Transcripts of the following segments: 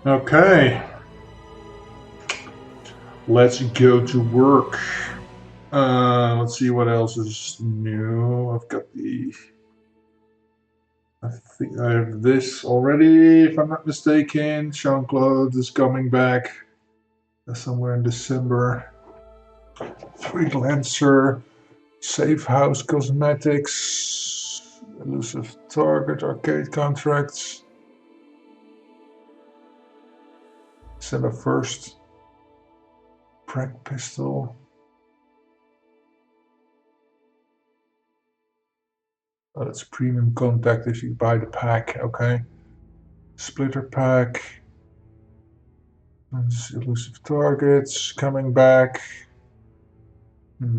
Okay, let's go to work. Let's see what else is new. I've got the. I think I have this already, if I'm not mistaken. Jean-Claude is coming back somewhere in December. Freelancer, Safe House Cosmetics, Elusive Target Arcade Contracts. December 1st. Prank Pistol. Oh, that's premium contact if you buy the pack, okay. Splitter pack. Elusive targets coming back.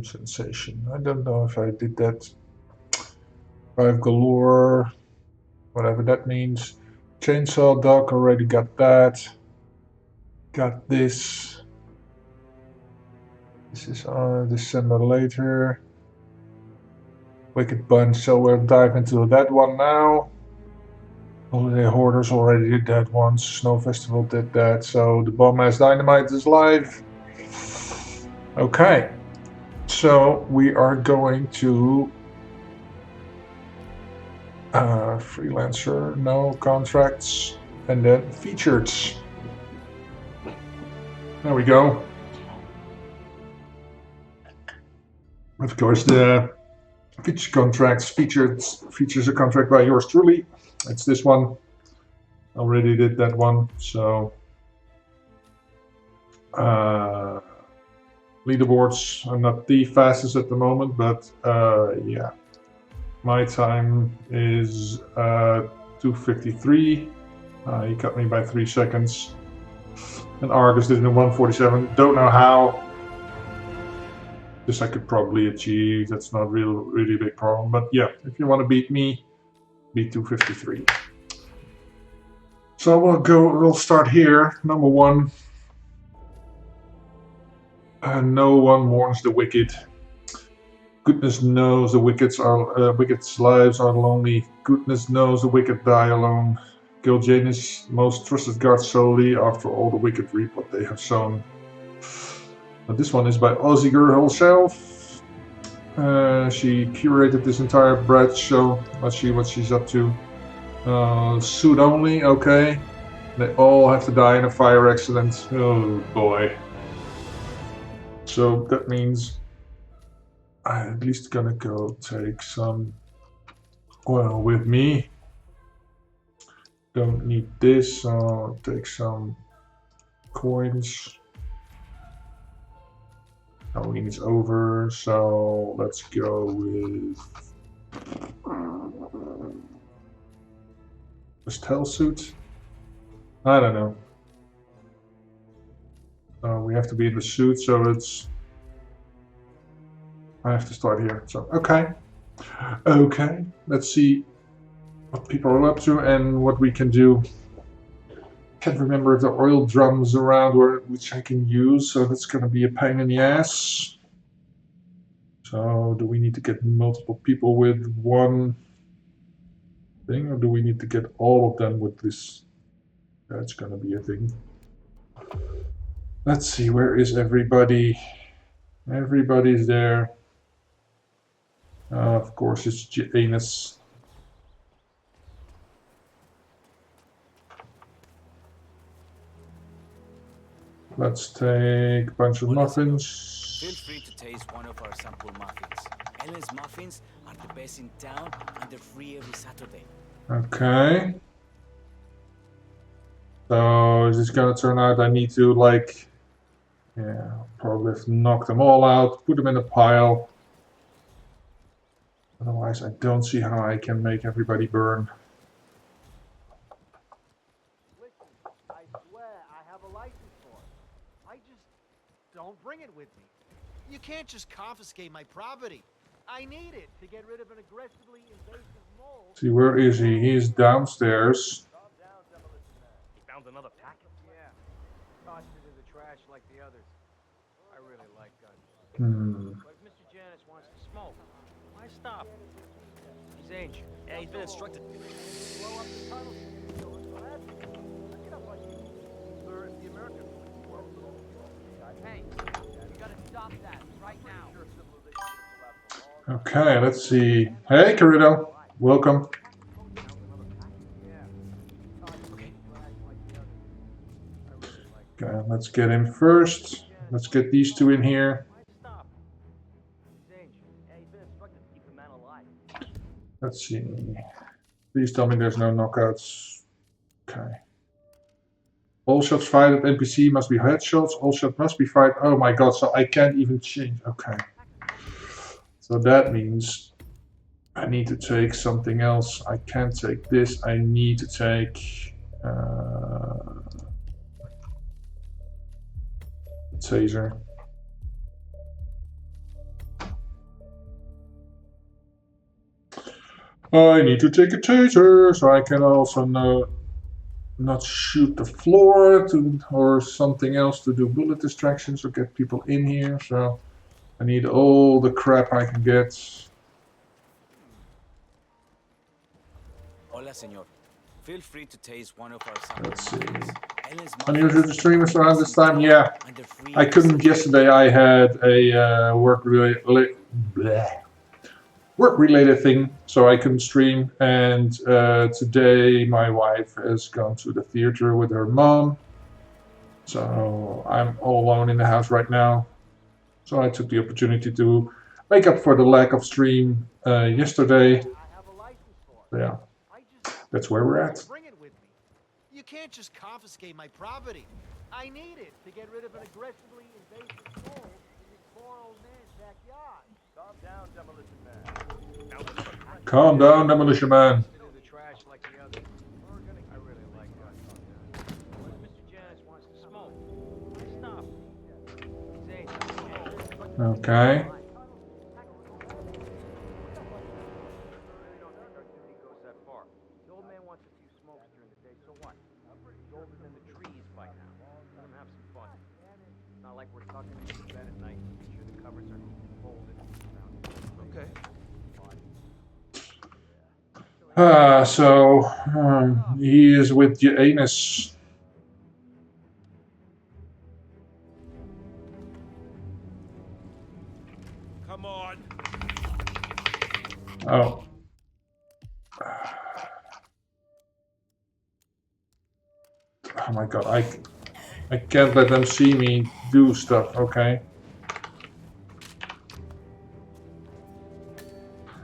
Sensation. I don't know if I did that. Five galore. Whatever that means. Chainsaw Dog, already got that. Got this. This is on December later. Wicked Bunch, so we'll dive into that one now. Holiday Hoarders already did that once. Snow Festival did that. So the Bomb Ass Dynamite is live. Okay. So we are going to freelancer, no contracts, and then featured. There we go. Of course, the feature contracts features a contract by yours truly. It's this one. Already did that one. So leaderboards. I'm not the fastest at the moment, but yeah. My time is 2:53. He cut me by 3 seconds. And Argus did in 1:47. Don't know how. This I could probably achieve. That's not really big problem. But yeah, if you want to beat me, beat 2:53. So we'll start here. Number one. No one mourns the wicked. Goodness knows the wicked's lives are lonely. Goodness knows the wicked die alone. Kill Janus, most trusted guard solely. After all, the wicked reap what they have sown. But this one is by Aussie Girl herself. She curated this entire Brad show. Let's see what she's up to. Suit only, okay. They all have to die in a fire accident. Oh boy. So that means I'm at least gonna go take some oil with me. Don't need this, so I'll take some coins. Halloween is over, so let's go with Pastel suit. I don't know. We have to be in the suit, so it's. I have to start here. So okay. Let's see what people are up to and what we can do. Can't remember if the oil drums around which I can use, so that's gonna be a pain in the ass. So do we need to get multiple people with one thing, or do we need to get all of them with this? That's gonna be a thing. Let's see, where is everybody? Everybody's there. Of course, it's Janus. Let's take a bunch of muffins. Feel free to taste one of our sample muffins. Ellen's muffins are the best in town and they're free every Saturday. Okay. So is this gonna turn out I need to like, yeah, probably have to knock them all out, put them in a pile. Otherwise I don't see how I can make everybody burn. Listen, I swear I have a license for it. I just don't bring it with me. You can't just confiscate my property. I need it to get rid of an aggressively invasive mold. See, where is he? He's downstairs. Calm down, demolition man. You found another packet? Yeah. Tossed it in the trash like the others. I really like guns. But if Mr. Janus wants to smoke, why stop? He's ancient. Yeah, he's been instructed. Blow up the tunnel. Get up on you. Hey, you gotta stop that right now. Okay, let's see. Hey, Carito. Welcome. Okay. Okay, let's get him first. Let's get these two in here. Let's see. Please tell me there's no knockouts. Okay. All shots fired at NPC must be headshots. All shots must be fired. Oh my god, so I can't even change. Okay. So that means I need to take something else. I can't take this. I need to take taser. I need to take a taser so I can also not shoot the floor or something else to do bullet distractions or get people in here. So I need all the crap I can get. Hola, señor. Feel free to taste one of our sample Let's see. muffins. Ellen's Unusual muffins to streamers are the around best this in time? town, Yeah. and they're free I every couldn't Saturday. yesterday. I had a work-related thing, so I couldn't stream. And today my wife has gone to the theater with her mom, so I'm all alone in the house right now. So I took the opportunity to make up for the lack of stream yesterday. Yeah, that's where we're at. Bring it with me. You can't just confiscate my property. I need it to get rid of an aggressively invasive mold in this poor old man's backyard. Calm down, Demolition Man. Calm down, Demolition Man. The trash like the others. I really like that. What Mr. Janice wants to smoke. Stop. Okay. So he is with Janus. Come on. Oh. Oh my god, I can't let them see me do stuff, okay?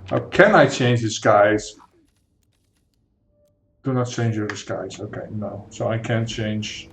How can I change disguise? Do not change your disguise. Okay, no. So I can't change.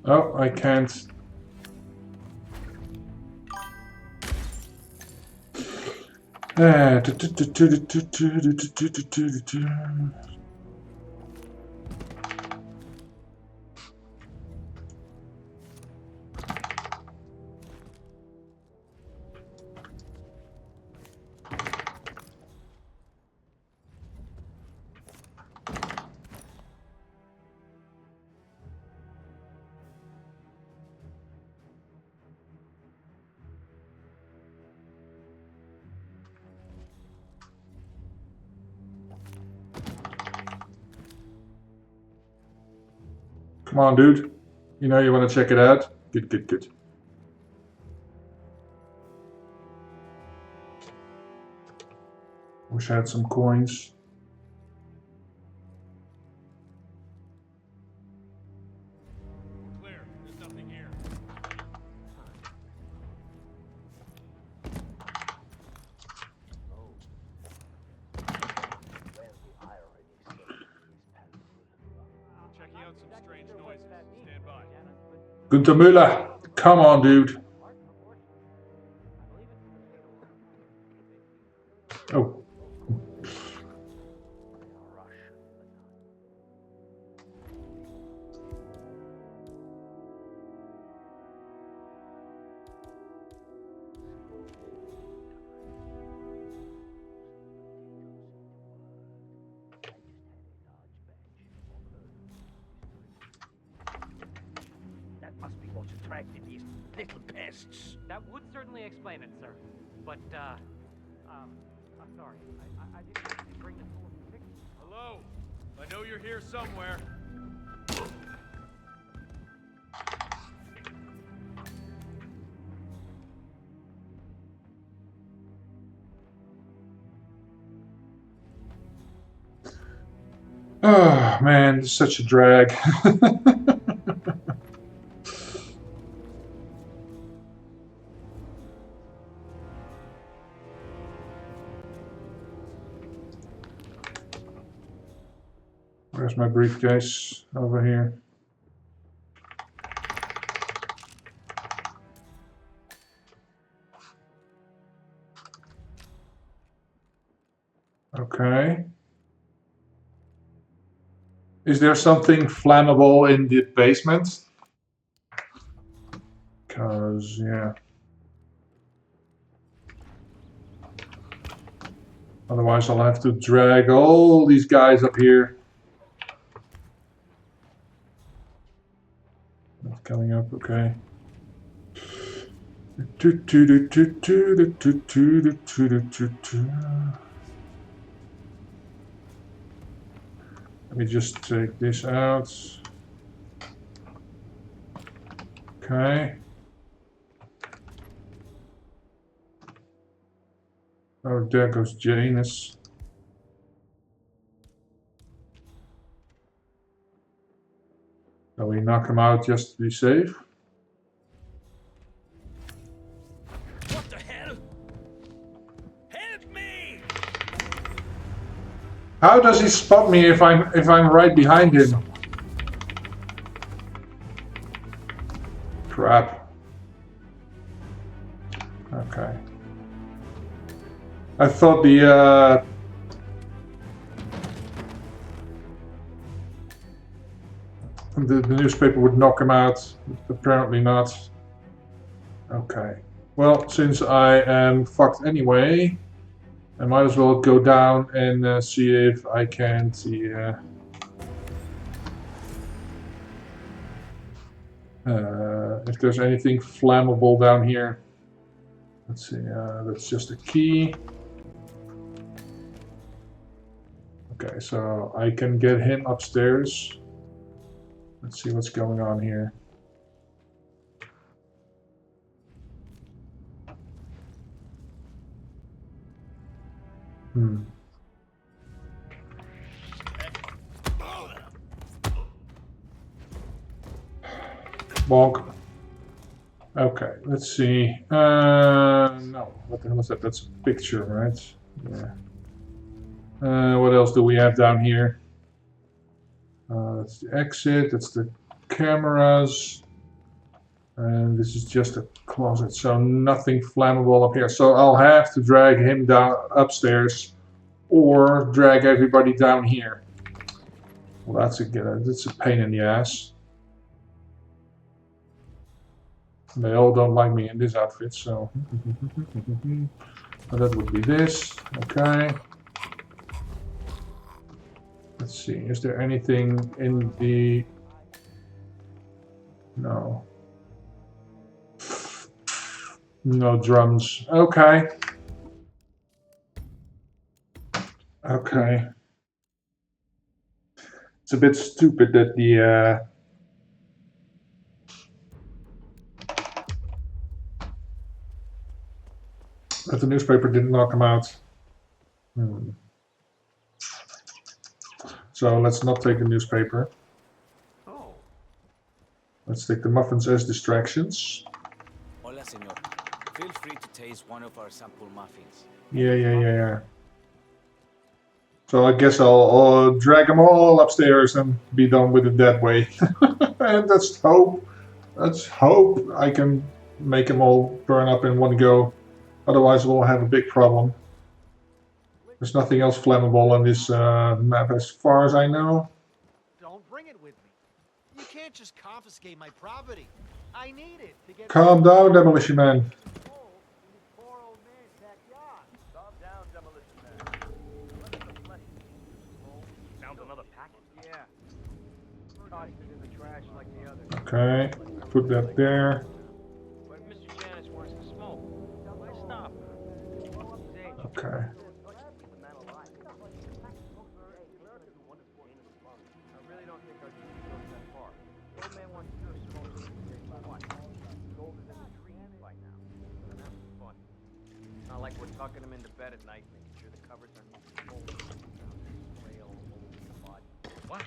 Oh, I can't. Come on, dude. You know you want to check it out? Good, good, good. Wish I had some coins. Clear. There's nothing here. Checking out some strange noises. Stand by. Günther Müller. Come on, dude. Oh. That must be what's attracted these little pests. That would certainly explain it, sir. But, I'm sorry. I didn't actually bring the full picture. Hello? I know you're here somewhere. Oh man, it's such a drag. Where's my briefcase? Over here. Okay. Is there something flammable in the basement? Because, yeah. Otherwise I'll have to drag all these guys up here. Not coming up, okay. Let me just take this out. Okay. Oh, there goes Janus. So we knock him out just to be safe. What the hell? Help me! How does he spot me if I'm right behind him? Crap. Okay. I thought the newspaper would knock him out. Apparently not. Okay. Well, since I am fucked anyway, I might as well go down and see if I can't see. If there's anything flammable down here. Let's see. That's just a key. Okay, so I can get him upstairs. Let's see what's going on here. Bonk. Okay, let's see. No, what the hell is that? That's a picture, right? Yeah. What else do we have down here? That's the exit, that's the cameras. And this is just a closet, so nothing flammable up here. So I'll have to drag him down upstairs or drag everybody down here. Well, that's a pain in the ass. They all don't like me in this outfit, so that would be this. Okay. Let's see, is there anything in the... No. No drums. Okay. Okay. It's a bit stupid that the newspaper didn't knock him out. So let's not take the newspaper. Oh. Let's take the muffins as distractions. Hola, señor. Feel free to taste one of our sample muffins. Yeah. So I guess I'll drag them all upstairs and be done with it that way. And that's hope. Let's hope I can make them all burn up in one go. Otherwise we'll have a big problem. There's nothing else flammable on this map as far as I know. Don't bring it with me. You can't just confiscate my property. I need it to get Calm down, Demolition Man. in this poor old man's backyard. Calm down, Demolition Man. Let the flesh roll. Found another package? Yeah. Tossed it in the trash like the others. Okay, put that there. But if Mr. Janice wants to smoke, why stop? His age. Okay. I really don't think our duty goes that far. The old man wants to smoke. What? He's older than the trees by now. And that was fun. Not like we're tucking him into bed at night, making sure the covers are neat and folded. Frail, old body. What?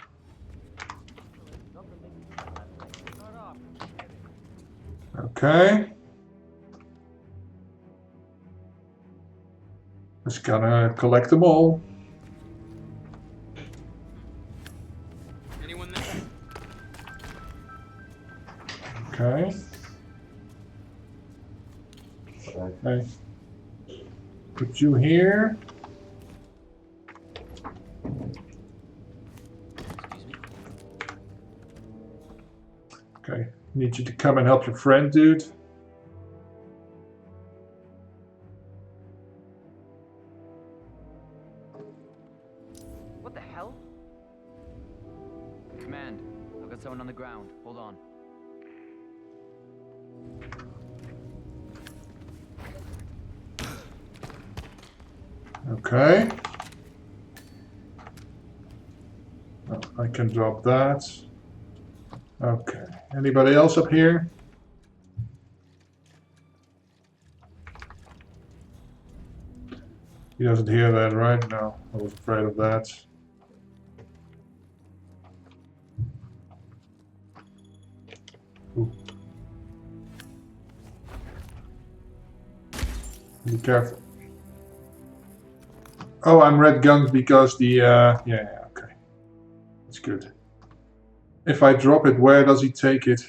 Shut up. Okay. Just gotta collect them all. Anyone there? Okay. Okay. Put you here. Excuse me. Okay. Need you to come and help your friend, dude. What the hell? Command, I've got someone on the ground. Hold on. Okay. Oh, I can drop that. Okay. Anybody else up here? He doesn't hear that, right? No, I was afraid of that. Ooh. Be careful. Oh, I'm red gunned because the, yeah, okay. That's good. If I drop it, where does he take it?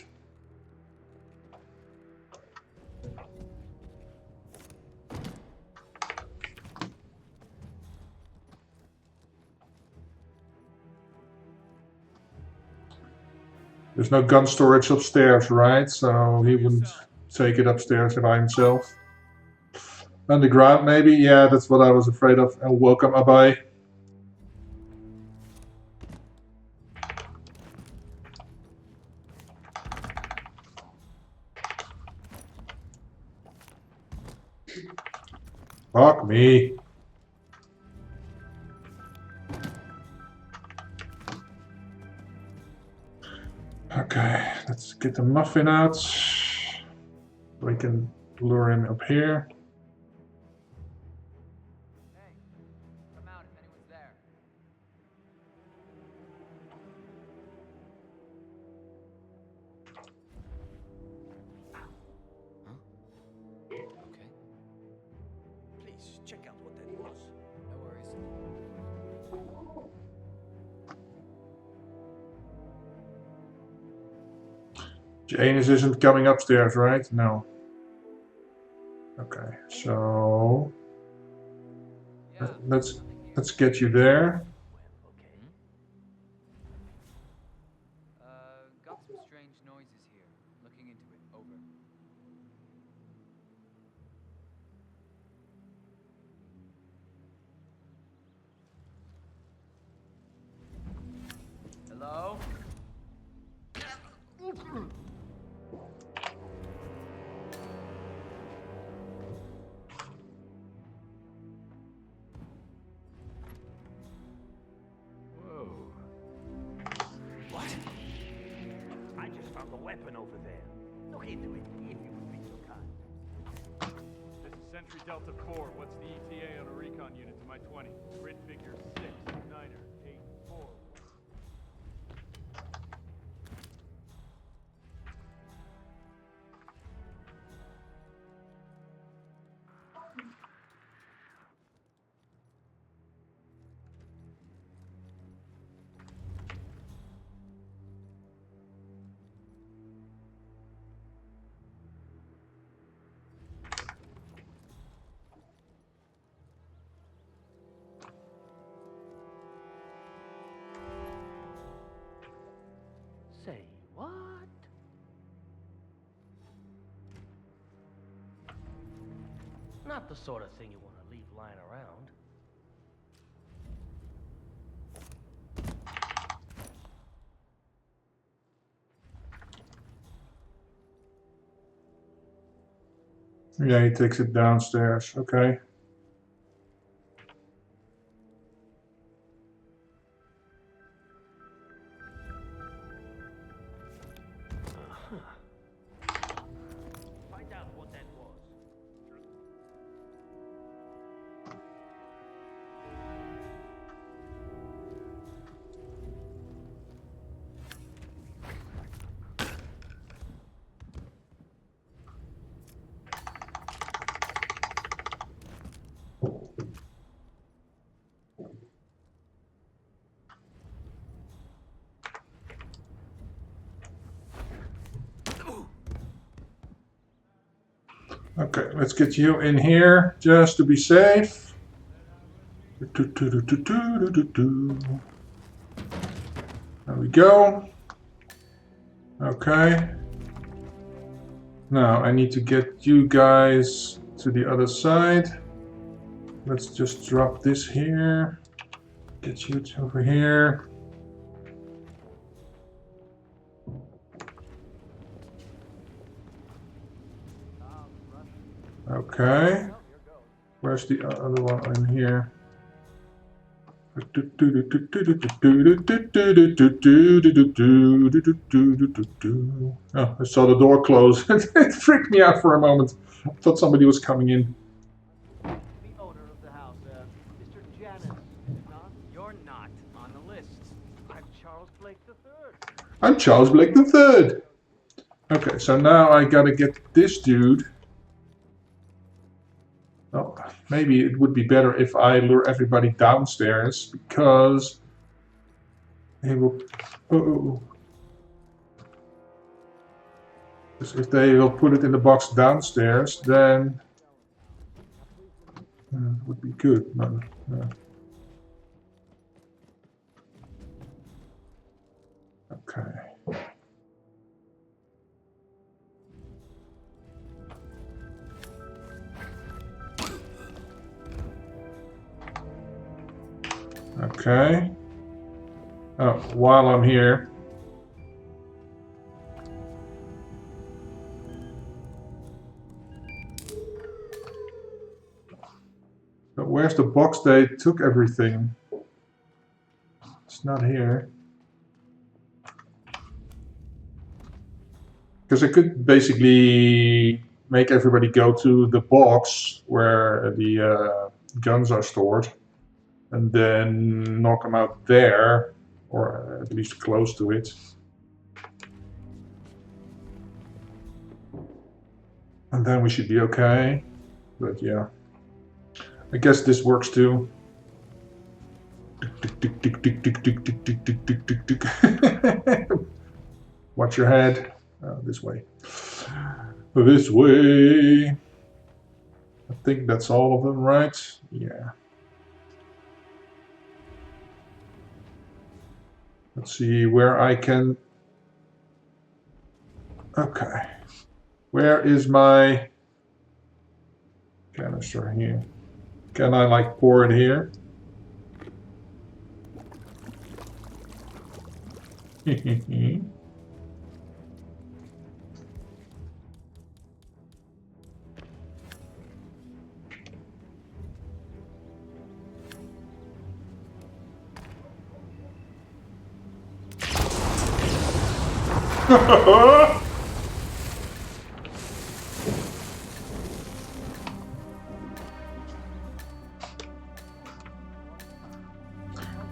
There's no gun storage upstairs, right? So he wouldn't take it upstairs by himself. Underground, maybe? Yeah, that's what I was afraid of. And welcome, Abai. Fuck me. Okay, let's get the muffin out. We can lure him up here. Hey, come out if anyone's there. Okay. Please, check out what that was. No worries. Janus isn't coming upstairs, right? No. Okay, so Yeah. let's get you there. Okay. Got some strange noises here. Looking into it. Over. Hello? Whoa. What? I just found the weapon over there. Look into it, if you would be so kind. This is Sentry Delta 4. What's the ETA on a recon unit to my 20? Grid figure 6, 9er, 8, 4. What? Not the sort of thing you want to leave lying around. Yeah, he takes it downstairs. Okay. Find out what that was. Okay, let's get you in here just to be safe. There we go. Okay. Now I need to get you guys to the other side. Let's just drop this here. Get you over here. Okay. Where's the other one in here? Oh, I saw the door close. It freaked me out for a moment. I thought somebody was coming in. The owner of the house, Mr. Janus, not? You're not on the list. I'm Charles Blake III. I'm Charles Blake III. Okay, so now I gotta get this dude. Oh, maybe it would be better if I lure everybody downstairs, because they will. Oh, because if they will put it in the box downstairs, then it would be good. No. Okay. Okay. Oh, while I'm here. But where's the box? They took everything. It's not here. Because I could basically make everybody go to the box where the guns are stored. And then knock them out there, or at least close to it. And then we should be okay. But yeah, I guess this works too. Watch your head. This way. This way. I think that's all of them, right? Yeah. Let's see where I can. Okay. Where is my canister here? Can I like pour it here?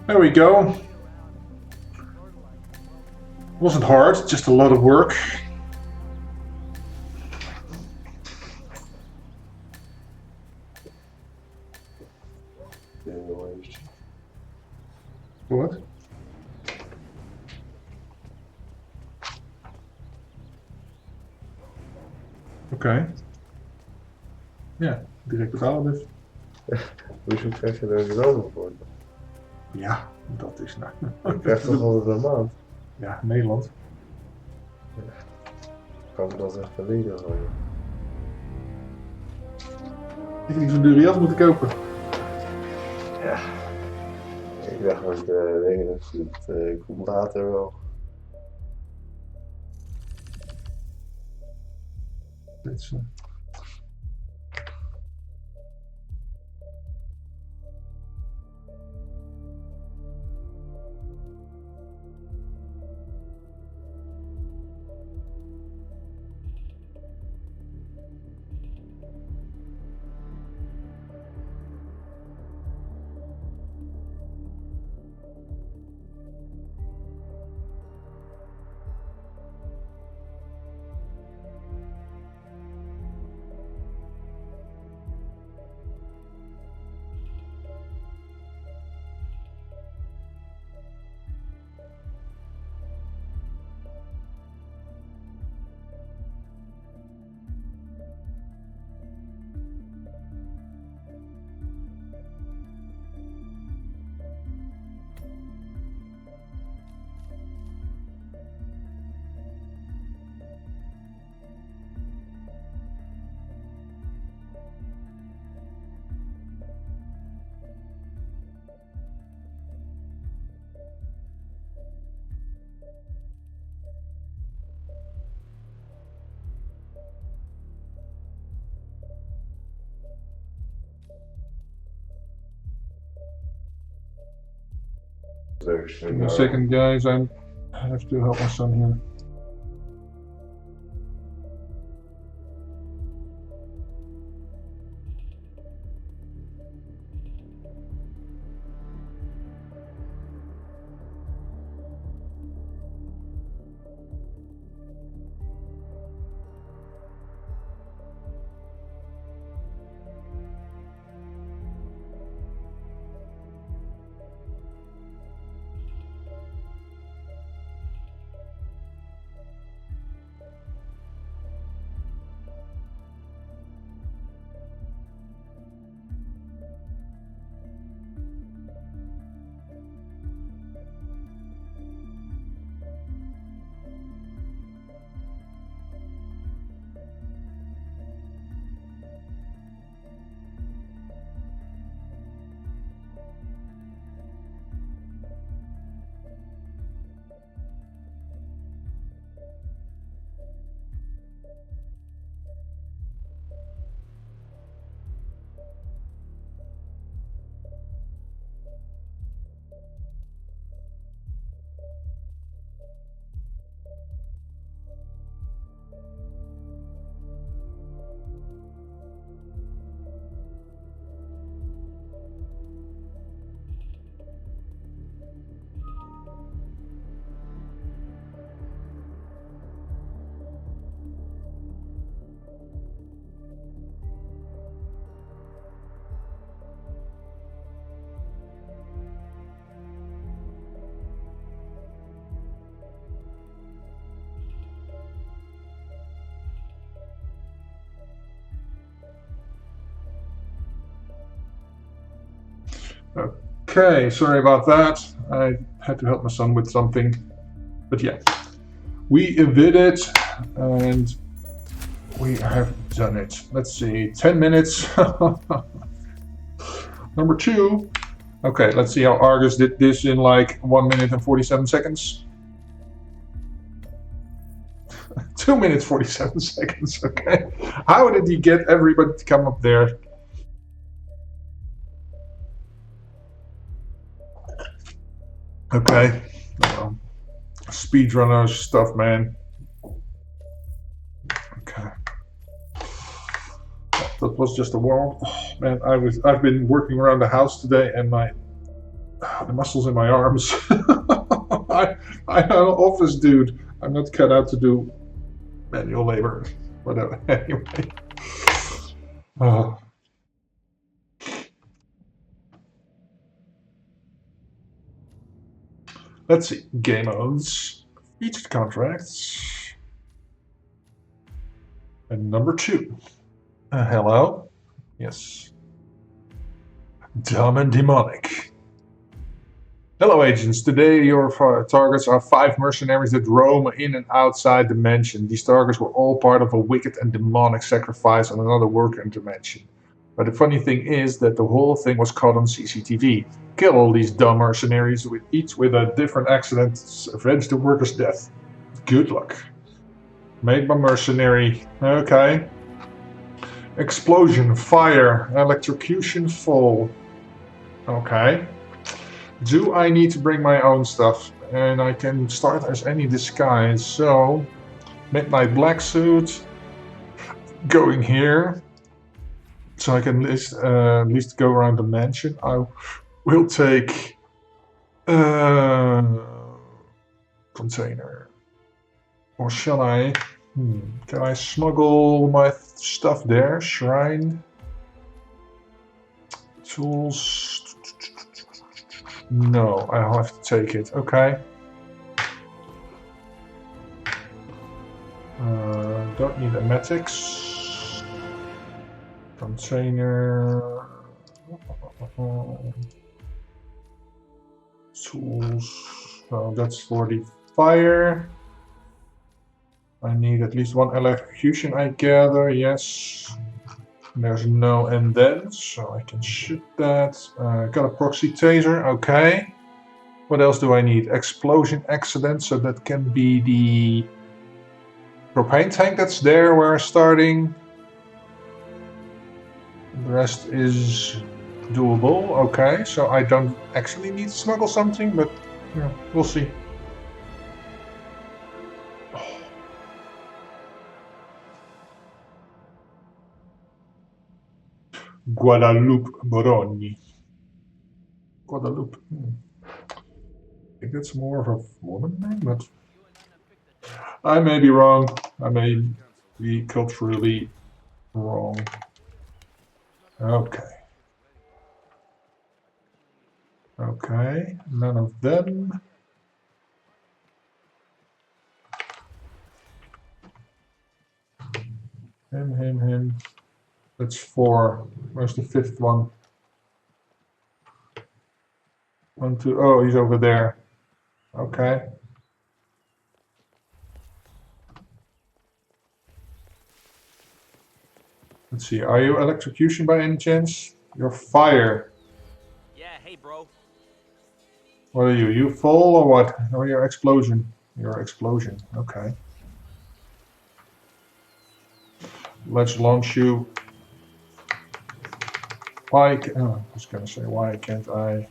There we go. Wasn't hard, just a lot of work. What? Oké. Ja, direct betalen dus. Hoezo krijg je daar beloning voor? Ja, dat is nou. Je krijgt toch altijd een maand? Ja, Nederland. Kan ik dat even leren van je? Ik denk zo'n dure jas moeten kopen. Ja. Ik dacht met dingen, het komt later wel. Dit is, Give me a second, guys. I have to help my son here. Okay, sorry about that. I had to help my son with something. But yeah, we did it and we have done it. Let's see, 10 minutes. Number 2. Okay, let's see how Argus did this in like 1 minute and 47 seconds. 2 minutes 47 seconds, okay. How did he get everybody to come up there? Okay, speedrunner stuff, man. Okay, that was just a warm. Oh, man, I've been working around the house today, and the muscles in my arms. I'm an office dude. I'm not cut out to do manual labor, whatever. Anyway. Let's see, game modes, featured contracts, and number 2. Hello? Yes. Dumb and demonic. Hello, agents. Today, your targets are 5 mercenaries that roam in and outside the mansion. These targets were all part of a wicked and demonic sacrifice on another worker dimension. But the funny thing is that the whole thing was caught on CCTV. Kill all these dumb mercenaries, each with a different accident, avenge the worker's death. Good luck. Made by mercenary. Okay. Explosion, fire, electrocution, fall. Okay. Do I need to bring my own stuff? And I can start as any disguise. So, midnight black suit. Going here. So I can at least go around the mansion. I will take container. Or shall I? Can I smuggle my stuff there? Shrine. Tools. No, I'll have to take it. Okay. Don't need emetics. Container. Tools. So that's for the fire. I need at least 1 electrocution, I gather. Yes. There's no and then, so I can shoot that. Got a proxy taser. Okay. What else do I need? Explosion accident, so that can be the propane tank that's there where I'm starting. The rest is doable. Okay, so I don't actually need to smuggle something, but yeah, we'll see. Guadalupe Moroni. Guadalupe. I think that's more of a woman name, but I may be wrong. I may be culturally wrong. Okay. Okay, none of them. Him. That's 4. Where's the 5th one? 1, 2. Oh, he's over there. Okay. Let's see. Are you electrocution by any chance? You're fire. Yeah, hey, bro. What are you? You fall or what? Or your explosion? Your explosion. Okay. Let's launch you. Why? I was gonna say, why can't I?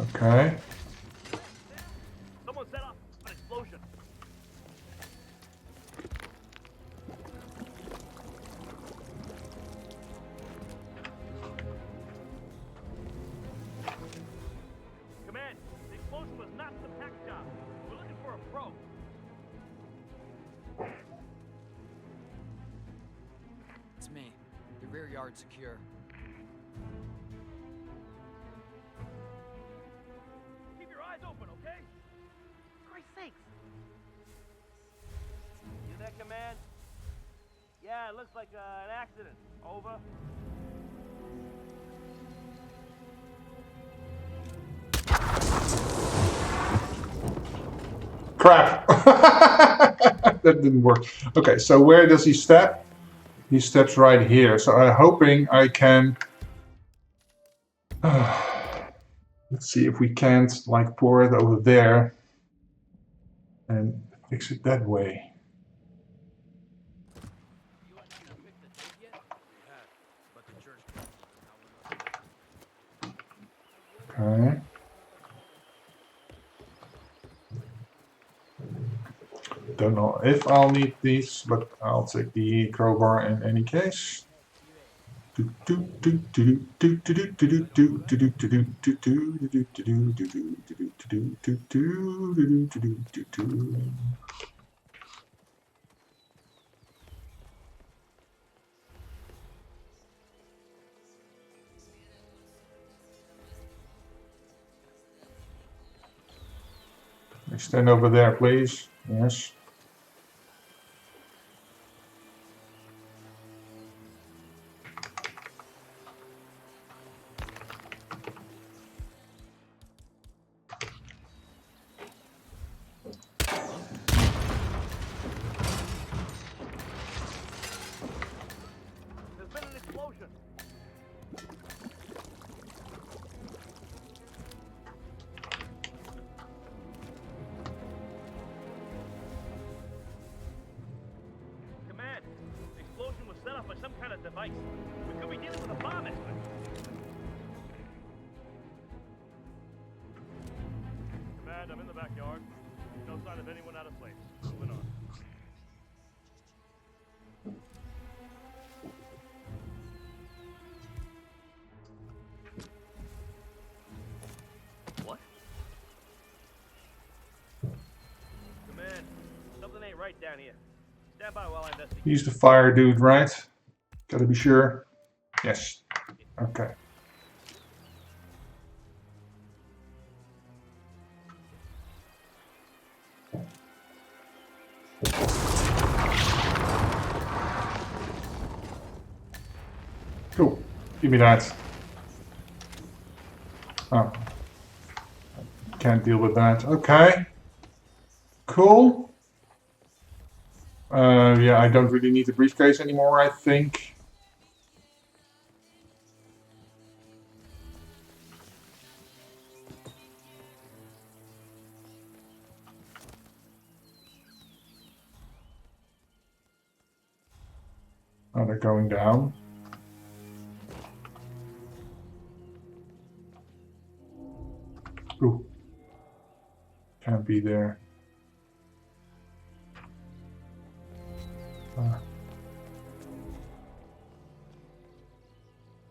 Okay. Someone set off an explosion. Command, the explosion was not some hack job. We're looking for a pro. It's me. The rear yard secure. Keep your eyes open, okay? Christ's sakes. You there, Command? Yeah, it looks like an accident. Over. Crap! That didn't work. Okay, so where does he step? He steps right here. So I'm hoping I can... let's see if we can't like pour it over there and fix it that way. Okay. Don't know if I'll need these, but I'll take the crowbar in any case. Stand over there, please. Yes. device. We could be dealing with a bomb expert. Command, I'm in the backyard. No sign of anyone out of place. Moving on. What? Command, something ain't right down here. Stand by while I investigate. He's the fire dude, right? Gotta be sure. Yes. Okay. Cool. Give me that. Oh. Can't deal with that. Okay. Cool. Yeah, I don't really need the briefcase anymore, I think. Oh, they're going down. Ooh. Can't be there.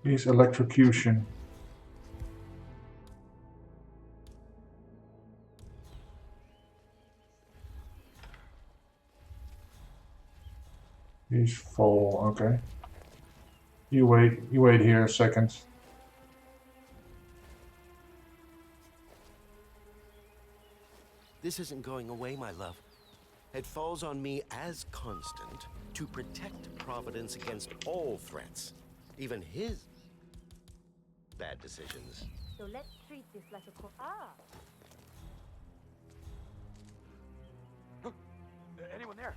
He's electrocution. He's full, okay. You wait here a second. This isn't going away, my love. It falls on me as constant to protect Providence against all threats, even his bad decisions. So let's treat this like a Anyone there?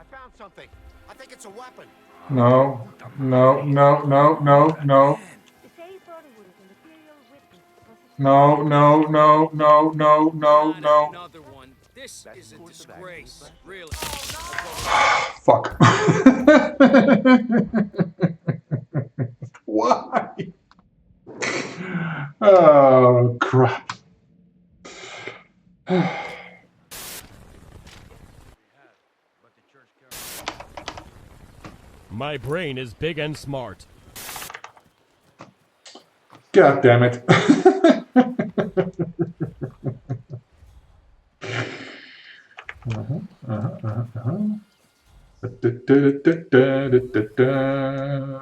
I found something. I think it's a weapon. No, no, no, no, no, no. No, no, no, no, no, no, no. Another one. This is a disgrace. Really. Fuck. Why? Oh, crap. My brain is big and smart. God damn it.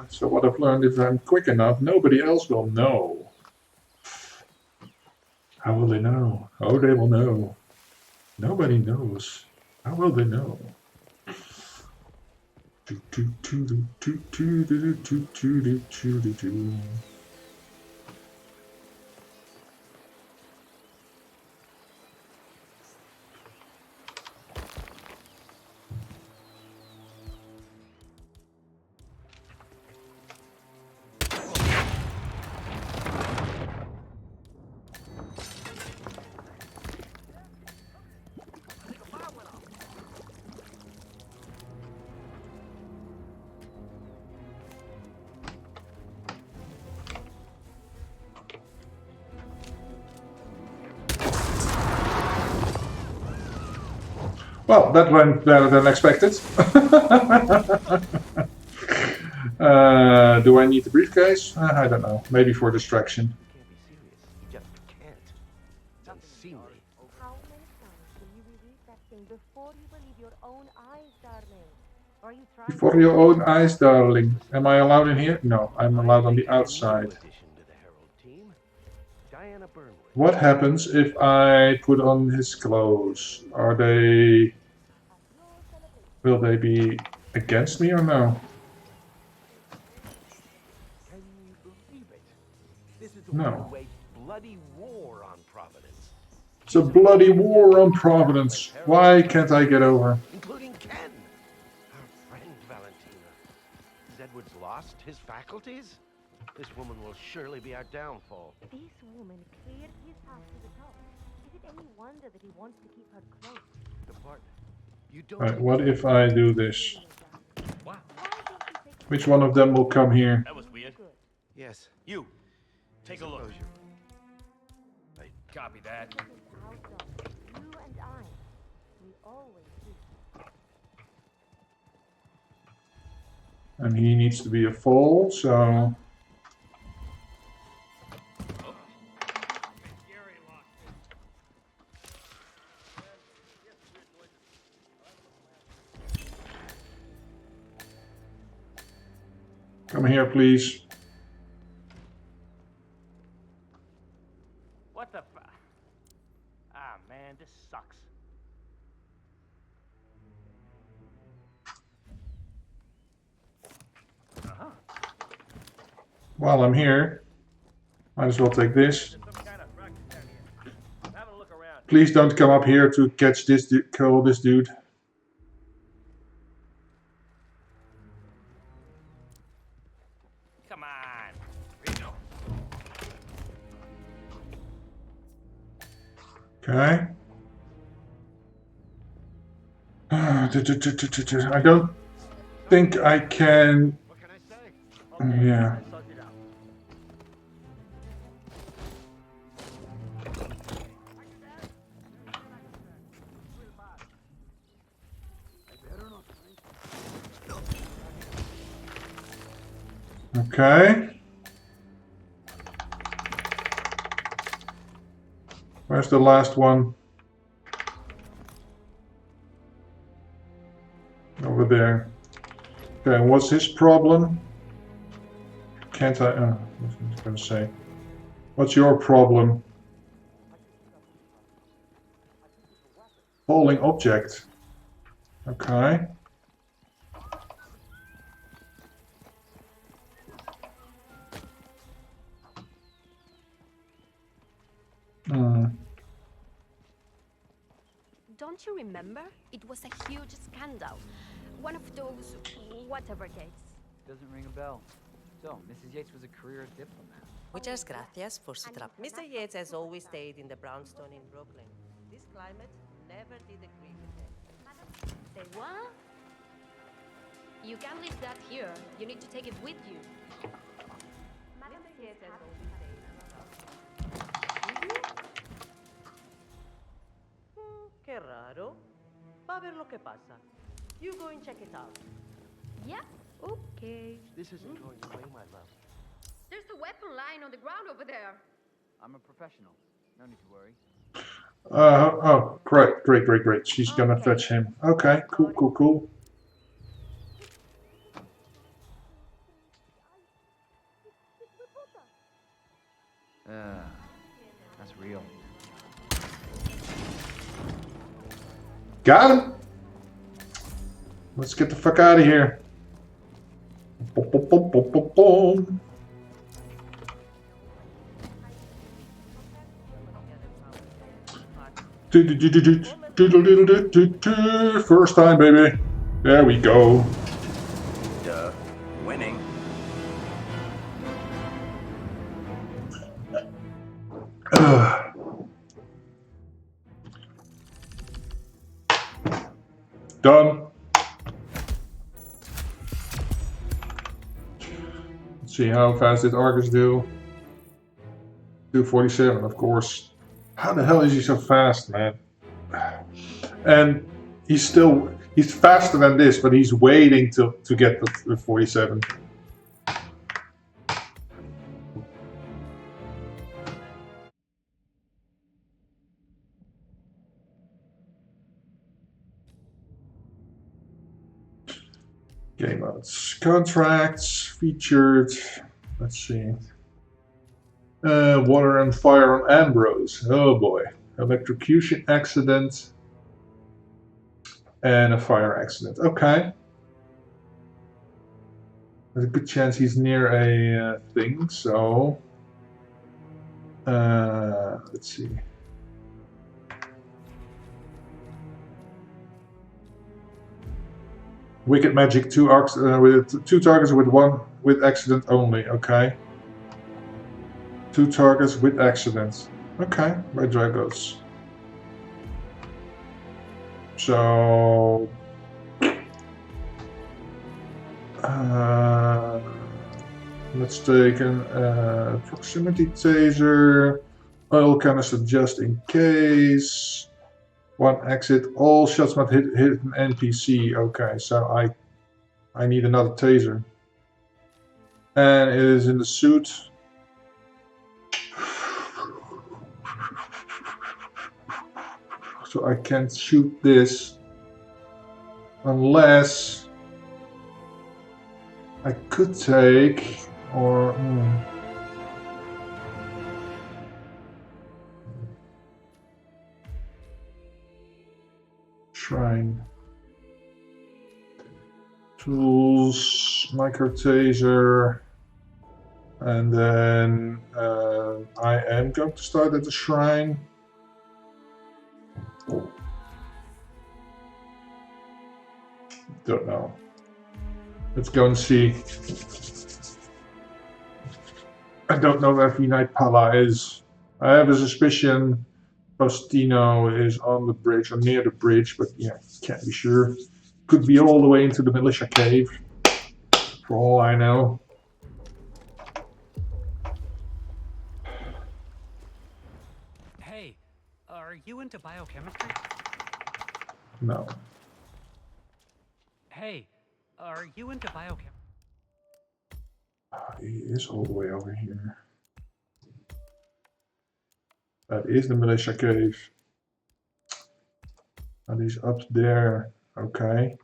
So what I've learned, if I'm quick enough, nobody else will know. How will they know? Oh, they will know. Nobody knows. How will they know? Well, that went better than expected. Do I need the briefcase? I don't know. Maybe for distraction. You can't be serious. You just can't. It's unseemly. How many times will you read that thing before you believe your own eyes, darling? Are you trying Before your own eyes, darling. Am I allowed in here? No, I'm allowed on the outside. What happens if I put on his clothes? Are they... Will they be against me or no? Can you believe it? This is the No. one who waged bloody war on Providence. It's a bloody war on Providence. Why can't I get over? Including Ken, our friend Valentina. Has Edwards lost his faculties? This woman will surely be our downfall. This woman cleared his house to the top. Is it any wonder that he wants to keep her close? The partner. You don't Right, what if I do this? Why didn't you take Which one of them will come here? That was weird. Yes. You, take a look. Suppose you're right. Copy that. This is our job. You and I. We always do. And he needs to be a foal, so... Come here, please. What the f... Ah, man, this sucks. Uh-huh. While I'm here, might as well take this. There's some kind of practice down here. I'm having a look around. Please don't come up here to catch this kill this dude. Come on. Reno. Okay. I don't think I can. What can I say? Yeah. I sussed it out. Okay. Where's the last one? Over there. Okay, and what's his problem? Can't I? What was I going to say? What's your problem? Falling object. Okay. Don't you remember? It was a huge scandal. One of those whatever case. Doesn't ring a bell. So, Mrs. Yates was a career diplomat. Muchas gracias por su trabajo. Mr. Yates has always stayed in the brownstone in Brooklyn. This climate never did agree with him. Say what? You can't leave that here. You need to take it with you. Mr. Yates has always stayed in the brownstone. Qué raro. Va a ver lo que pasa. You go and check it out. Yeah? Okay. This isn't going away, my love. There's a weapon lying on the ground over there. I'm a professional. No need to worry. Oh, great. She's gonna fetch him. Okay, cool. That's real. Got him! Let's get the fuck out of here. Boom. First time, baby. There we go. Duh. Winning. Done. Let's see how fast did Argus do. 247, of course. How the hell is he so fast, man? And he's faster than this, but he's waiting to get the 47. Game modes, contracts, featured. Let's see. Water and fire on Ambrose. Oh boy. Electrocution accident. And a fire accident. Okay. There's a good chance he's near a thing, so. Let's see. Wicked magic, two targets with one with accident only. Okay. 2 targets with accidents. Okay, by Dragos. So Let's take an proximity taser, oil canister just in case. One exit. All shots must hit an NPC. Okay, so I need another taser, and it is in the suit. So I can't shoot this unless I could take or. Shrine. Tools, micro taser, and then I am going to start at the shrine. Don't know. Let's go and see. I don't know where V-Night Pala is. I have a suspicion Faustino is on the bridge or near the bridge, but yeah, can't be sure. Could be all the way into the militia cave, for all I know. Hey, are you into biochemistry? No. Hey, are you into biochemistry? He is all the way over here. That is the militia cave. And he's up there. Okay.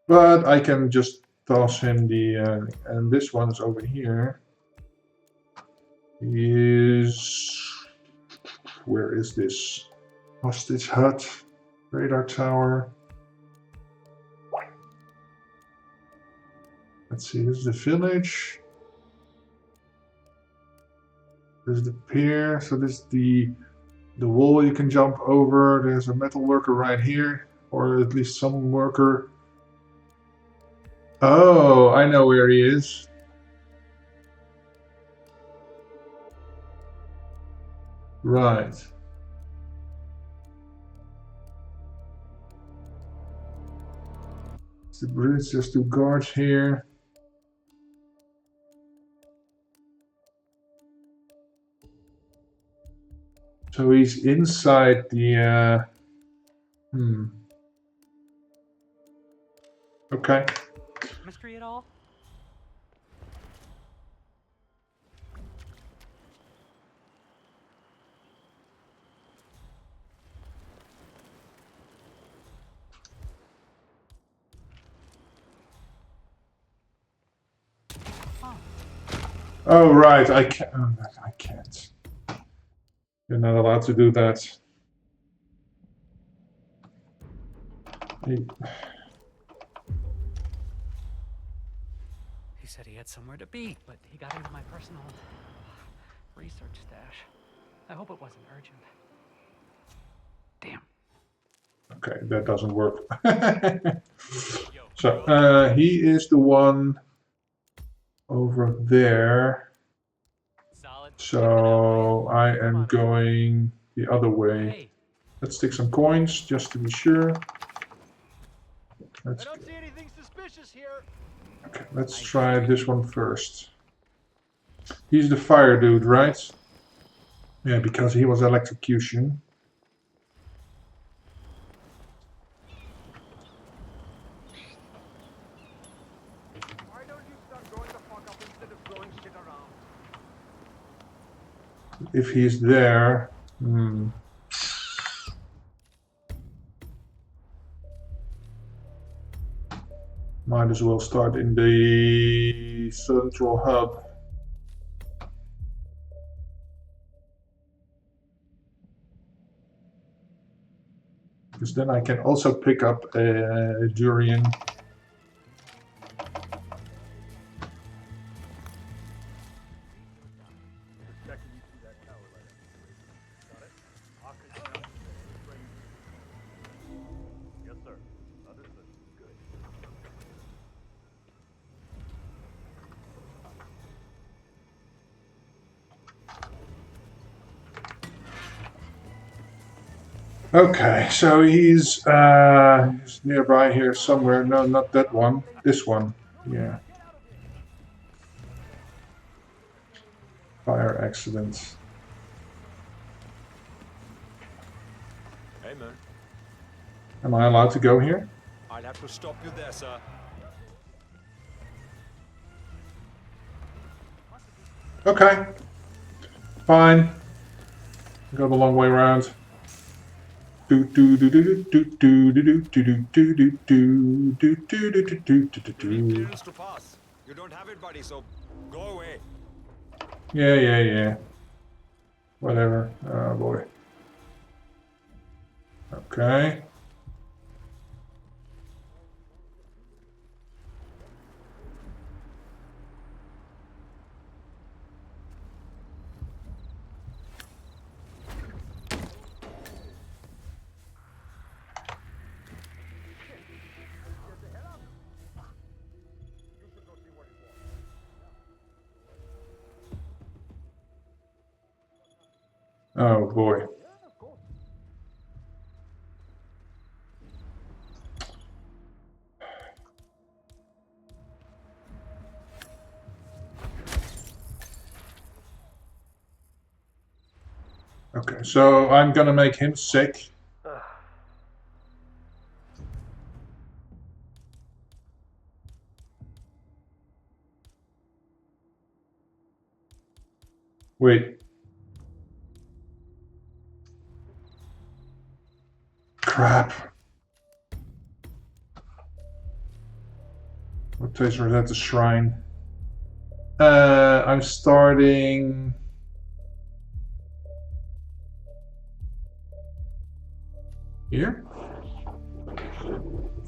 But I can just toss him the... and this one's over here. Where is this? Hostage hut. Radar tower. Let's see, this is the village. There's the pier, so this is the wall you can jump over. There's a metal worker right here, or at least some worker. Oh, I know where he is. Right. It's the bridge, there's two guards here. So he's inside the... Okay. Mystery at all? Oh, right, I can't. Oh, I can't. You're not allowed to do that. He said he had somewhere to be, but he got into my personal research stash. I hope it wasn't urgent. Damn. Okay, that doesn't work. So, he is the one over there. So, I am going the other way. Let's take some coins, just to be sure. I don't see anything suspicious here. Okay, let's try this one first. He's the fire dude, right? Yeah, because he was electrocution. Why don't you start growing the fuck up instead of throwing shit around? If he's there... Might as well start in the central hub. Because then I can also pick up a durian. Yes, sir. Understood. Good. Okay, so he's nearby here somewhere. No, not that one. This one. Yeah. Fire accident. Hey, man. Am I allowed to go here? I'd have to stop you there, sir. Okay. Fine. Go the long way around. You need clearance to pass. You don't have it, buddy, so go away. Yeah. Whatever. Oh boy. Okay. Oh boy. Okay, so I'm gonna make him sick. Wait. Crap. What place was at the shrine? I'm starting... Here?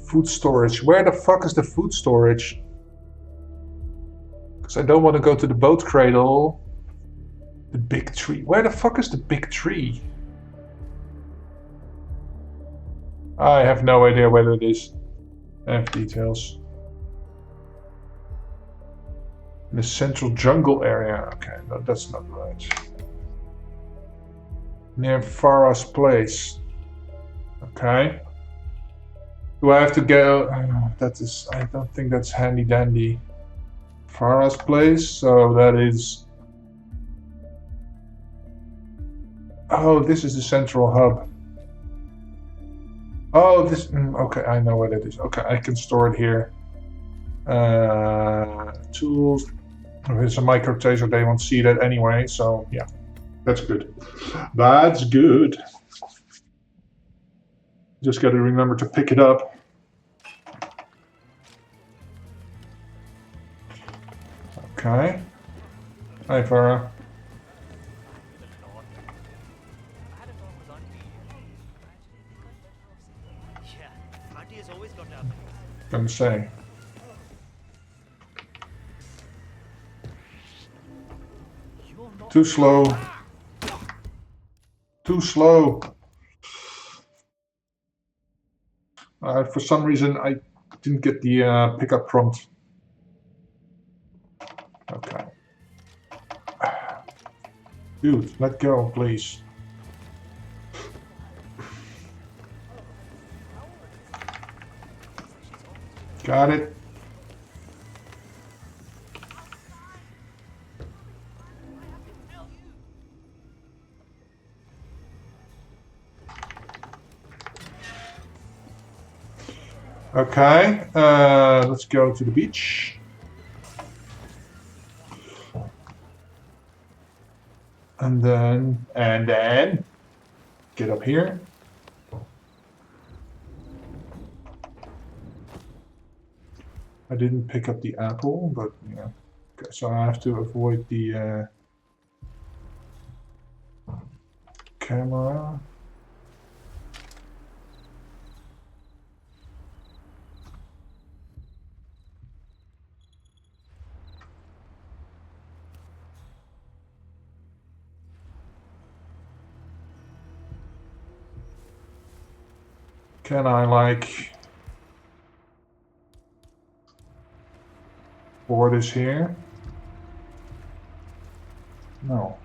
Food storage. Where the fuck is the food storage? Because I don't want to go to the boat cradle. The big tree. Where the fuck is the big tree? I have no idea whether it is. I have details. In the central jungle area. Okay, no, that's not right. Near Farah's place. Okay. Do I have to go? That is. I don't think that's handy dandy. Farah's place. So that is. Oh, this is the central hub. Oh, this. Okay, I know what it is. Okay, I can store it here. Tools. If it's a micro taser, they won't see that anyway. So yeah, that's good. That's good. Just got to remember to pick it up. Okay. Hi, Farah. Gonna say. Too slow. Too slow. For some reason, I didn't get the pickup prompt. Okay. Dude, let go, please. Got it. Okay, let's go to the beach. And then, get up here. I didn't pick up the apple, but yeah. Okay, so I have to avoid the camera. Can I, like, board this here? No.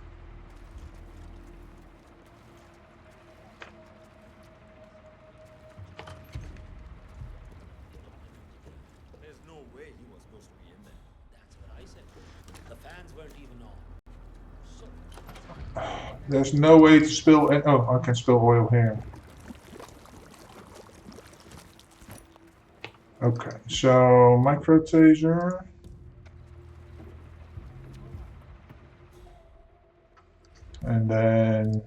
There's no way he was supposed weren't even on. There's no way to spill. Oh, I can spill oil here. Okay, so micro taser. And then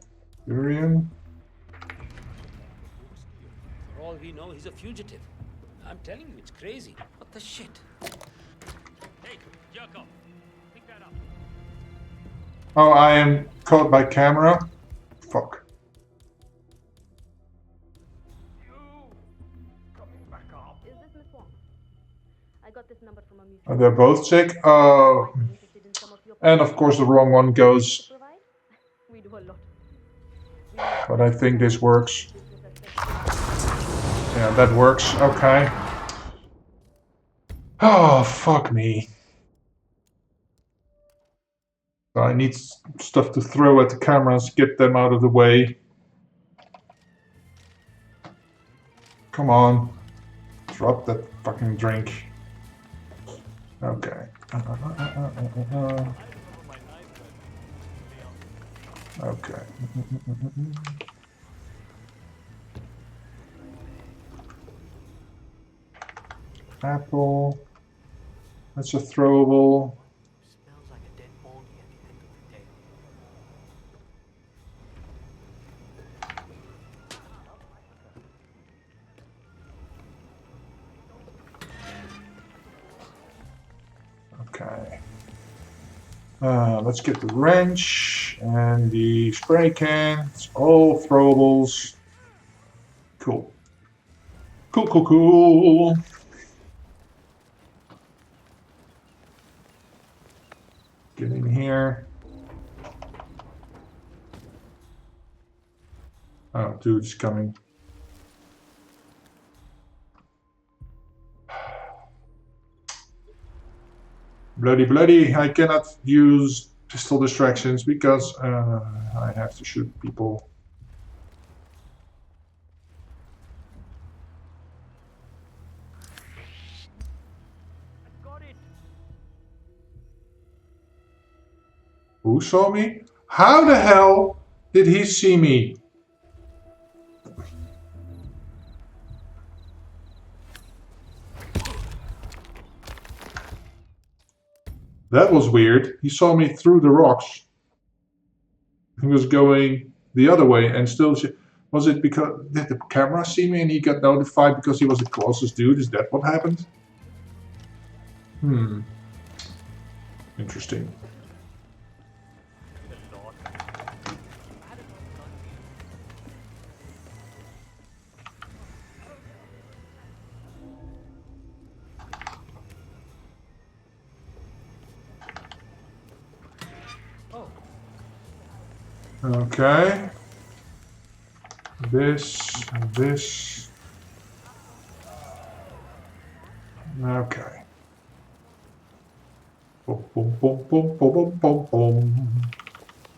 Urian. For all we know, he's a fugitive. I'm telling you, it's crazy. What the shit? Hey, Jocko, pick that up. Oh, I am caught by camera. Fuck. Is this Miss Wong? I got this number from a mutual. Oh, they're both sick. And of course the wrong one goes. We do a lot. But I think this works. Yeah, that works. Okay. Oh, fuck me. So I need stuff to throw at the cameras, get them out of the way. Come on. Drop that fucking drink. Okay. Okay. Apple. That's a throwable. Smells like a dead bogey at the end of the tail. Okay. Let's get the wrench and the spray can. It's all throwables. Cool. Cool, cool, cool. Get in here. Oh, dude's coming. Bloody, bloody. I cannot use pistol distractions because I have to shoot people. Who saw me? How the hell did he see me? That was weird. He saw me through the rocks. He was going the other way and still... Was it because... Did the camera see me and he got notified because he was the closest dude? Is that what happened? Interesting. Okay. This. Okay. Boom, boom, boom, boom, boom, boom, boom, boom.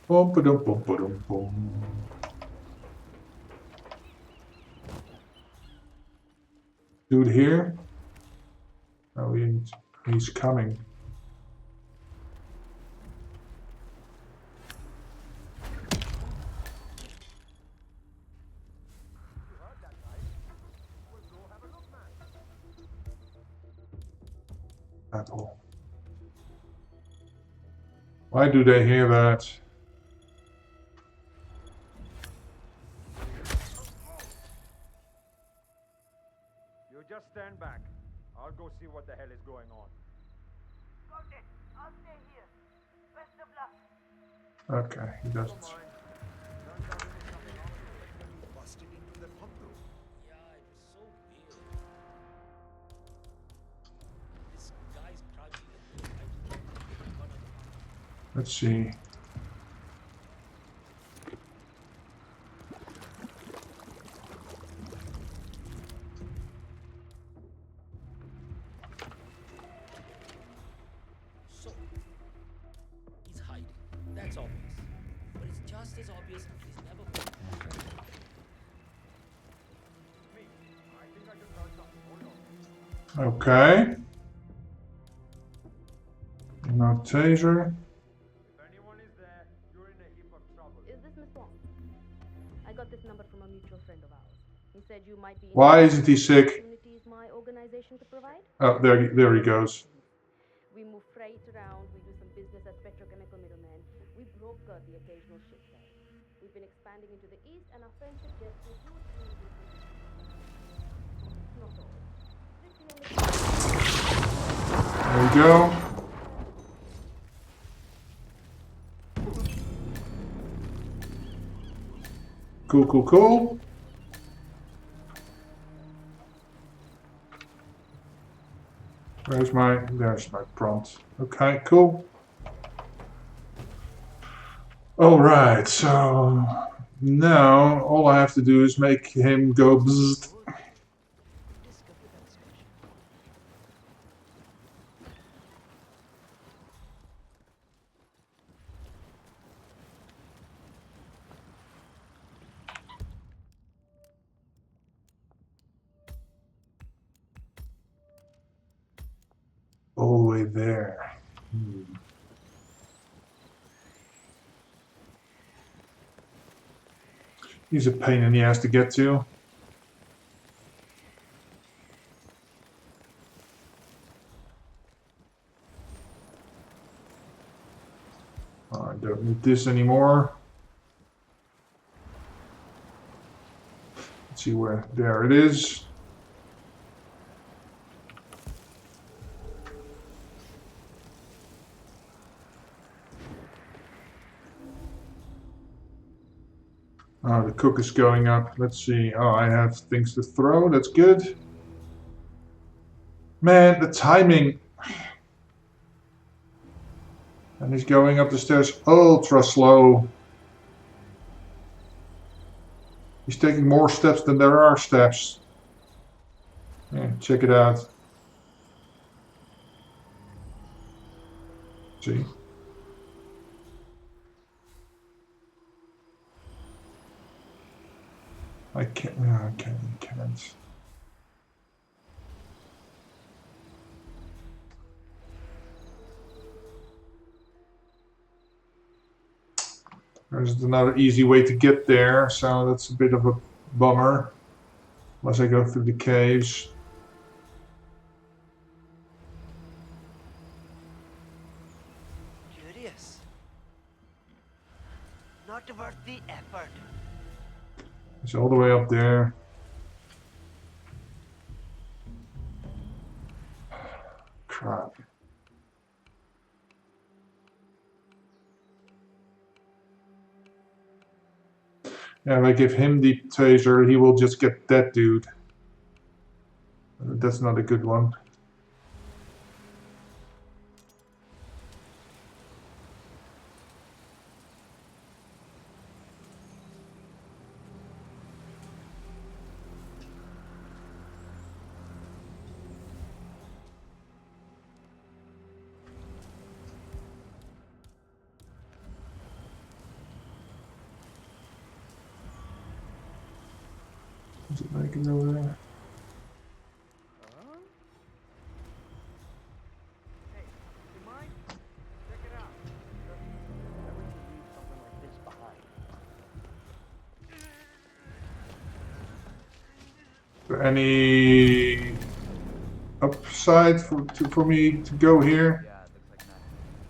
Boom, boom, boom, boom, boom. Dude here? Oh, he's coming. Apple. Why do they hear that? You just stand back. I'll go see what the hell is going on. Got it. I'll stay here. Best of luck. Okay, he doesn't. Busted into the pump room. Yeah, it was so weird. This guy's crouching. Let's see. So, he's hiding. That's obvious. But it's just as obvious he's never been. Okay. No taser. said you might be Why interested isn't he in the sick? opportunities my organization could provide. Oh, there he goes. We move freight around, we do some business as petrochemical middlemen, we broker the occasional ship sale. We've been expanding into the east, and our friends suggest that your team would be... Not all. There we go. Cool, cool, cool. There's my prompt. Okay, cool. All right, so now all I have to do is make him go bzzzt. All the way there. He's a pain in the ass to get to. I don't need this anymore. Let's see where. There it is. Oh, the cook is going up. Let's see. Oh, I have things to throw. That's good. Man, the timing. And he's going up the stairs ultra slow. He's taking more steps than there are steps. Yeah, check it out. See? I can't. No, I can't. There's another easy way to get there, so that's a bit of a bummer. Unless I go through the caves. Curious. Not worth the effort. It's all the way up there. Crap. Yeah, if I give him the taser, he will just get that dude. That's not a good one. Is it like it over there? Hey, you mind? Check it out. Never to leave something like this behind. Any upside for me to go here?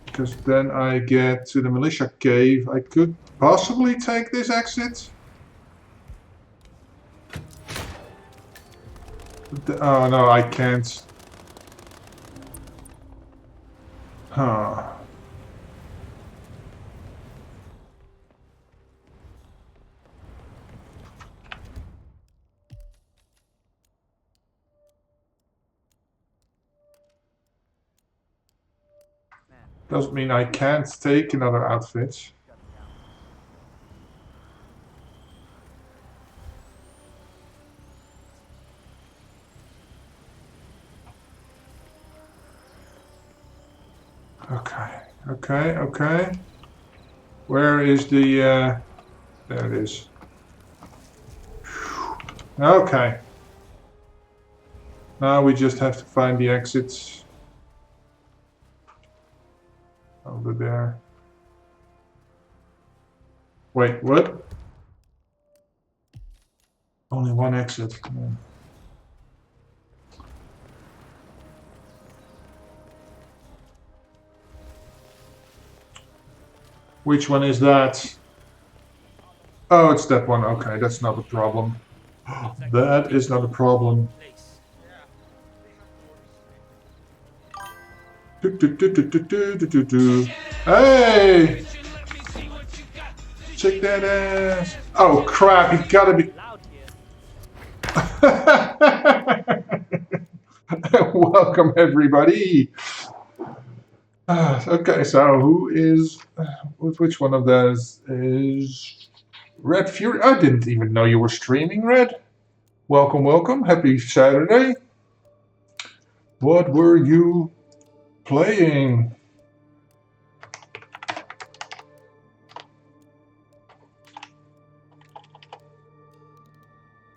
Because then I get to the militia cave. I could possibly take this exit. Oh no, I can't. Huh. Doesn't mean I can't take another outfit. Okay. Where is the, there it is. Okay. Now we just have to find the exits. Over there. Wait, what? Only one exit. Yeah. Which one is that? Oh, it's that one. Okay, that's not a problem. That is not a problem. Hey! Check that ass! Oh crap, you gotta be... Welcome everybody! Okay, so who is... which one of those is... Red Fury? I didn't even know you were streaming, Red. Welcome, welcome. Happy Saturday. What were you playing?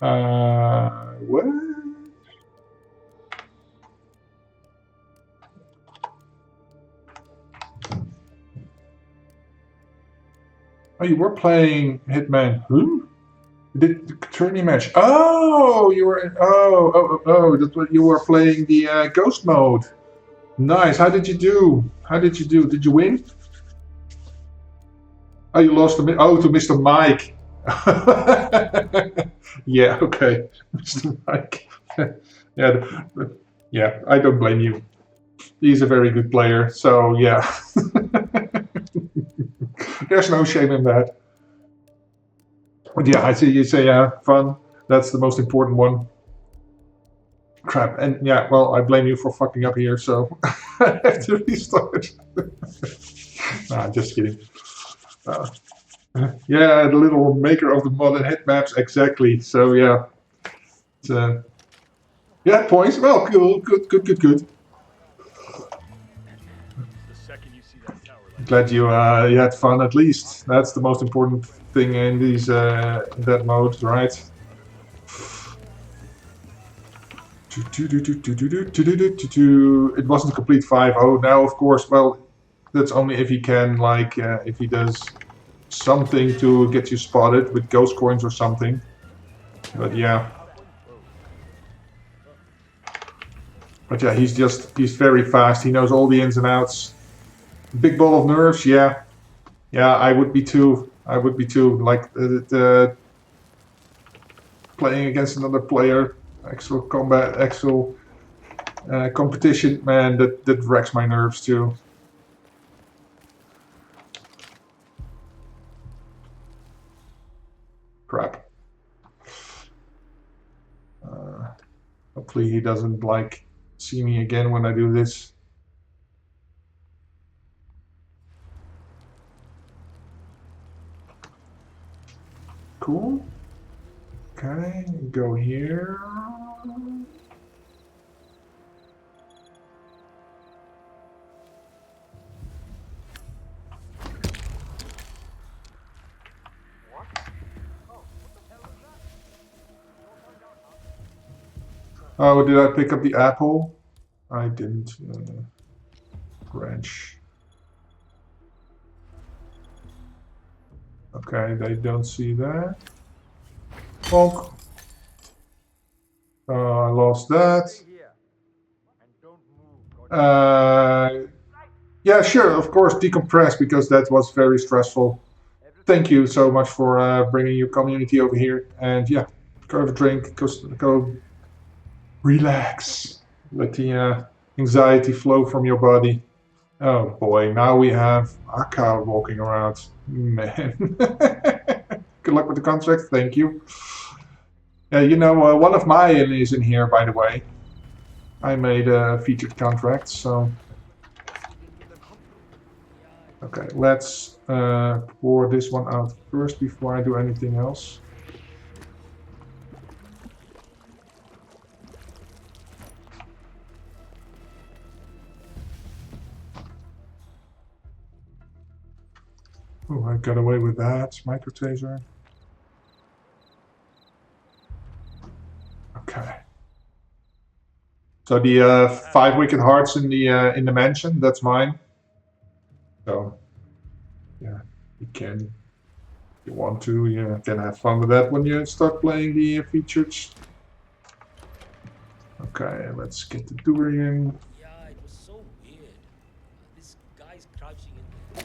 What? Oh, you were playing Hitman. Who? The tourney match. Oh, you were. Oh. That's what you were playing the ghost mode. Nice. How did you do? How did you do? Did you win? Oh, you lost to Mr. Mike. Yeah. Okay, Mr. Mike. Yeah. I don't blame you. He's a very good player. So yeah. There's no shame in that. But yeah, I see you say fun. That's the most important one. Crap. And yeah, well, I blame you for fucking up here, so I have to restart. Nah, just kidding. Yeah, the little maker of the modern head maps, exactly. So yeah. Yeah, points. Well, cool. Good. Glad you had fun at least. That's the most important thing in these that mode, right? It wasn't a complete 5-0. Now, of course, well, that's only if he can, like, if he does something to get you spotted with ghost coins or something. But yeah. But yeah, he's very fast. He knows all the ins and outs. Big ball of nerves, yeah. Yeah, I would be too. Like, playing against another player, actual competition, man, that wrecks my nerves too. Crap. Hopefully he doesn't, like, see me again when I do this. Cool. Okay, go here. Oh, did I pick up the apple? I didn't. Wrench. Okay, they don't see that. Bonk. I lost that. Yeah, sure, of course, decompress, because that was very stressful. Thank you so much for bringing your community over here. And yeah, go have a drink, go relax. Let the anxiety flow from your body. Oh boy, now we have Akka walking around. Man. Good luck with the contract, thank you. You know, one of mine is in here, by the way. I made a featured contract, so... Okay, let's pour this one out first before I do anything else. Oh, I got away with that. Micro taser. Okay. So the 5 wicked hearts in the mansion, that's mine. So yeah, you can you want to, you can have fun with that when you start playing the features. Okay, let's get the durian. Yeah, it was so weird. This guy's crouching in.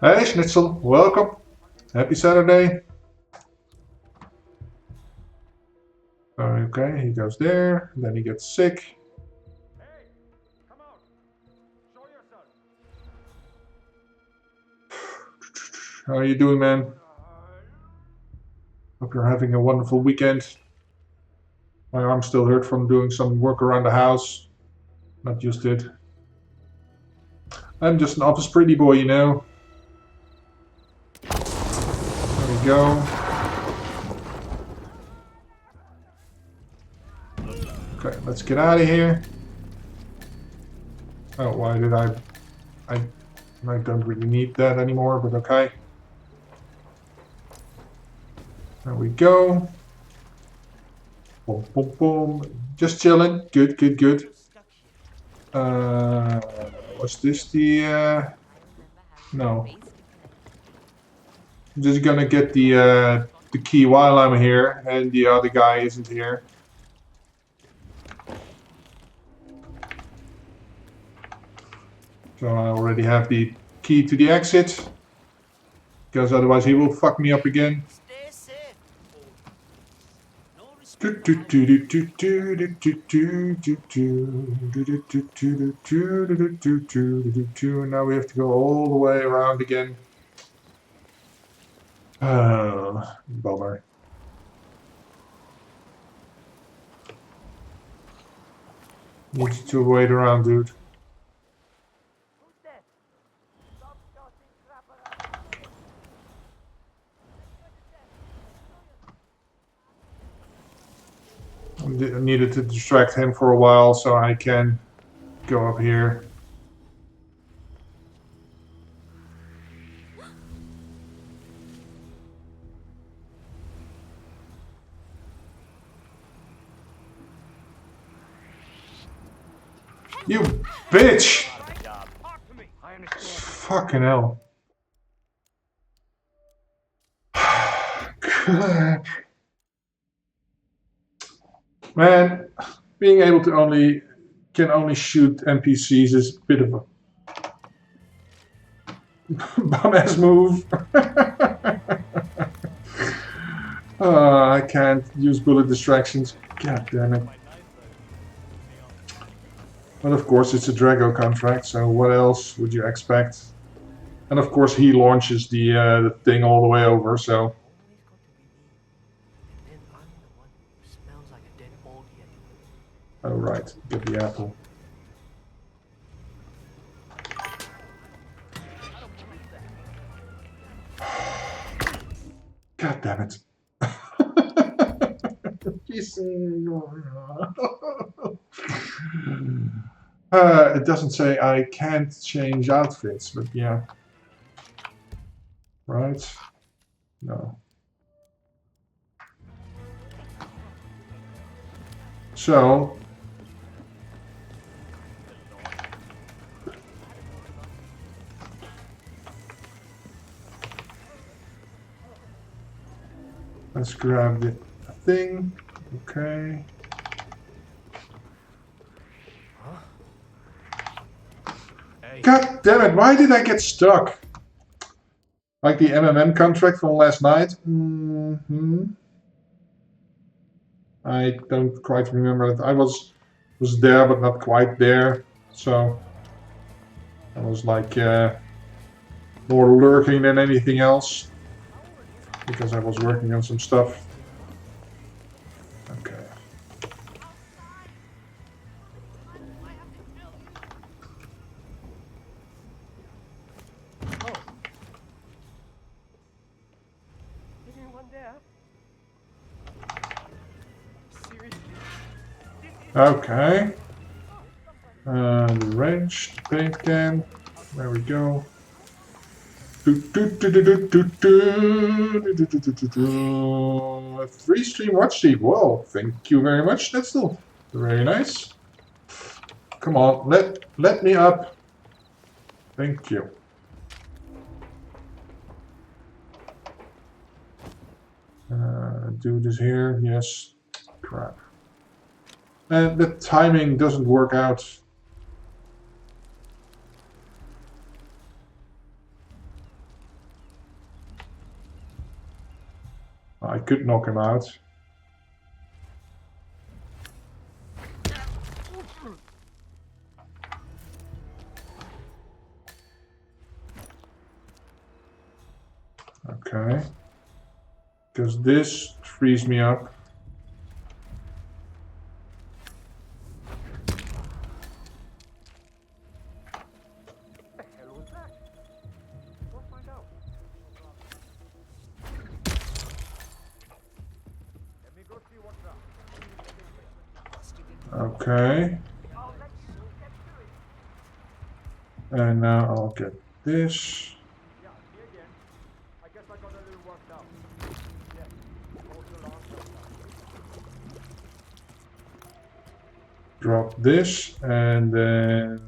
Hey Schnitzel, welcome. Happy Saturday. Okay, he goes there, then he gets sick. How are you doing, man? Hope you're having a wonderful weekend. My arm still hurt from doing some work around the house. Not just it. I'm just an office pretty boy, you know. There we go. Okay, let's get out of here. Oh, why did I don't really need that anymore, but okay. There we go. Boom, boom, boom. Just chilling. Good, good, good. Was this the... No. I'm just gonna get the key while I'm here, and the other guy isn't here. So I already have the key to the exit, because otherwise he will fuck me up again. Now we have to go all the way around again. Bummer. Need you to wait around, dude. I needed to distract him for a while so I can go up here. You bitch! Fucking hell. God. Man, being able to can only shoot NPCs is a bit of a bum-ass move. I can't use bullet distractions. God damn it. But of course it's a Drago contract, so what else would you expect? And of course he launches the thing all the way over, so... Oh right, get the apple. God damn it. It doesn't say I can't change outfits, but yeah. Right? No. So... let's grab the thing. Okay. God damn it, why did I get stuck? Like the MMM contract from last night? I don't quite remember that. I was there, but not quite there. So I was like more lurking than anything else. Because I was working on some stuff. Okay. Okay. The wrench, the paint can. There we go. A 3-stream watch sheet. Whoa, thank you very much. That's still very nice. Come on, let me up. Thank you. Do this here, yes. Crap. And the timing doesn't work out. I could knock him out. Okay. Because this frees me up. What the hell was that? Go find out. Let me go see what's up. Okay. And now I'll get this. Yeah, me again. I guess I got a little worked out. Yeah, hold the long Drop this and then...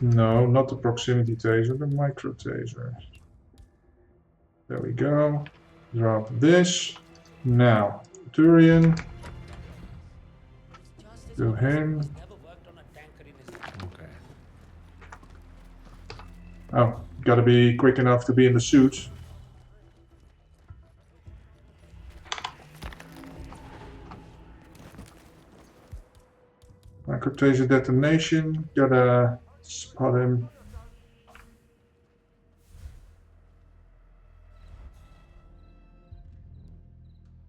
No, not the proximity taser, the micro taser. There we go. Drop this. Now, Turian. Do him. Okay. Oh, gotta be quick enough to be in the suit. Micro taser detonation. Gotta spot him.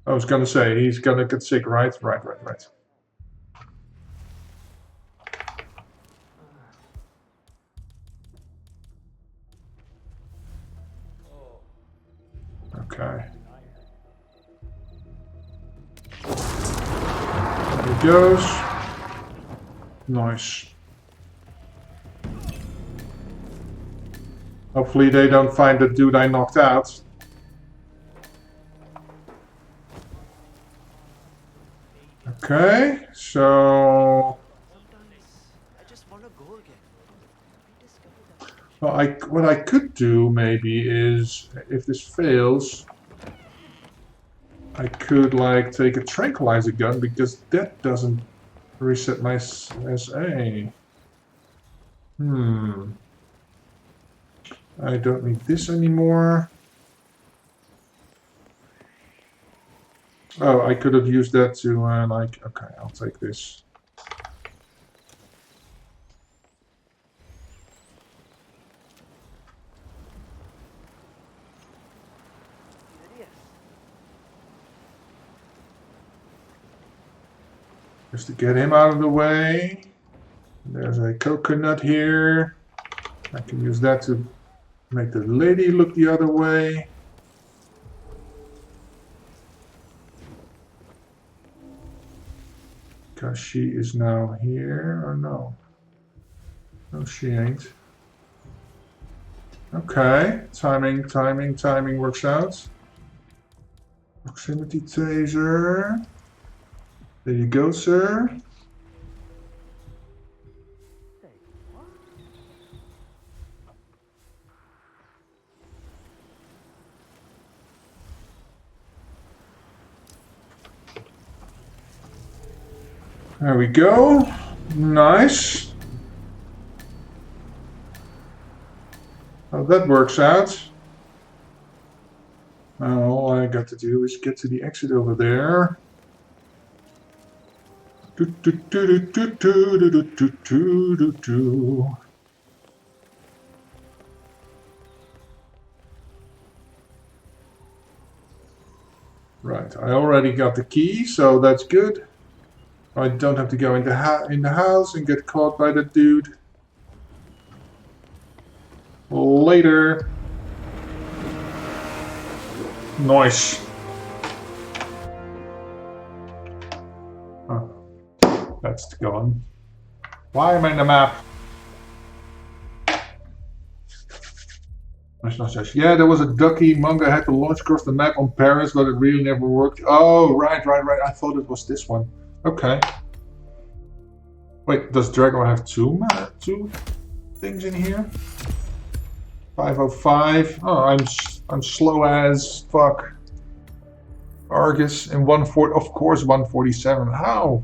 I was gonna say, he's gonna get sick, right? Right. Okay. There he goes. Nice. Hopefully they don't find the dude I knocked out. Okay, so... Well, what I could do maybe is, if this fails, I could like take a tranquilizer gun because that doesn't reset my SA. I don't need this anymore. Oh, I could have used that to like, okay, I'll take this. Just to get him out of the way. There's a coconut here. I can use that to make the lady look the other way. Because she is now here, or no? No, she ain't. Okay, timing works out. Proximity taser. There you go, sir. There we go. Nice. How that works out. Now all I got to do is get to the exit over there. Right, I already got the key, so that's good. I don't have to go in the house and get caught by the dude. Later. Nice. Oh, that's gone. Why am I in the map? Yeah, there was a ducky manga had to launch across the map on Paris, but it really never worked. Oh, right. I thought it was this one. Okay. Wait, does Drago have two things in here? 505. Oh, I'm slow as fuck. Argus in 140, of course 147. How?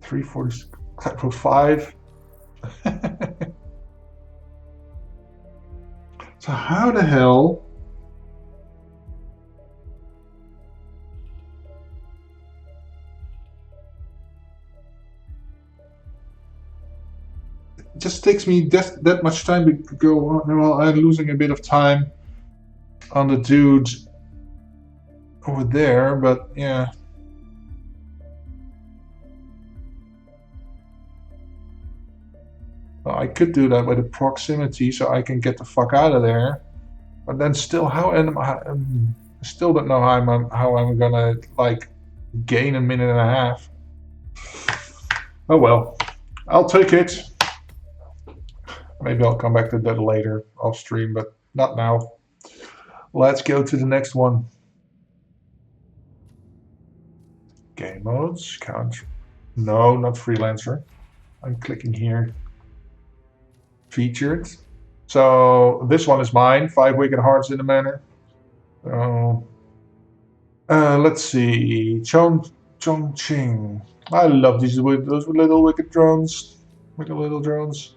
340, level 5. So how the hell? It just takes me that much time to go on. Well, I'm losing a bit of time on the dude over there, but yeah. Well, I could do that with the proximity so I can get the fuck out of there. But then still, how am I? Still don't know how I'm gonna like gain a minute and a half. Oh well, I'll take it. Maybe I'll come back to that later off stream, but not now. Let's go to the next one. Game modes, count. No, not freelancer. I'm clicking here. Featured. So this one is mine. 5 wicked hearts in a manor. Let's see. Chongqing. I love those little wicked drones. Wicked little drones.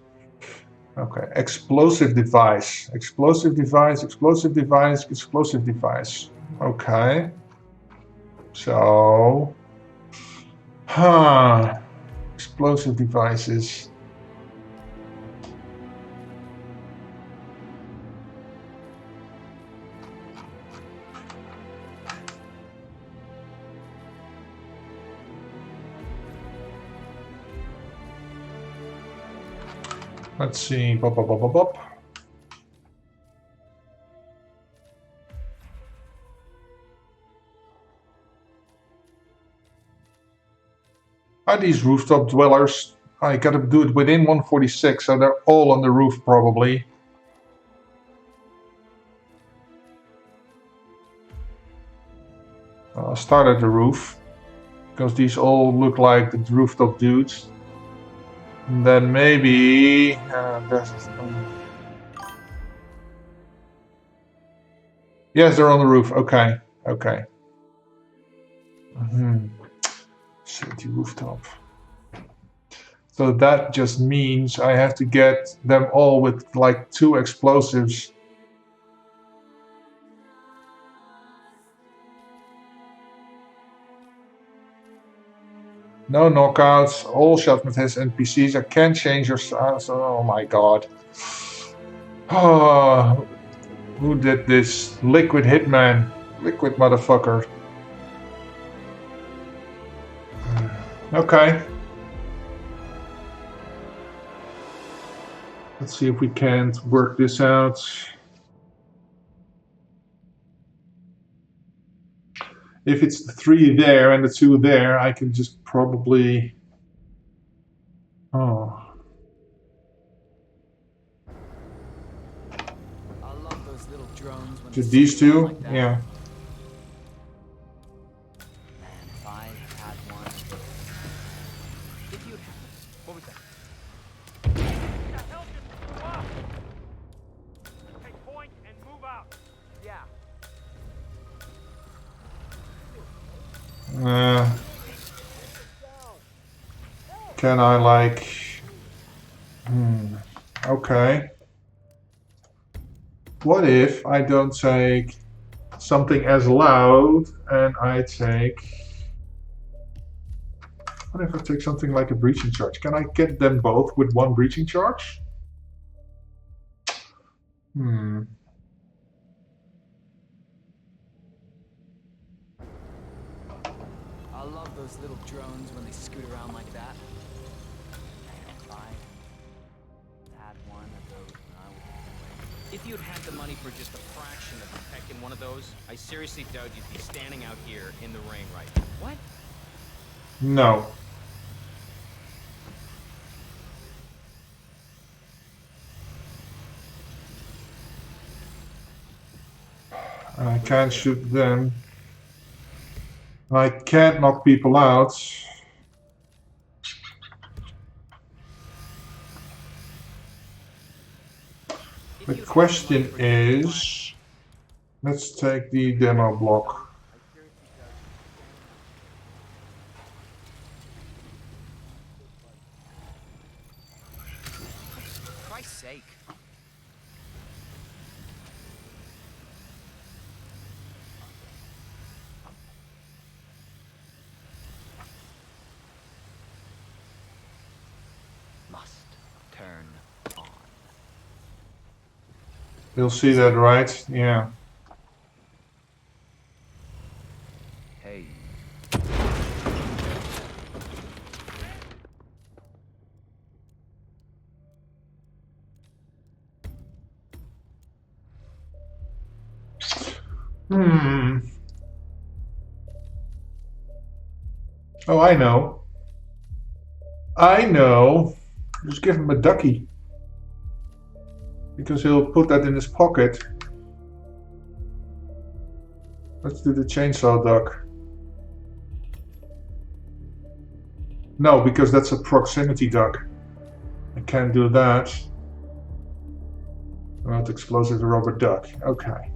Okay. Explosive device. Explosive device. Explosive device. Explosive device. Okay. So. Explosive devices. Let's see. Bop, bop, bop, bop, bop. Are these rooftop dwellers? I gotta do it within 146, so they're all on the roof probably. I'll start at the roof, because these all look like the rooftop dudes. And then maybe... yes, they're on the roof. Okay, okay. City rooftop. So that just means I have to get them all with like 2 explosives. No knockouts, all shots with his NPCs. I can't change your stance. Oh my god. Oh, who did this? Liquid Hitman. Liquid motherfucker. Okay. Let's see if we can't work this out. If it's the 3 there and the 2 there, I can just probably... Oh. I love those little drones when Just these 2? Like yeah. Man, if I had one. If you had... What was that? The hell just blew up? Take point and move out. Yeah. Can I like... Okay. What if I don't take something as loud and I take... What if I take something like a breaching charge? Can I get them both with 1 breaching charge? I love those little drones when they scoot around like that. If I had one of those, I would. If you'd had the money for just a fraction of a peck in one of those, I seriously doubt you'd be standing out here in the rain right now. What? No. I can't shoot them. I can't knock people out. The question is, let's take the demo block. sake. Must turn on. You'll see that, right? Yeah. Hey. Hmm. Oh, I know. I know. Just give him a ducky. Because he'll put that in his pocket. Let's do the chainsaw duck. No, because that's a proximity duck. I can't do that. Not explosive rubber duck. Okay.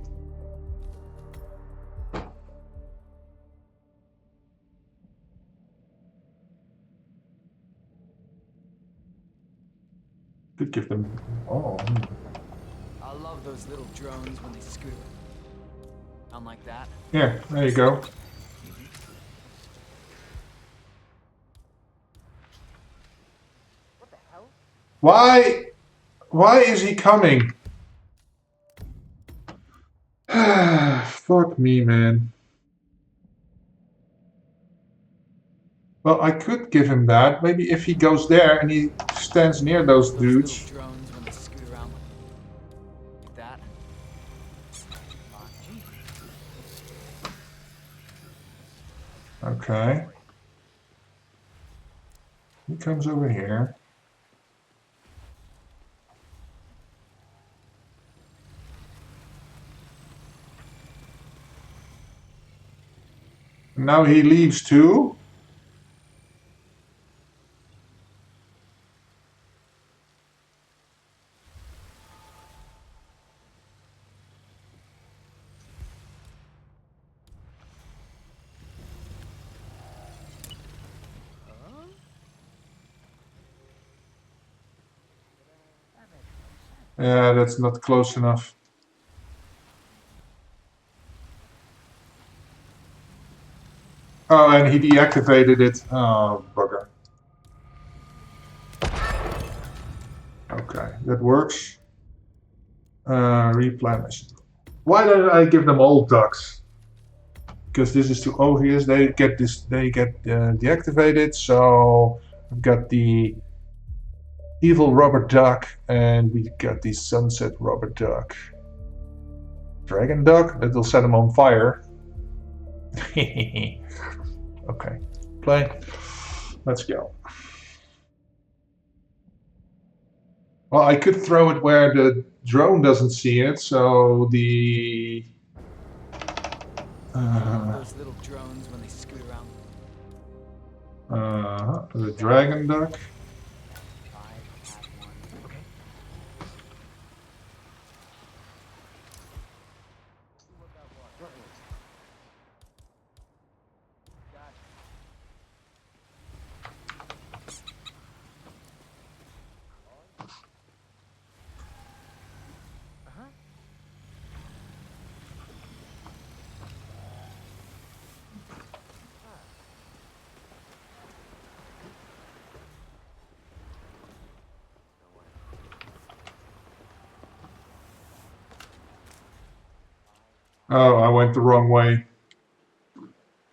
Could give them. Oh. I love those little drones when they scoot around like that. Yeah, there you go. What the hell? Why is he coming? Fuck me, man. Well, I could give him that. Maybe if he goes there and he stands near those dudes. Little drones when they scoot around like that. Okay. He comes over here. Now he leaves too. Yeah, that's not close enough. Oh, and he deactivated it. Oh, bugger. Okay, that works. Replenish. Why don't I give them all ducks? Because this is too obvious. They get this. They get deactivated. So I've got the evil rubber duck, and we got the sunset rubber duck. Dragon duck. That'll set them on fire. Okay, play. Let's go. Well, I could throw it where the drone doesn't see it, so the Those little drones when they scoot around. the dragon duck. Oh, I went the wrong way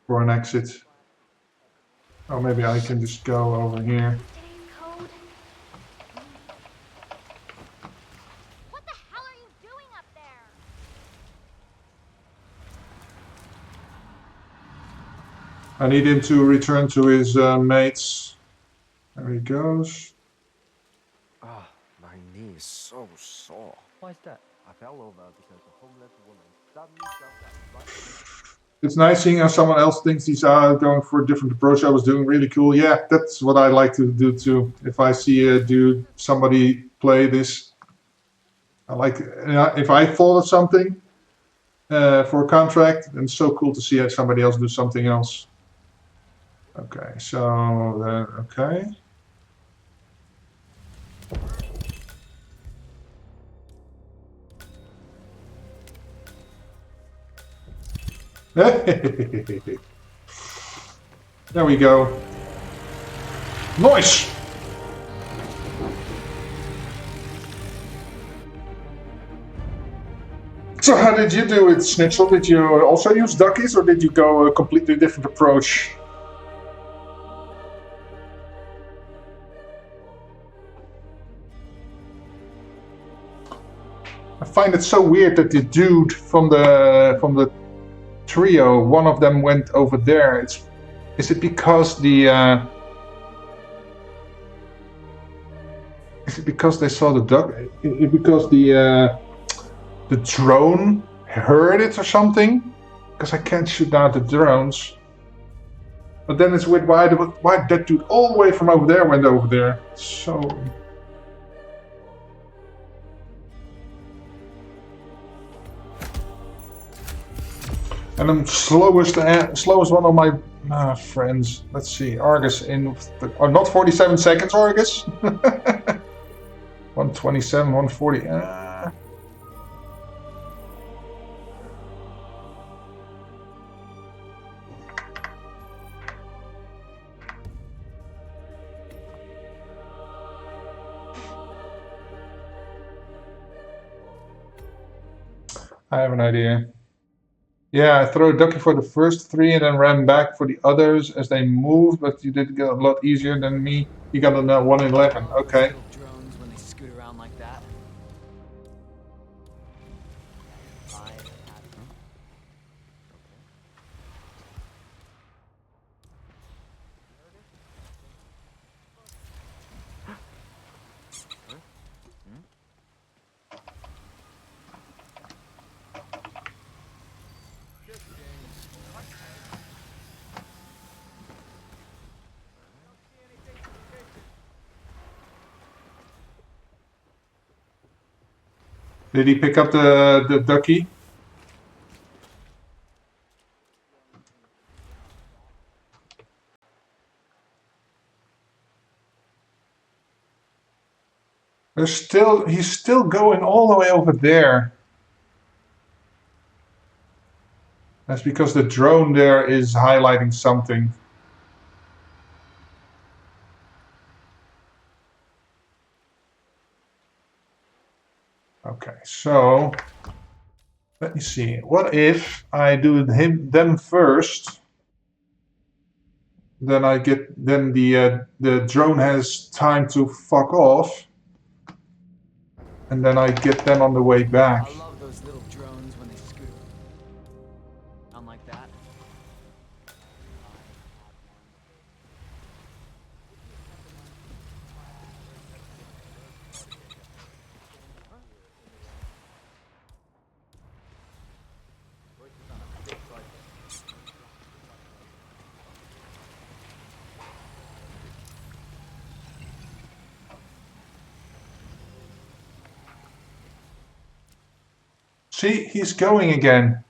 for an exit. Oh, maybe I can just go over here. What the hell are you doing up there? I need him to return to his mates. There he goes. Ah, my knee is so sore. Why is that? I fell over because a homeless woman suddenly jumped out. It's nice seeing how someone else thinks he's going for a different approach. I was doing really cool. Yeah, that's what I like to do too. If I see a dude, somebody play this, I like. If I thought of something for a contract, then it's so cool to see somebody else do something else. Okay, so okay. There we go. Nice! So how did you do it, Schnitzel? Did you also use duckies or did you go a completely different approach? I find it so weird that the dude from the trio, one of them went over there. Is it because is it because they saw the duck? Is it because the drone heard it or something? Because I can't shoot down the drones. But then it's weird why that dude all the way from over there went over there. So. And I'm slowest one of my friends. Let's see, Argus in not 47 seconds, Argus. 127, 140. I have an idea. Yeah, I threw a ducky for the first 3 and then ran back for the others as they moved, but you did get a lot easier than me. You got a 111. Okay. Drones when they scoot around like that. Did he pick up the ducky? He's still going all the way over there. That's because the drone there is highlighting something. Okay, so let me see. What if I do them first? Then the drone has time to fuck off, and then I get them on the way back. I love those little drones when they scoot around like that. See, he's going again.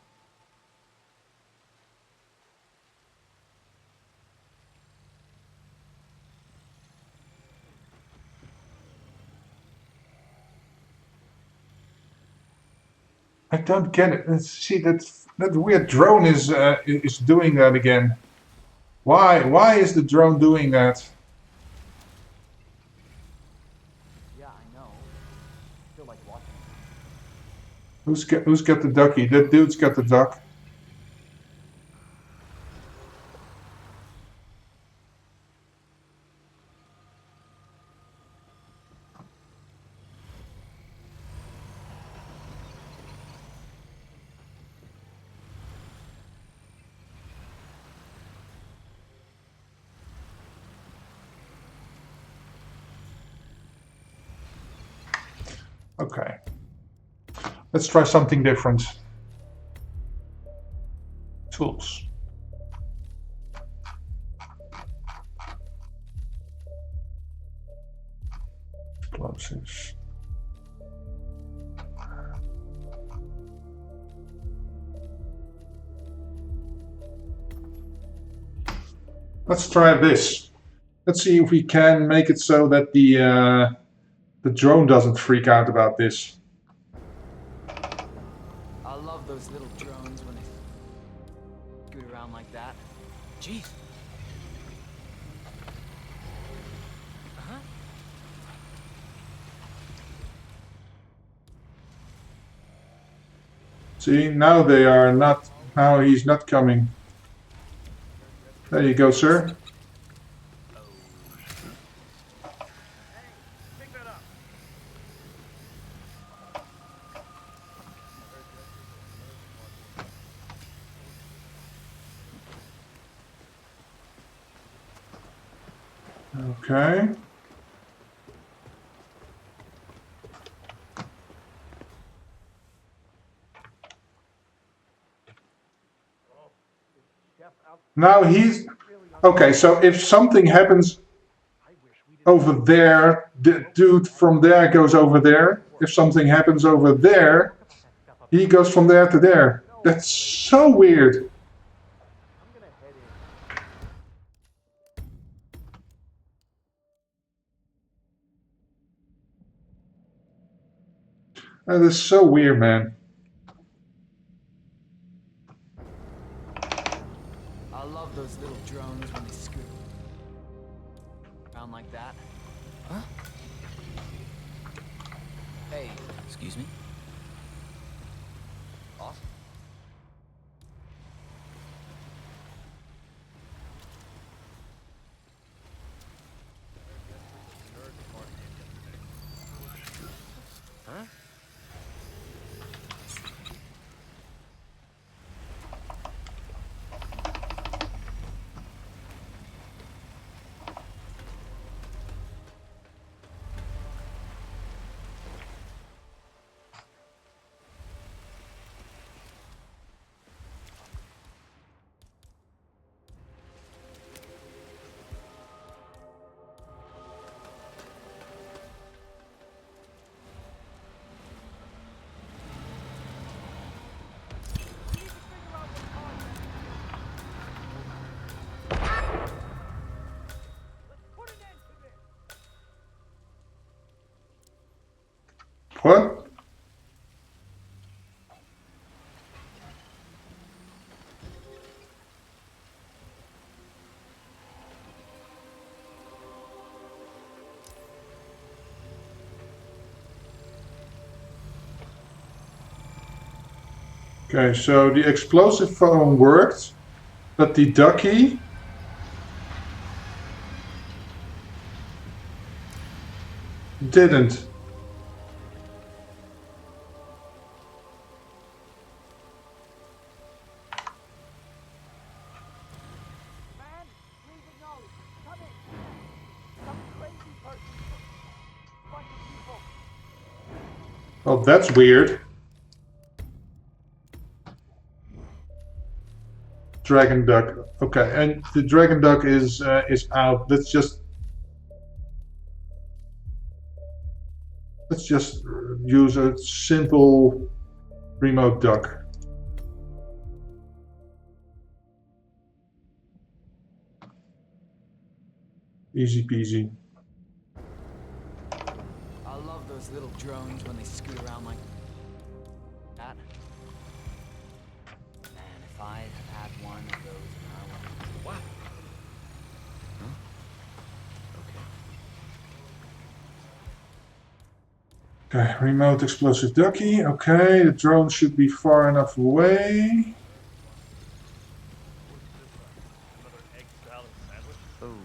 I don't get it. See, that weird drone is doing that again. Why is the drone doing that? Yeah, I know. I feel like watching. Who's got the ducky? That dude's got the duck. Okay. Let's try something different. Tools. Explosives. Let's try this. Let's see if we can make it so that the drone doesn't freak out about this. I love those little drones when they Jeez. Uh-huh. See, now they are not. Now he's not coming. There you go, sir. Okay. Now he's... Okay, so if something happens over there, the dude from there goes over there. If something happens over there, he goes from there to there. That's so weird. That is so weird, man. I love those little drones when they scoot around like that. Huh? Hey, excuse me? Boss? Huh? What? Okay, so the explosive phone worked, but the ducky didn't. Well, that's weird. Dragon duck. Okay, and the dragon duck is out. Let's just use a simple remote duck. Easy peasy. I love those little drones when they scoot around like that. Man, if I had one of those when I was... What? Huh? Okay. Okay, remote explosive ducky. Okay, the drone should be far enough away. Oh.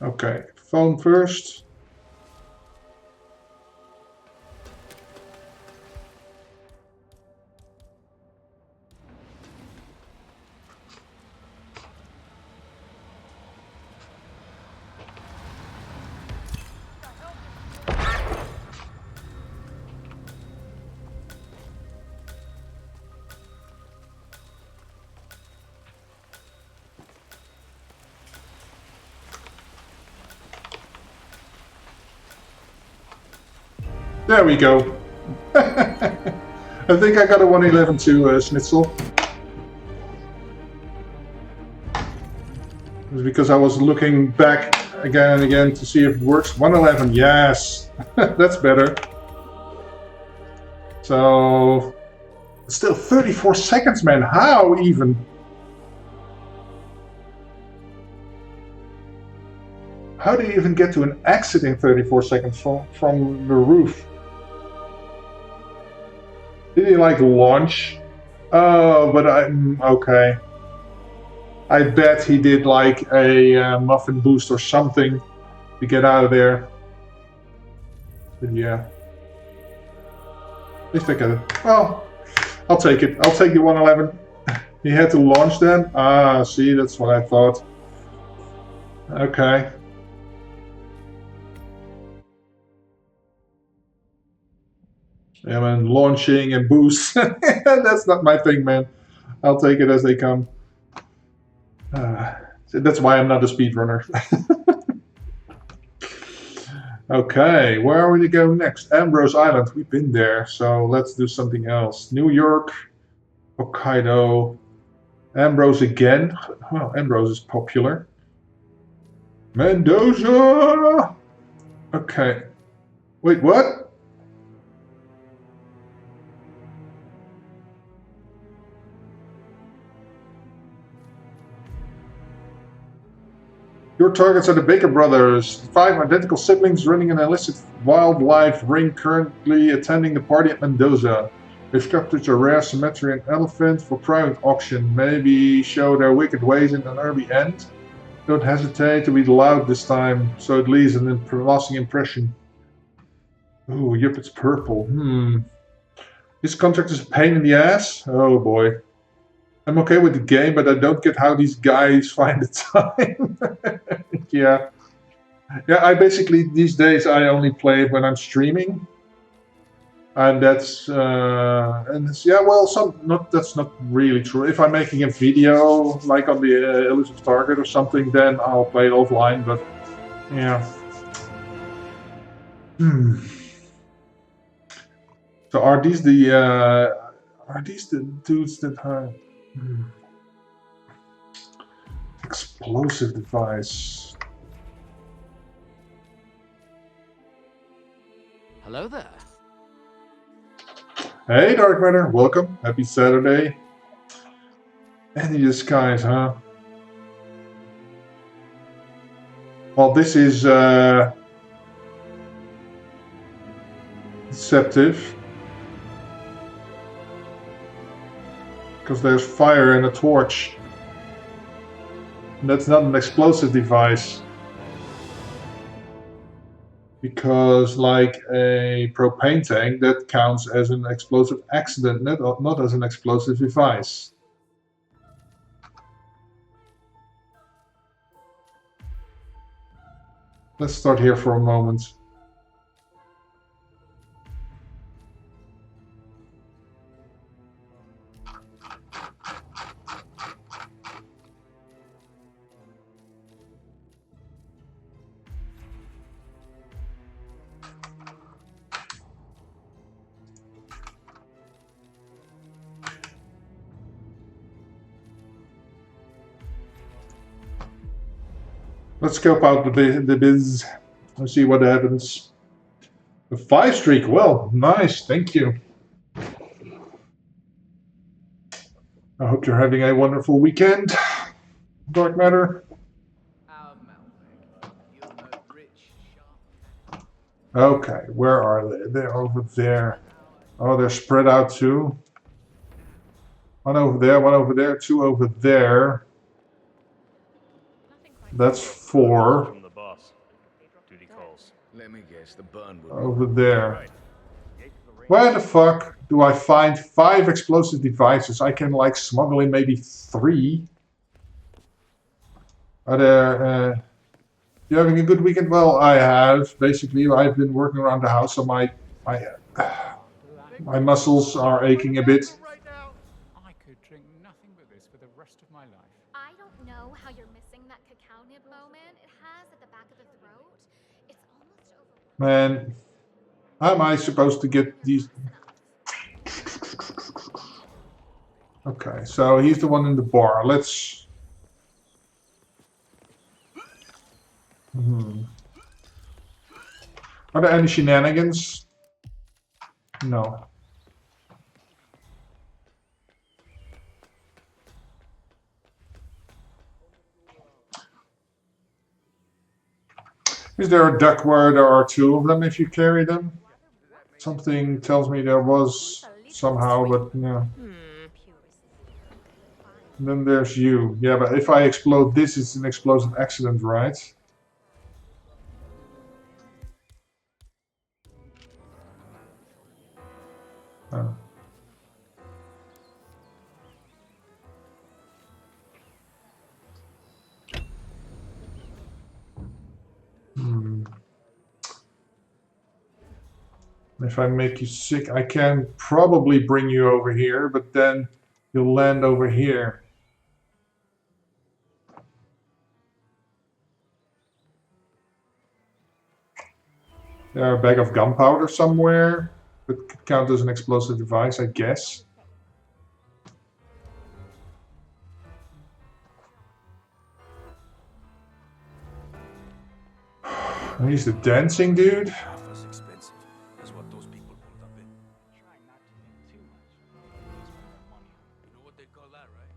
Okay, phone first. There we go. I think I got a 111 too, Schnitzel. It was because I was looking back again and again to see if it works. 111, yes. That's better. So, still 34 seconds, man. How even? How do you even get to an exit in 34 seconds from the roof? Did he like launch? Oh, but okay. I bet he did like a muffin boost or something to get out of there. But yeah. At least I get it. Well, I'll take it. I'll take the 111. He had to launch then? Ah, see, that's what I thought. Okay. Yeah, man, launching and boosts. That's not my thing, man. I'll take it as they come. That's why I'm not a speedrunner. Okay, where are we to go next? Ambrose Island. We've been there, so let's do something else. New York, Hokkaido, Ambrose again. Well, Ambrose is popular. Mendoza! Okay. Wait, what? Your targets are the Baker brothers, 5 identical siblings running an illicit wildlife ring currently attending the party at Mendoza. They've captured a rare Sumerian elephant for private auction. Maybe show their wicked ways in an early end. Don't hesitate to be loud this time, so it leaves an lasting impression. Ooh, yep, it's purple. This contract is a pain in the ass? Oh boy. I'm okay with the game, but I don't get how these guys find the time. Yeah. Yeah, I basically, these days, I only play it when I'm streaming. And that's, yeah, well, that's not really true. If I'm making a video, like on the Elusive Target or something, then I'll play it offline, but, yeah. So are these the dudes that have... Explosive device. Hello there. Hey, Dark Matter, welcome. Happy Saturday. Any disguise, huh? Well, this is deceptive. Because there's fire and a torch. And that's not an explosive device. Because, like a propane tank, that counts as an explosive accident, not as an explosive device. Let's start here for a moment. Let's scope out the biz and see what happens. A 5 streak, well, nice, thank you. I hope you're having a wonderful weekend, Dark Matter. Okay, where are they? They're over there. Oh, they're spread out too. One over there, 2 over there. That's 4. From the boss. Duty calls. Let me guess, the burn Over there. Where the fuck do I find 5 explosive devices? I can like smuggle in maybe 3. Are there... You having a good weekend? Well, I have. Basically, I've been working around the house, so my muscles are aching a bit. I could drink nothing but this for the rest of my life. I don't know how you're missing that cacao nib moment it has at the back of the throat. It's almost over. Man, how am I supposed to get these... Okay, so he's the one in the bar. Let's... Are there any shenanigans? No. Is there a duck where there are two of them if you carry them? Something tells me there was somehow, but no. And then there's you. Yeah, but if I explode this, it's an explosive accident, right? Oh. If I make you sick, I can probably bring you over here, but then you'll land over here. There a bag of gunpowder somewhere that could count as an explosive device, I guess. He's the dancing dude. Half as expensive as what those people pulled up in. Try not to think too much. You know what they call that, right?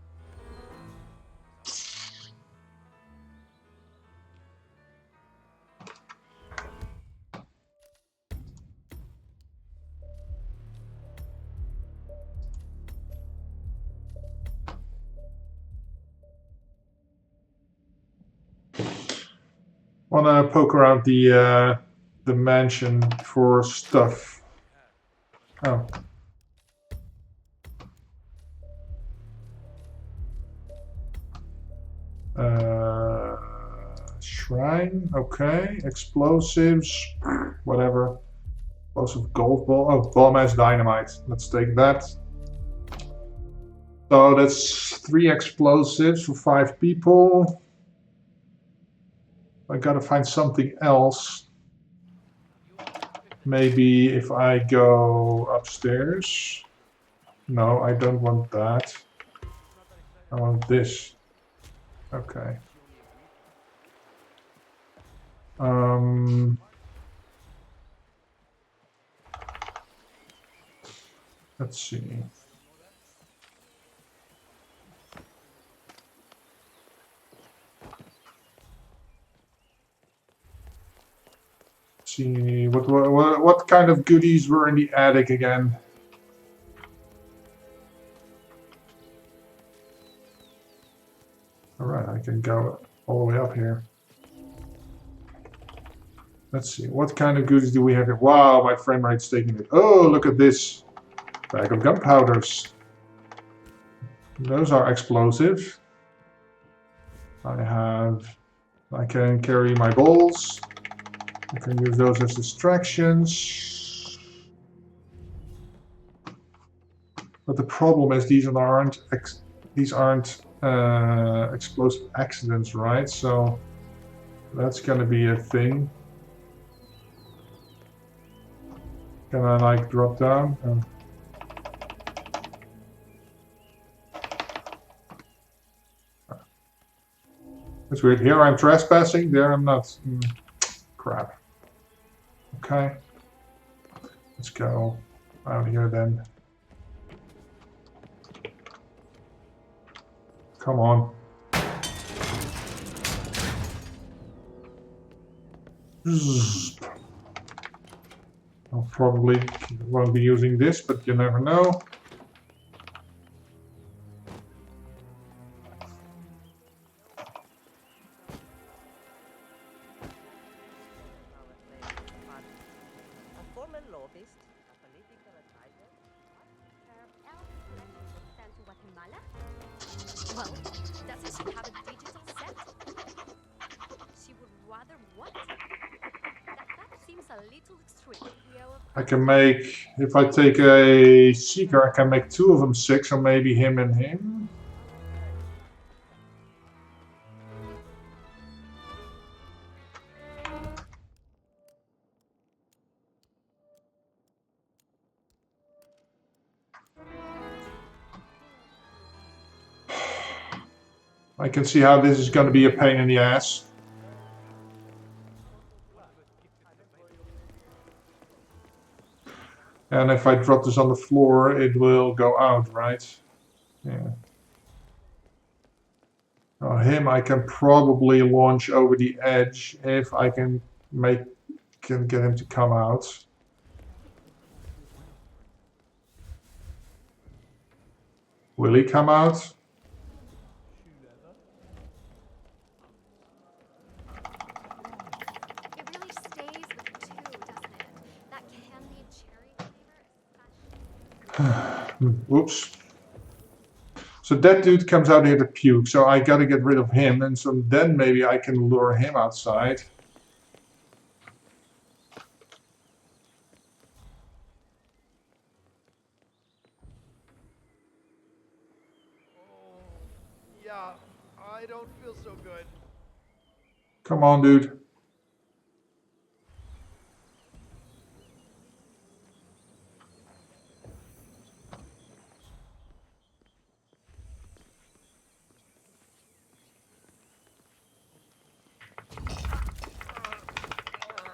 Wanna poke around the mansion for stuff. Oh. Shrine, okay. Explosives, whatever. Explosive golf ball. Oh, bomb as dynamite. Let's take that. So that's 3 explosives for 5 people. I gotta find something else. Maybe if I go upstairs. No, I don't want that. I want this. Okay. Let's see. See what kind of goodies were in the attic again? All right, I can go all the way up here. Let's see, what kind of goodies do we have here? Wow, my frame rate's taking it. Oh, look at this bag of gunpowders. Those are explosive. I can carry my balls. I can use those as distractions. But the problem is these aren't explosive accidents, right? So that's gonna be a thing. Can I like drop down? That's weird. Here I'm trespassing, there I'm not. Crap. Okay. Let's go out here then. Come on. I'll probably won't be using this, but you never know. Well, doesn't she have a digital set? She would rather what? That seems a little extreme. I can make, if I take a seeker, I can make 2 of them sick, so maybe him and him. I can see how this is going to be a pain in the ass. And if I drop this on the floor, it will go out, right? Yeah. Him I can probably launch over the edge if I can get him to come out. Will he come out? It really stays with the two, doesn't it? That candied cherry flavor. Whoops. So that dude comes out here to puke, so I gotta get rid of him, and so then maybe I can lure him outside. Yeah, I don't feel so good. Come on, dude.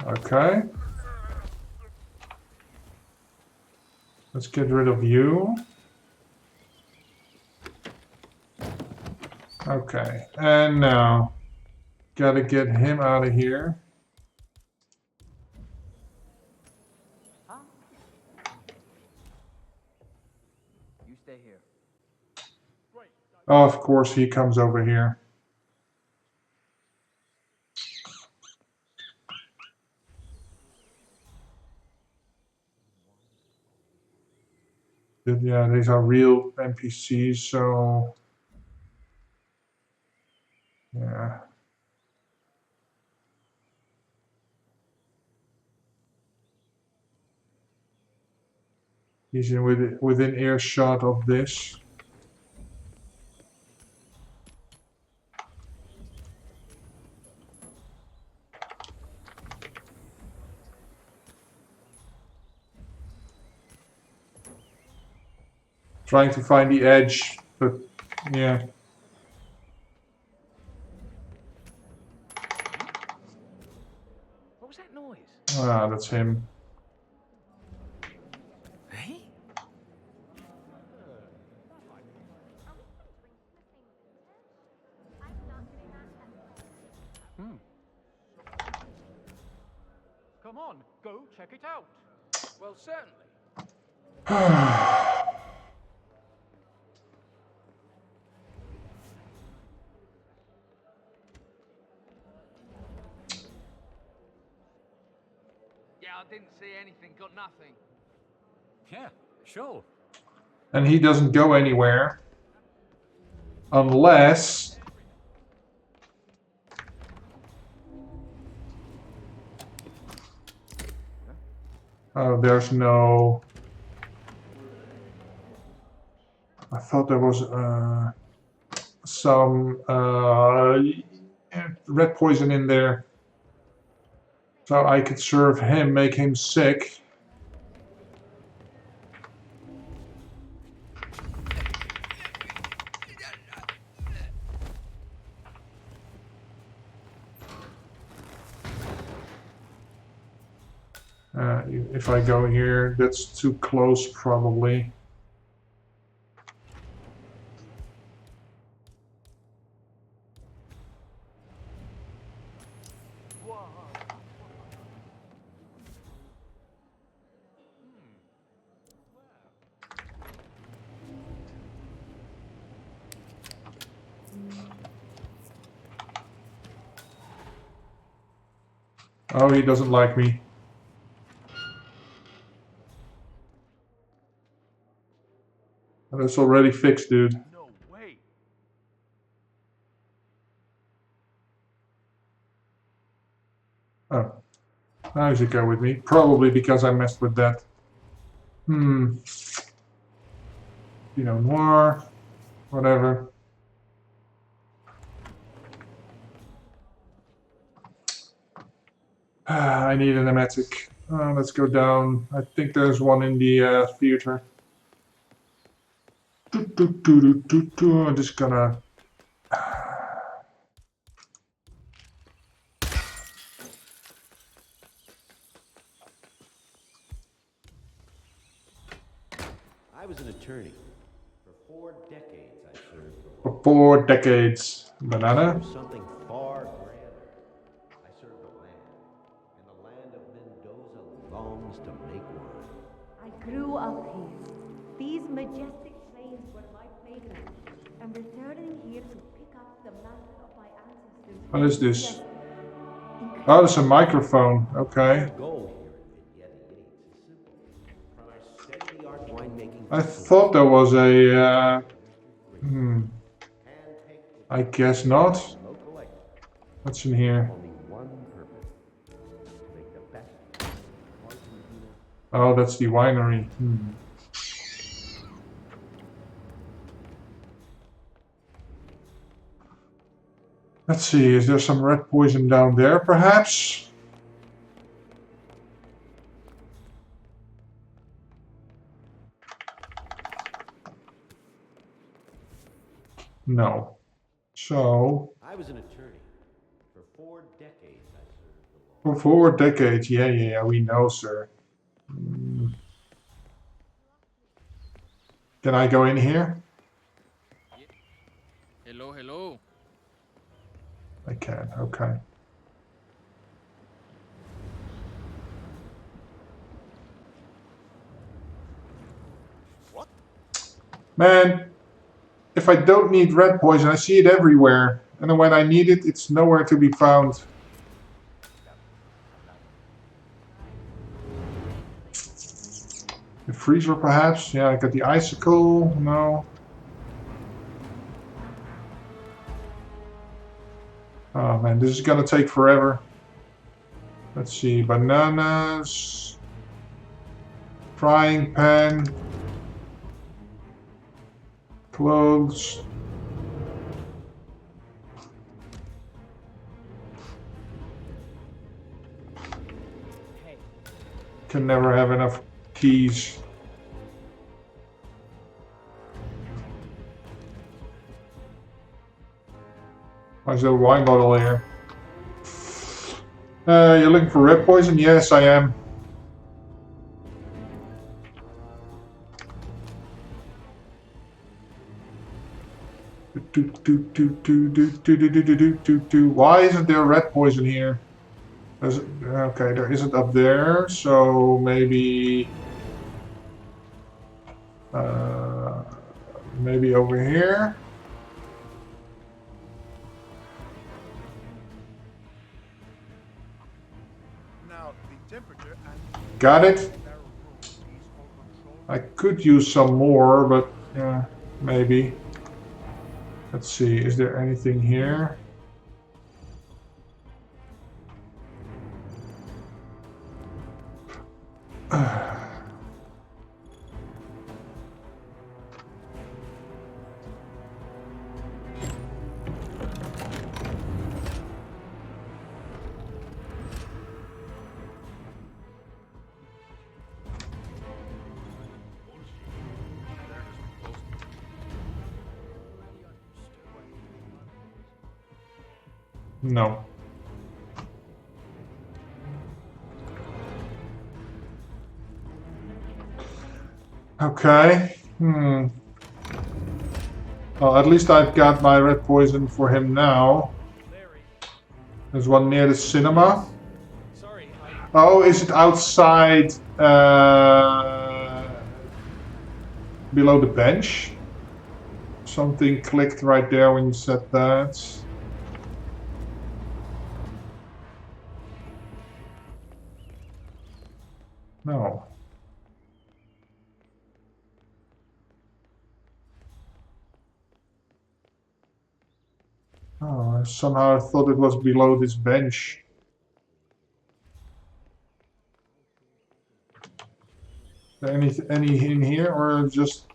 Okay. Let's get rid of you. Okay, and now gotta get him out of here. You stay here. Oh, of course he comes over here. Yeah, these are real NPCs, so yeah. He's within earshot of this. Trying to find the edge, but yeah. What was that noise? Ah, that's him. Hey? Come on, go check it out. Well, certainly. Yeah, I didn't see anything, got nothing. Yeah, sure. And he doesn't go anywhere. Unless... Oh, there's no... I thought there was some red poison in there. So I could serve him, make him sick. If I go here, that's too close probably. Oh, he doesn't like me. That's already fixed, dude. No way. Oh. Now he should go with me. Probably because I messed with that. Pinot Noir. Whatever. I need an emetic. Let's go down. I think there's one in the theater. I'm just gonna I was an attorney. For 4 decades, I served the law. For 4 decades. Banana? For something far grander. I served the land. And the land of Mendoza longs to make wine. I grew up here. These majestic plains were my playground. I'm returning here to pick up the mantle of my ancestors. What is this? Oh, it's a microphone. Okay. Our goal here at Yeti Yates is simple. From our state-of-the-art winemaking I thought there was a... I guess not. What's in here? Only one purpose. To make the best. Oh, that's the winery. Let's see, is there some red poison down there, perhaps? No. So... I was an attorney. For 4 decades, I served the law. For 4 decades, yeah, we know, sir. Can I go in here? Hello. I can, okay. What? Man, if I don't need red poison, I see it everywhere. And then when I need it, it's nowhere to be found. The freezer, perhaps? Yeah, I got the icicle. No. Oh man, this is gonna take forever. Let's see, bananas, frying pan, clothes. Can never have enough keys. Why is there a wine bottle here? You're looking for red poison? Yes, I am. Why isn't there red poison here? Okay, there isn't up there, so maybe... maybe over here? Got it? I could use some more, but yeah, maybe. Let's see, is there anything here? No. Okay. Well, at least I've got my red poison for him now. There's one near the cinema. Oh, is it outside below the bench? Something clicked right there when you said that. No. Oh, somehow I thought it was below this bench. Is there any in here, or just...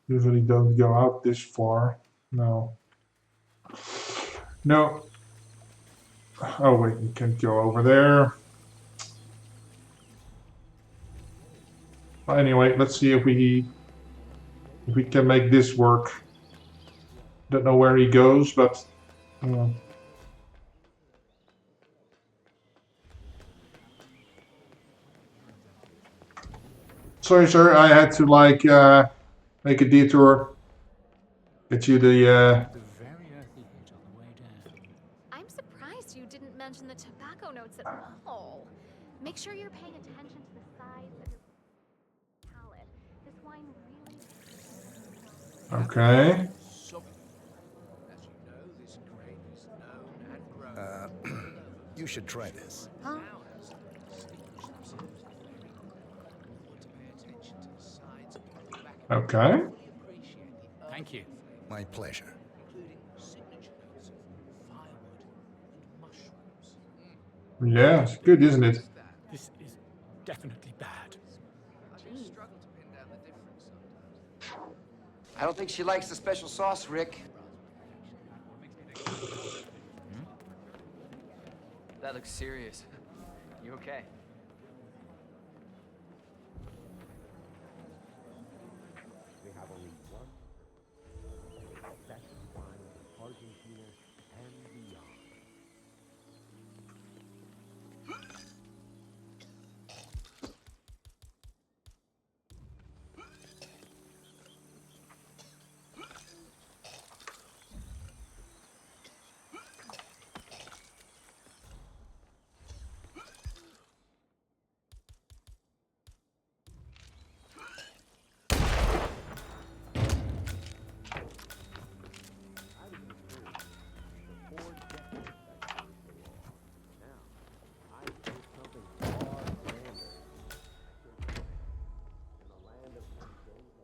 Usually don't go out this far. No. No. Oh wait, you can't go over there. Well, anyway, let's see if we can make this work. Don't know where he goes, but Sorry, sir. I had to like make a detour. Get you the. Very earthy hit on the way down. I'm surprised you didn't mention the tobacco notes at all. Make sure you're paying attention to the size of your palate. This wine really. Okay. You should try this. Huh? Okay. Thank you. My pleasure. Yeah, it's good, isn't it? This is definitely bad. I don't think she likes the special sauce, Rick. That looks serious. You okay? We have only one best wine of Argentina and beyond.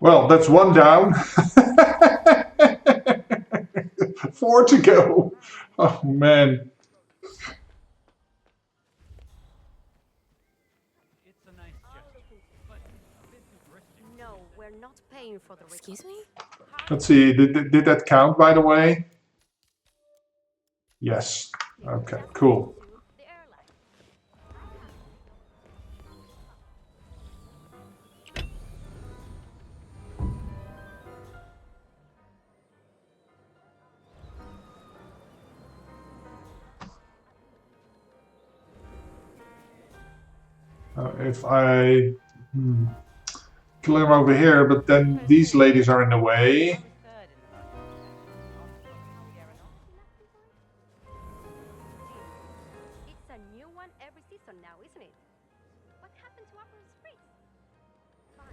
Well, that's one down. 4 to go. Oh man. No, we're not paying for the. Excuse me? Let's see. Did that count, by the way? Yes. Okay. Cool. If I kill him over here, but then these ladies are in the way. It's a new one every season now, isn't it? What happened to Apple Spritz?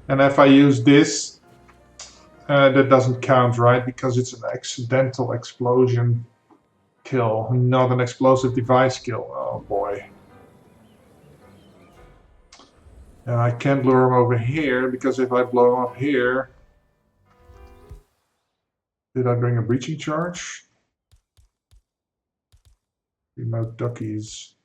And if I use this, that doesn't count, right? Because it's an accidental explosion kill, not an explosive device kill. Oh boy. And I can't lure him over here, because if I blow him up here... Did I bring a breaching charge? Remote duckies.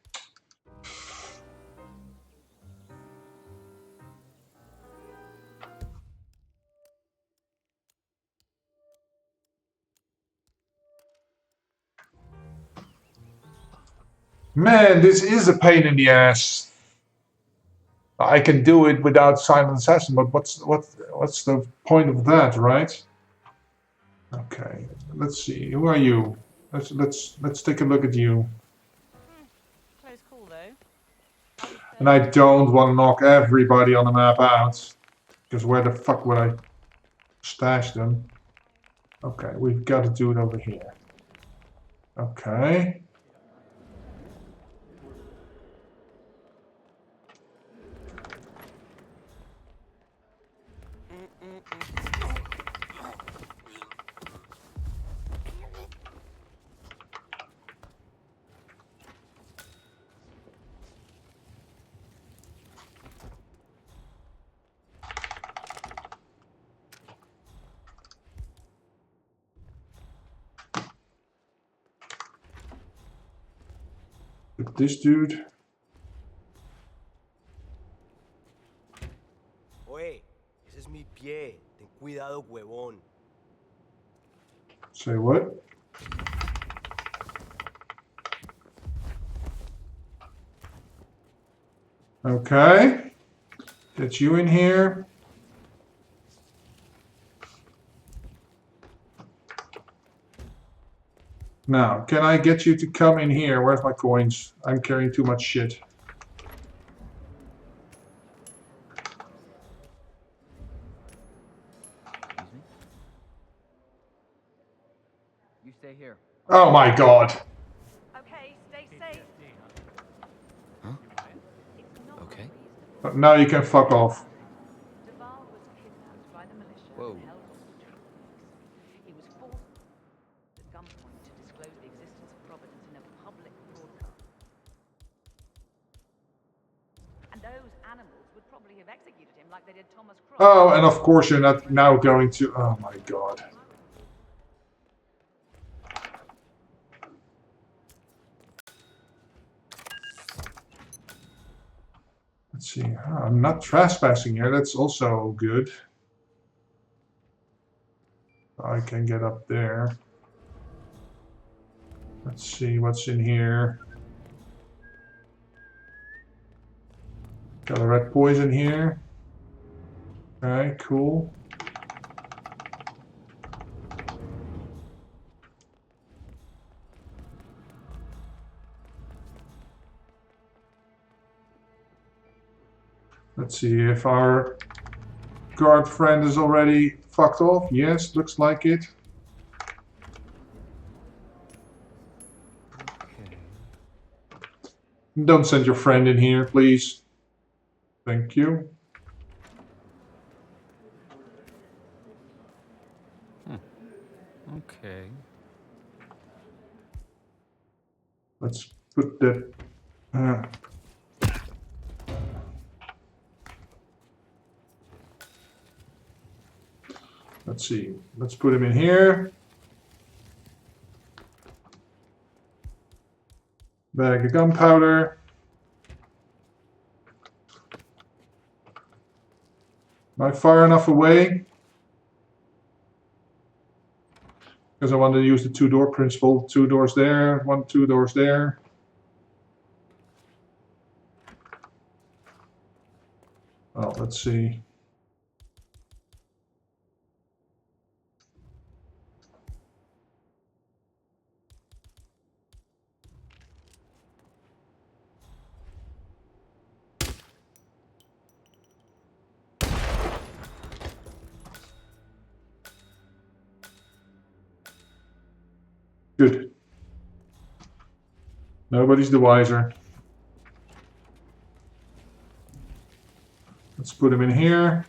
Man, this is a pain in the ass. I can do it without Silent Assassin, but what's the point of that, right? Okay, let's see. Who are you? Let's take a look at you. Close call though. And I don't want to knock everybody on the map out, because where the fuck would I stash them? Okay, we've got to do it over here. Okay. With this dude. Oye, ese es mi pie. Ten cuidado, huevón. Say what? Okay. Get you in here. Now, can I get you to come in here? Where's my coins? I'm carrying too much shit. Oh my god. Okay, stay safe. Okay. But now you can fuck off. Duval was kidnapped by the militia Whoa. and held hostage for weeks. He was forced at gunpoint to disclose the existence of Providence in a public broadcast. And those animals would probably have executed him like they did Thomas Cross. Oh, and of course you're not now going to... Oh my god. Let's see. I'm not trespassing here. That's also good. I can get up there. Let's see what's in here. Got a red poison here. Okay, cool. Let's see if our guard friend is already fucked off. Yes, looks like it. Don't send your friend in here, please. Thank you. Okay. Let's put that... let's see. Let's put him in here. Bag of gunpowder. Am I far enough away? Because I want to use the two-door principle. 2 doors there, 2 doors there. Oh, let's see. Good. Nobody's the wiser. Let's put him in here.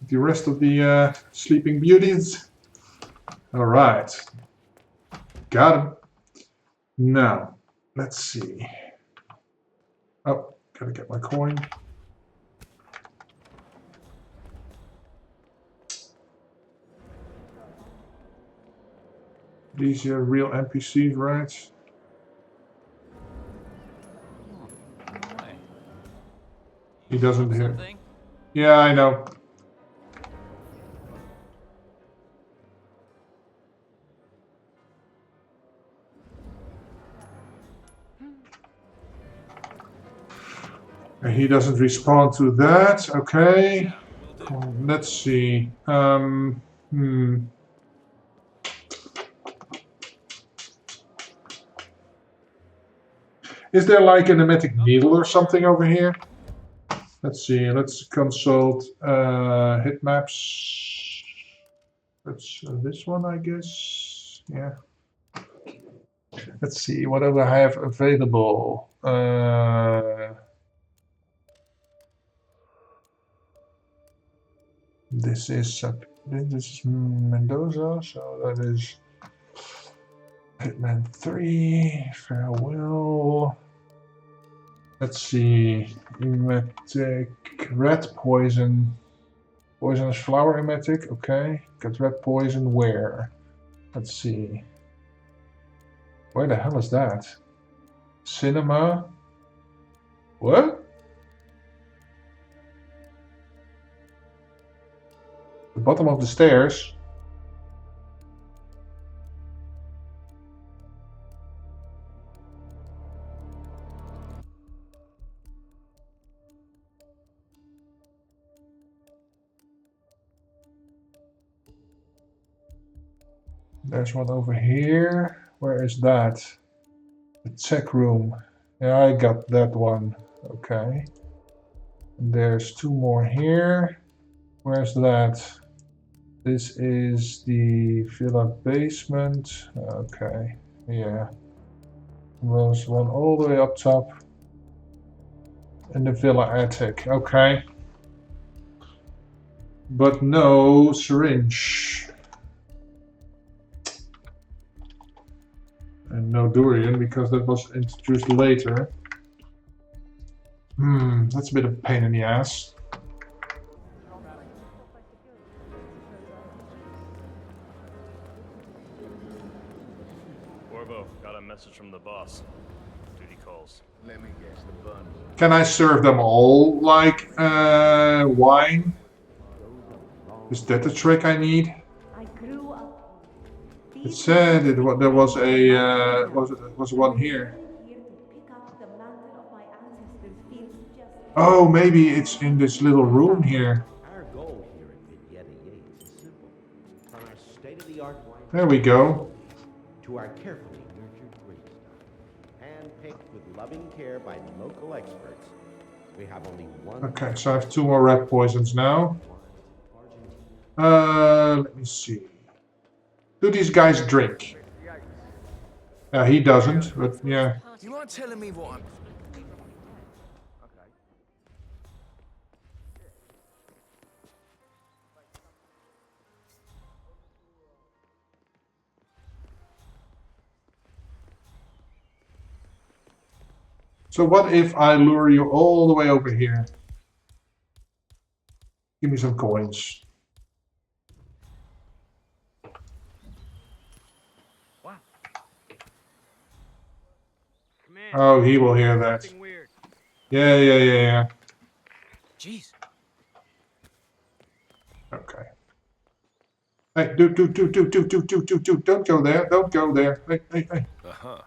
The rest of the sleeping beauties. All right. Got him. Now, let's see. Oh, gotta get my coin. These are real NPCs, right? He doesn't hear. Yeah, I know. And he doesn't respond to that. Okay. Let's see. Is there like a pneumatic needle or something over here? Let's see. Let's consult hit maps. That's this one, I guess. Yeah. Let's see. What do I have available? This is Mendoza, so that is Hitman 3. Farewell. Let's see. Emetic, red poison. Poisonous flower emetic. Okay. Got red poison where? Let's see. Where the hell is that? Cinema. What? The bottom of the stairs. There's one over here. Where is that? The tech room. Yeah, I got that one. Okay. And there's 2 more here. Where's that? This is the villa basement. Okay. Yeah. There's one all the way up top. In the villa attic. Okay. But no syringe. And no durian, because that was introduced later. That's a bit of a pain in the ass. Orbo, got a message from the boss. Duty calls. Let me guess the bun. Can I serve them all like wine? Is that the trick I need? It said there was a was one here. Oh, maybe it's in this little room here. Our goal here at Vignetta Yates is simple. From our state-of-the-art wine There we go. to our carefully nurtured grapestone, handpicked with loving care by local experts, we have only one. Okay, so I have 2 more rat poisons now. Let me see. Do these guys drink? Yeah, he doesn't, but yeah. You mind telling me what I'm... So what if I lure you all the way over here? Give me some coins. Wow. Oh, he will hear that. Yeah. Jeez. Okay. Hey, don't go there. Don't go there. Hey. Uh-huh.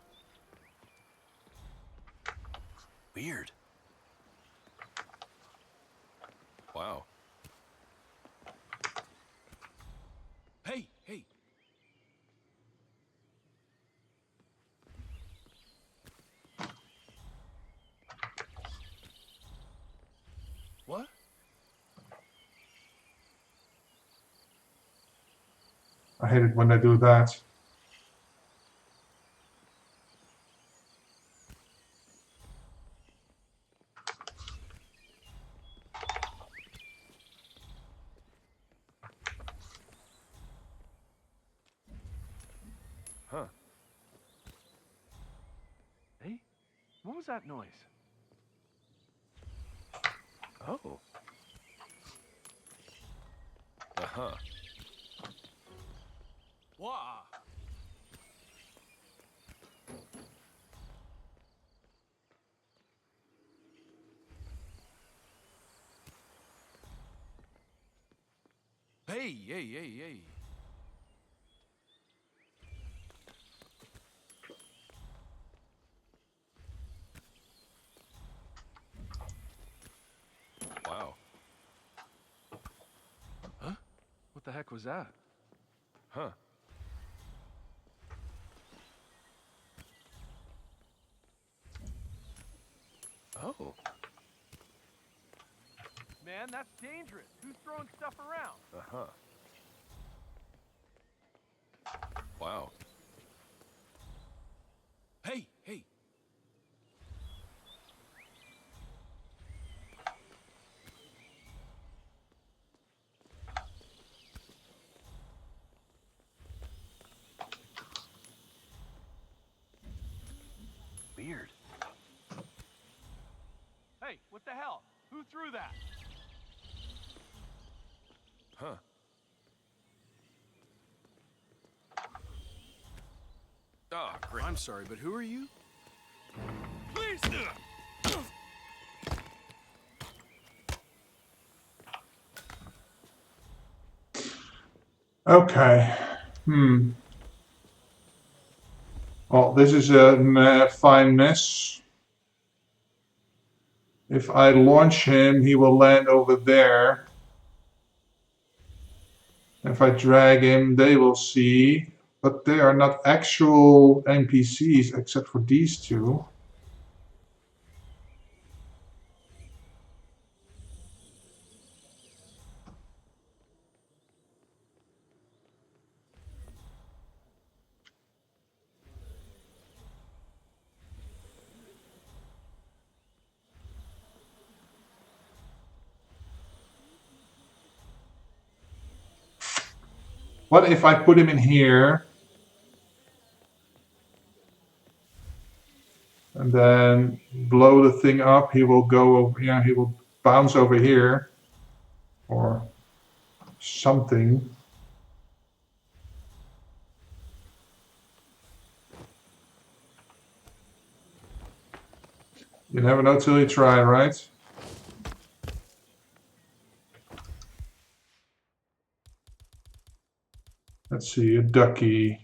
Weird. Wow. Hey. What? I hate it when they do that. Huh. Hey, what was that noise? Oh. Uh-huh. Wow. Hey. Wow. Huh? What the heck was that? Huh. Oh. Man, that's dangerous. Who's throwing stuff around? Uh-huh. Wow. Hey. Weird. Hey, what the hell? Who threw that? Huh. Oh, great. I'm sorry, but who are you? Please. Okay. Well, this is a fine mess. If I launch him, he will land over there. If I drag him, they will see. But they are not actual NPCs except for these 2. What if I put him in here? And then blow the thing up, he will go over, yeah, he will bounce over here. Or something. You never know till you try, right? Let's see, a ducky.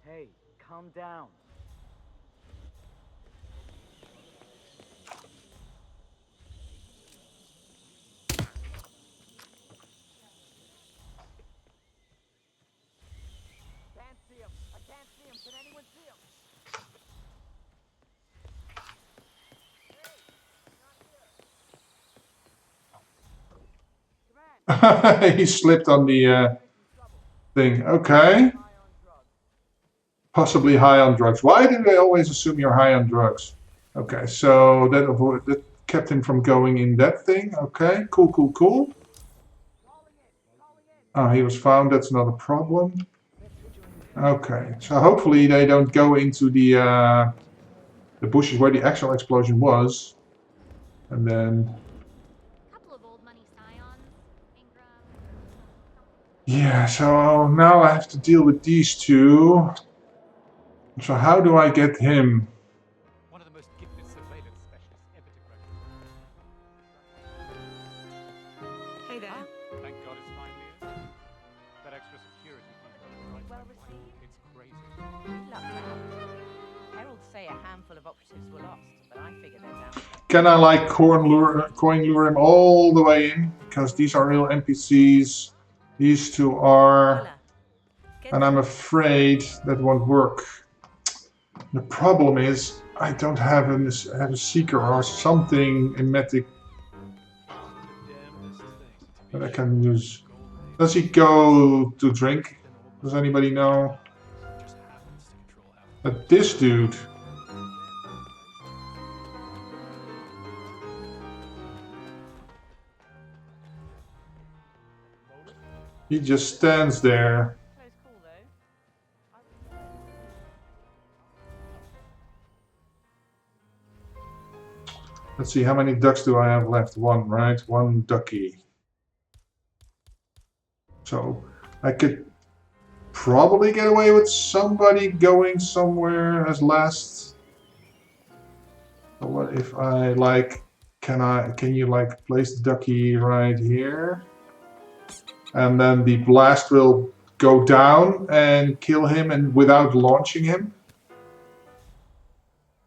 Hey, calm down. Can't see him. I can't see him. Can anyone see him? He slipped on the thing. Okay. Possibly high on drugs. Why do they always assume you're high on drugs? Okay, so that kept him from going in that thing. Okay, cool, cool, cool. Oh, he was found. That's not a problem. Okay, so hopefully they don't go into the bushes where the actual explosion was, and then. Yeah, so now I have to deal with these two. So how do I get him? One of the most gifted surveillance specialists ever to graduate. Hey there. Thank God it's finally in. That extra security detail right Well by received. It's crazy. We lucked out. Heralds say a handful of operatives were lost, but I figure they're down. Can I like coin lure him all the way in? Because these are real NPCs. These two are, and I'm afraid that won't work. The problem is I don't have a seeker or something emetic that I can use. Does he go to drink? Does anybody know? But this dude. He just stands there. Let's see, how many ducks do I have left? One, right? One ducky. So I could probably get away with somebody going somewhere as last. So what if I like, can you like place the ducky right here? And then the blast will go down and kill him and without launching him.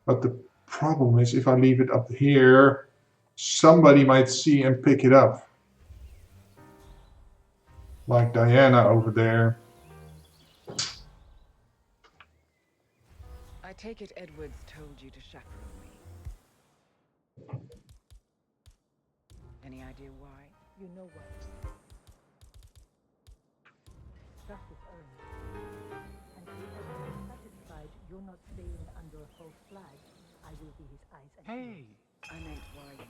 But the problem is if I leave it up here, somebody might see and pick it up. Like Diana over there. I take it Edwards told you to chaperone me. Any idea why? You know what? Justice earned. And whoever is satisfied you're not staying under a false flag, I will be his eyes and Hey! I meant why you.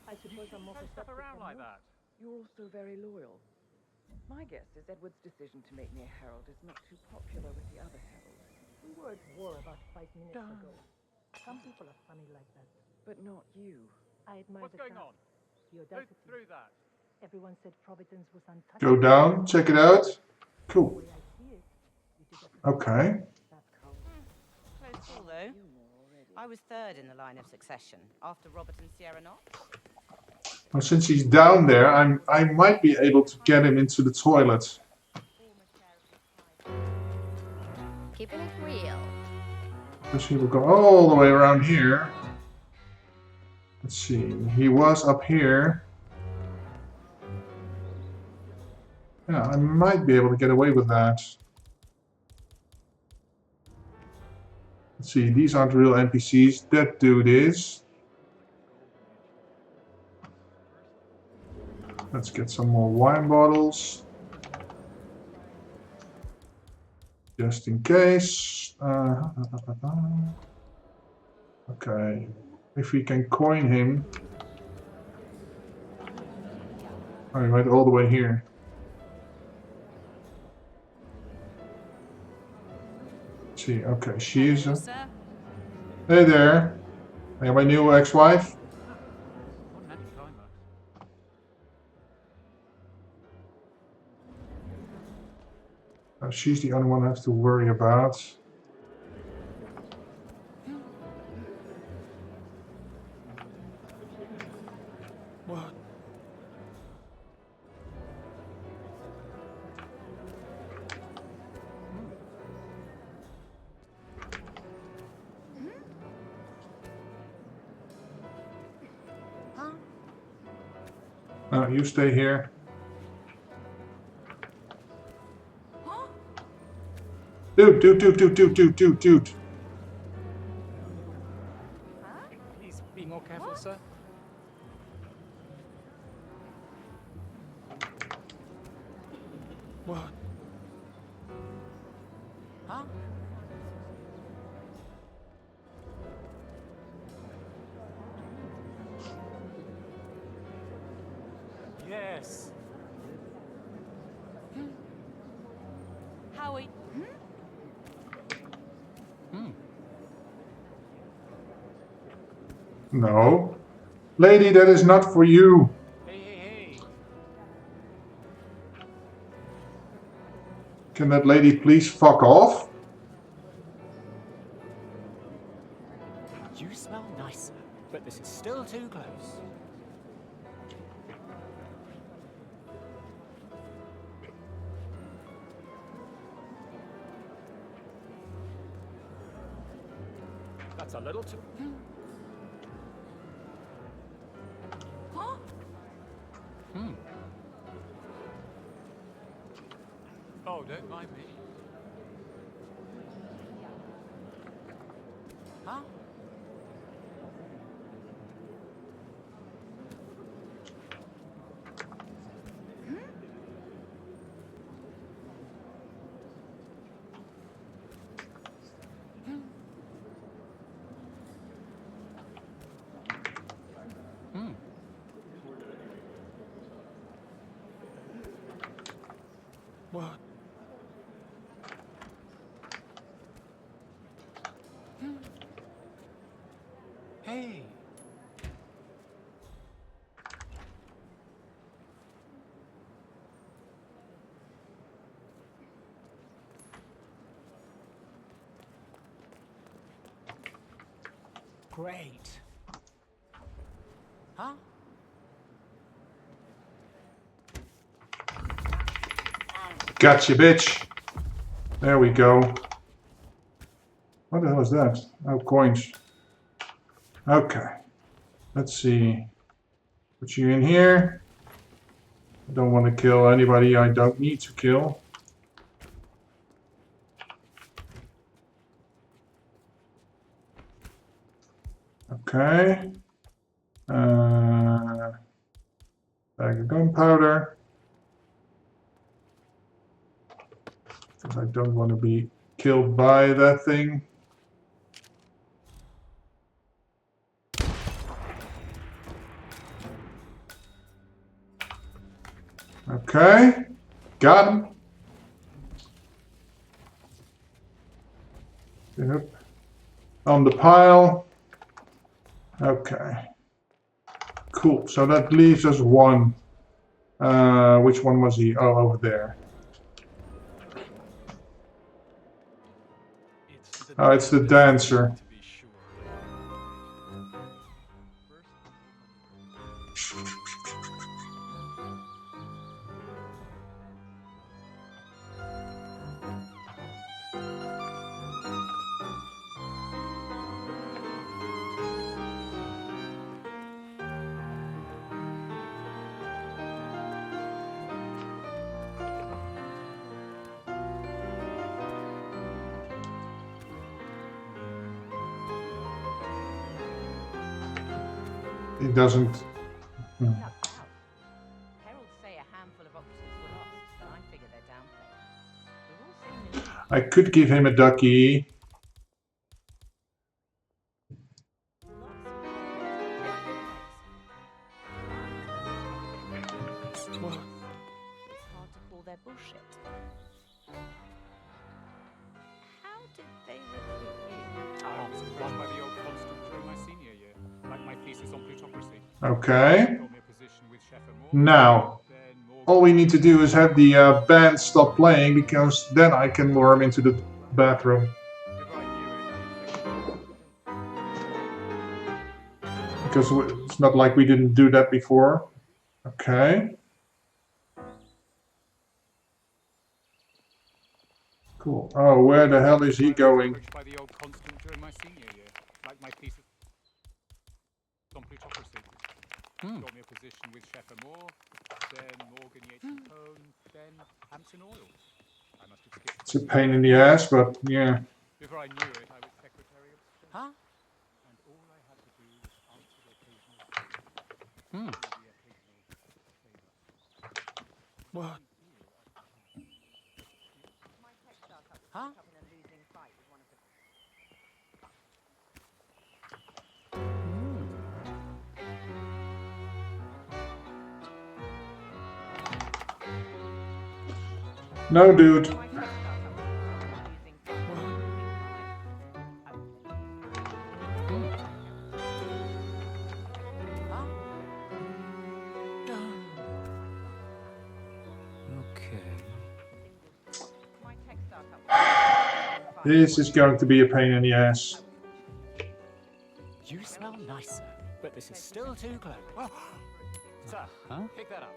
I suppose I'm more Throw stuff perceptive around than like you. that. You're also very loyal. My guess is Edward's decision to make me a herald is not too popular with the other heralds. We were at war about 5 minutes ago. Some people are funny like that. But not you. I admire What's the going guts, on? the Who audacity. threw that? Everyone said Providence was untouchable. Go down, check it out. Cool. Okay. Close call, though. I was third in the line of succession, after Robert and Sierra Knott. Well, since he's down there, I might be able to get him into the toilet. Keeping it real. Because he will go all the way around here. Let's see, he was up here. Yeah, I might be able to get away with that. Let's see, these aren't real NPCs. That dude is. Let's get some more wine bottles. Just in case. Okay. If we can coin him. Oh, he went all the way here. Let's see, okay, she's. Hey there. I have my new ex-wife. She's the only one I have to worry about. What? You stay here. Dude. Please be more careful, sir. What? Huh? Yes. Howie. No. Lady, that is not for you. Hey. Can that lady please fuck off? You smell nicer, but this is still too close. That's a little too... Oh, don't mind me. Huh? What? Hey. Great. Huh? Gotcha, bitch. There we go. What the hell is that? Oh, coins. Okay. Let's see. Put you in here. I don't want to kill anybody I don't need to kill. Okay. Bag of gunpowder. Because I don't want to be killed by that thing. Okay. Got him. Yep. On the pile. Okay. Cool. So that leaves us one. Which one was he? Oh, over there. Oh, it's the dancer. It doesn't. Harold I could give him a ducky. It's hard to call their bullshit. How did they recruit you? I was approached by the old constant during my senior year, like my thesis on plutocracy. Okay. Got me a position with Chef Amour. Now, all we need to do is have the band stop playing, because then I can lure him into the bathroom. Because it's not like we didn't do that before. Okay. Cool. Oh, where the hell is he going? By the old constant during my senior year, like my thesis on plutocracy. Got me a position with Chef Amour, then Morgan Yates and Cohn, then Hampton Oil. I must have skipped. It's a pain in the ass, but yeah. Before I knew it, I was secretary of state. Huh? And all I had to do was answer the occasional. What? My tech startup was Huh? caught up in a losing fight with one of the... No, dude. This is going to be a pain in the ass. You smell nicer, but this is still too close. Oh. Sir, pick that up.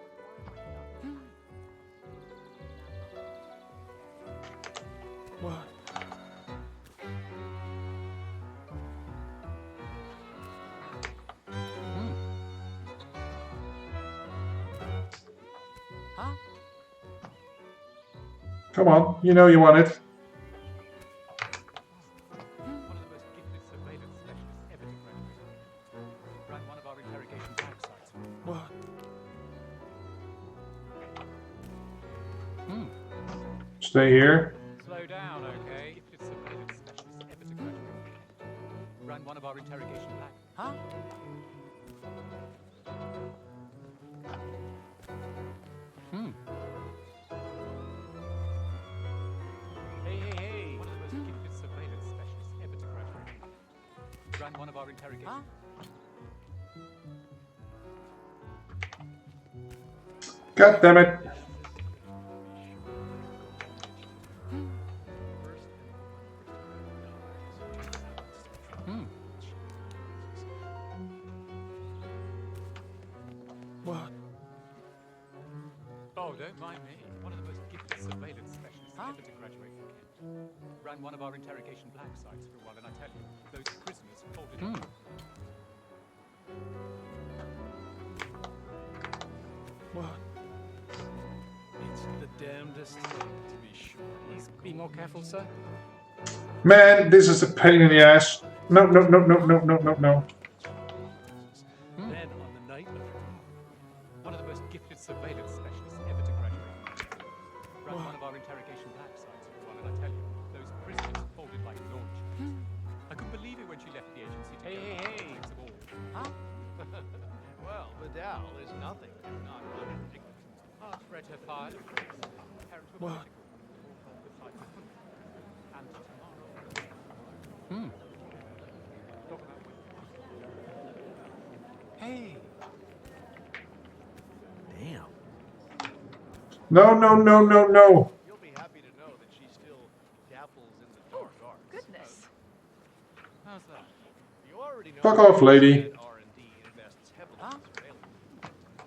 What? Huh? Come on, you know you want it. One of the most gifted surveillance specialists ever to graduate. Ran one of our interrogation back sites. What? Stay here. Slow down, okay? Gifted surveillance specialist ever to graduate. Ran one of our interrogation back. Huh? Hey. One of the most gifted surveillance specialists ever to graduate. Ran one of our interrogation. Huh? God damn it. What? Oh, don't mind me. One of the most gifted surveillance specialists ever to graduate from Kent. Ran one of our interrogation black sites for a while, and I tell you, those prisoners folded up. What? It's the damnedest thing, to be sure. Please be more careful, sir. Man, this is a pain in the ass. No. Then on the night of one of the most gifted surveillance specialists ever to graduate. Ran one of our interrogation black sites for a while, and I tell you, those prisoners folded like laundry. I couldn't believe it when she left the agency to Hey. Huh? Well, Vidal is nothing if not unpredictable. Read her file. What? And tomorrow. Talk about Hey. Damn. No. You'll be happy to know that she still dabbles in the dark arts. Goodness. how's that? You already know Fuck off, lady. that R&D invests heavily in surveillance.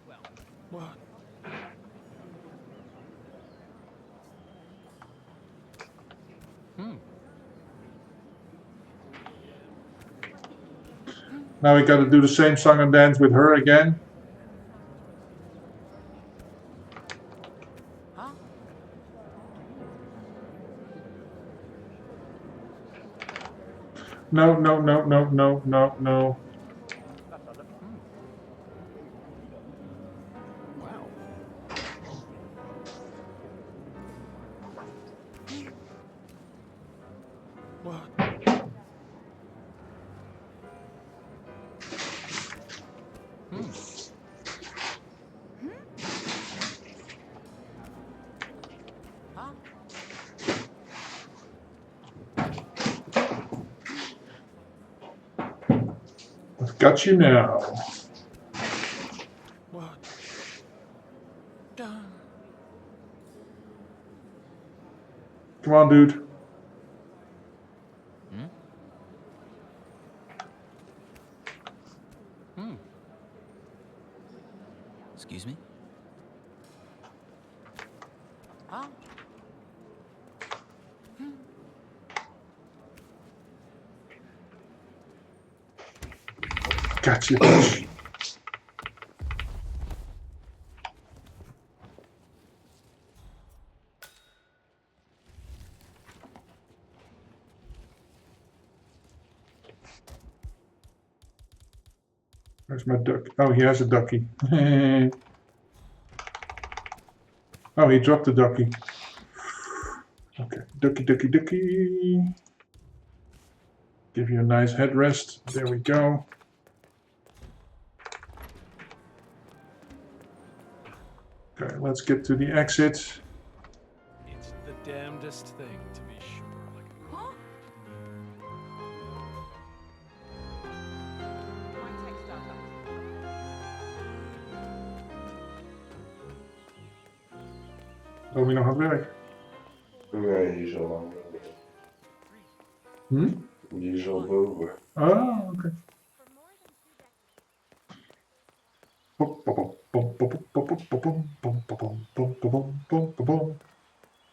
Well, What? Now we gotta do the same song and dance with her again. Huh? No. I've got you now. Come on, dude. Excuse me? Huh? Got you, bitch. Where's my duck? Oh, he has a ducky. Oh, he dropped the ducky. Okay, ducky, ducky, ducky. Give you a nice headrest. There we go. Okay, let's get to the exit. It's the damnedest thing, to be sure. Oh, we nog aan het werk. Nee, hier is al lang. Die is al boven. Ah, oké.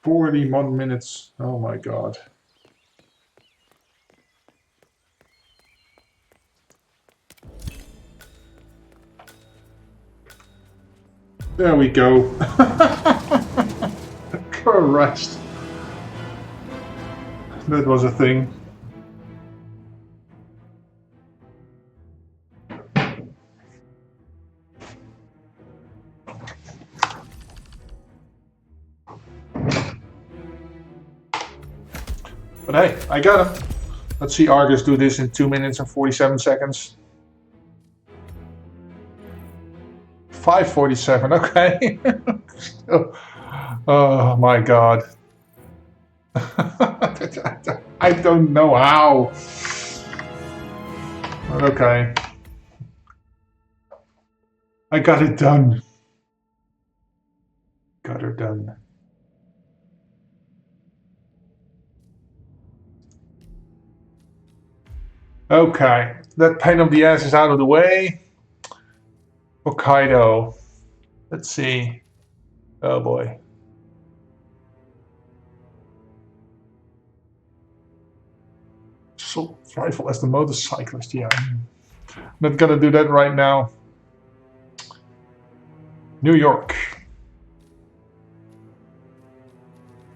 41 minutes. Oh my god. There we go. Christ. That was a thing. But hey, I got him. Let's see Argus do this in 2 minutes and 47 seconds. 5:47, okay. Oh my god. I don't know how. But okay. I got it done. Got her done. Okay, that pain of the ass is out of the way. Hokkaido. Let's see. Oh boy. Assault rifle as the motorcyclist, yeah. Not gonna do that right now. New York.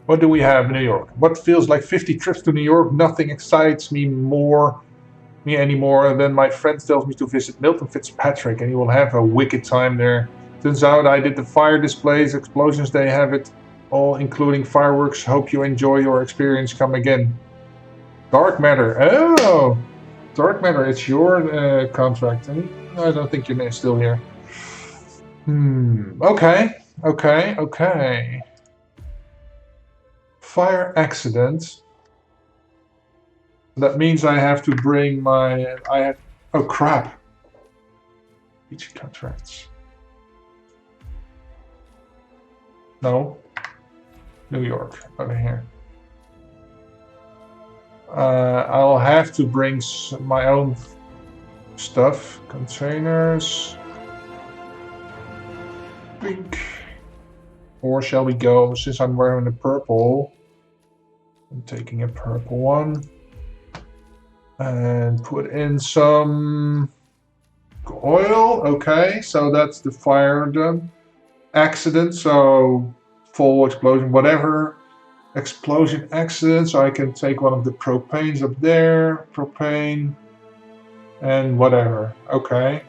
What do we have in New York? What feels like 50 trips to New York? Nothing excites me anymore than my friend tells me to visit Milton Fitzpatrick, and he will have a wicked time there. Turns out I did the fire displays, explosions, they have it all, including fireworks. Hope you enjoy your experience. Come again. Dark Matter. Oh, Dark Matter. It's your contract. I don't think you're still here. Okay. Fire accident. That means I have to bring my... oh crap. Each contracts. No. New York, over here. I'll have to bring my own stuff. Containers. Blink. Or shall we go, since I'm wearing the purple, I'm taking a purple one. And put in some oil. Okay, so that's the fire done. Accident, so full explosion, whatever. Explosion accident, so I can take one of the propanes up there. Propane. And whatever. Okay.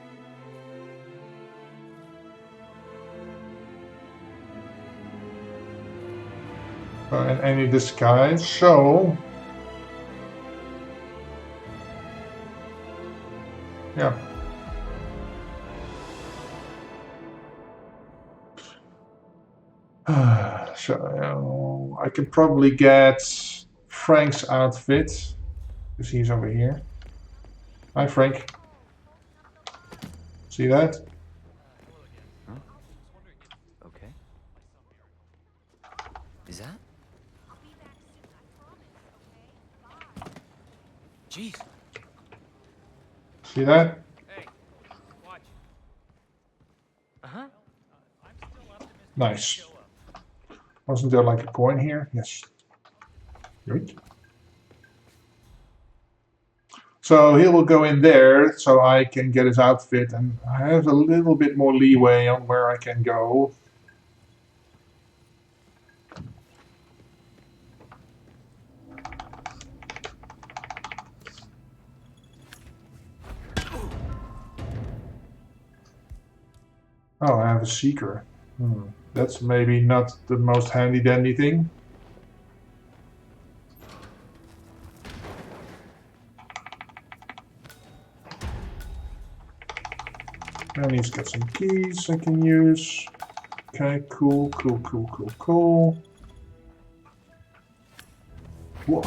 And any disguise, so Yeah. So I can probably get Frank's outfit because he's over here. Hi, Frank. See that? Huh? Okay. Is that? Jeez. See that? Hey, watch. Uh-huh. Nice. Wasn't there like a coin here? Yes. Good. So he will go in there so I can get his outfit, and I have a little bit more leeway on where I can go. Oh, I have a seeker. That's maybe not the most handy dandy thing. I need to get some keys I can use. Okay, cool. Whoa.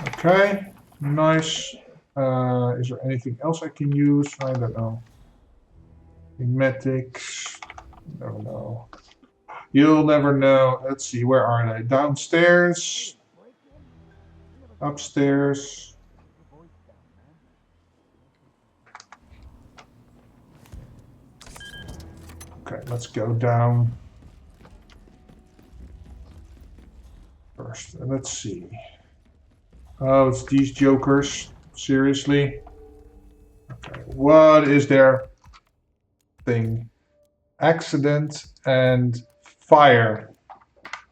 Okay, nice. Is there anything else I can use? I don't know. Emetics. Never know. You'll never know. Let's see, where are they? Downstairs. Upstairs. Okay, let's go down first. Let's see. Oh, it's these jokers. Seriously? Okay, what is their thing? Accident and fire.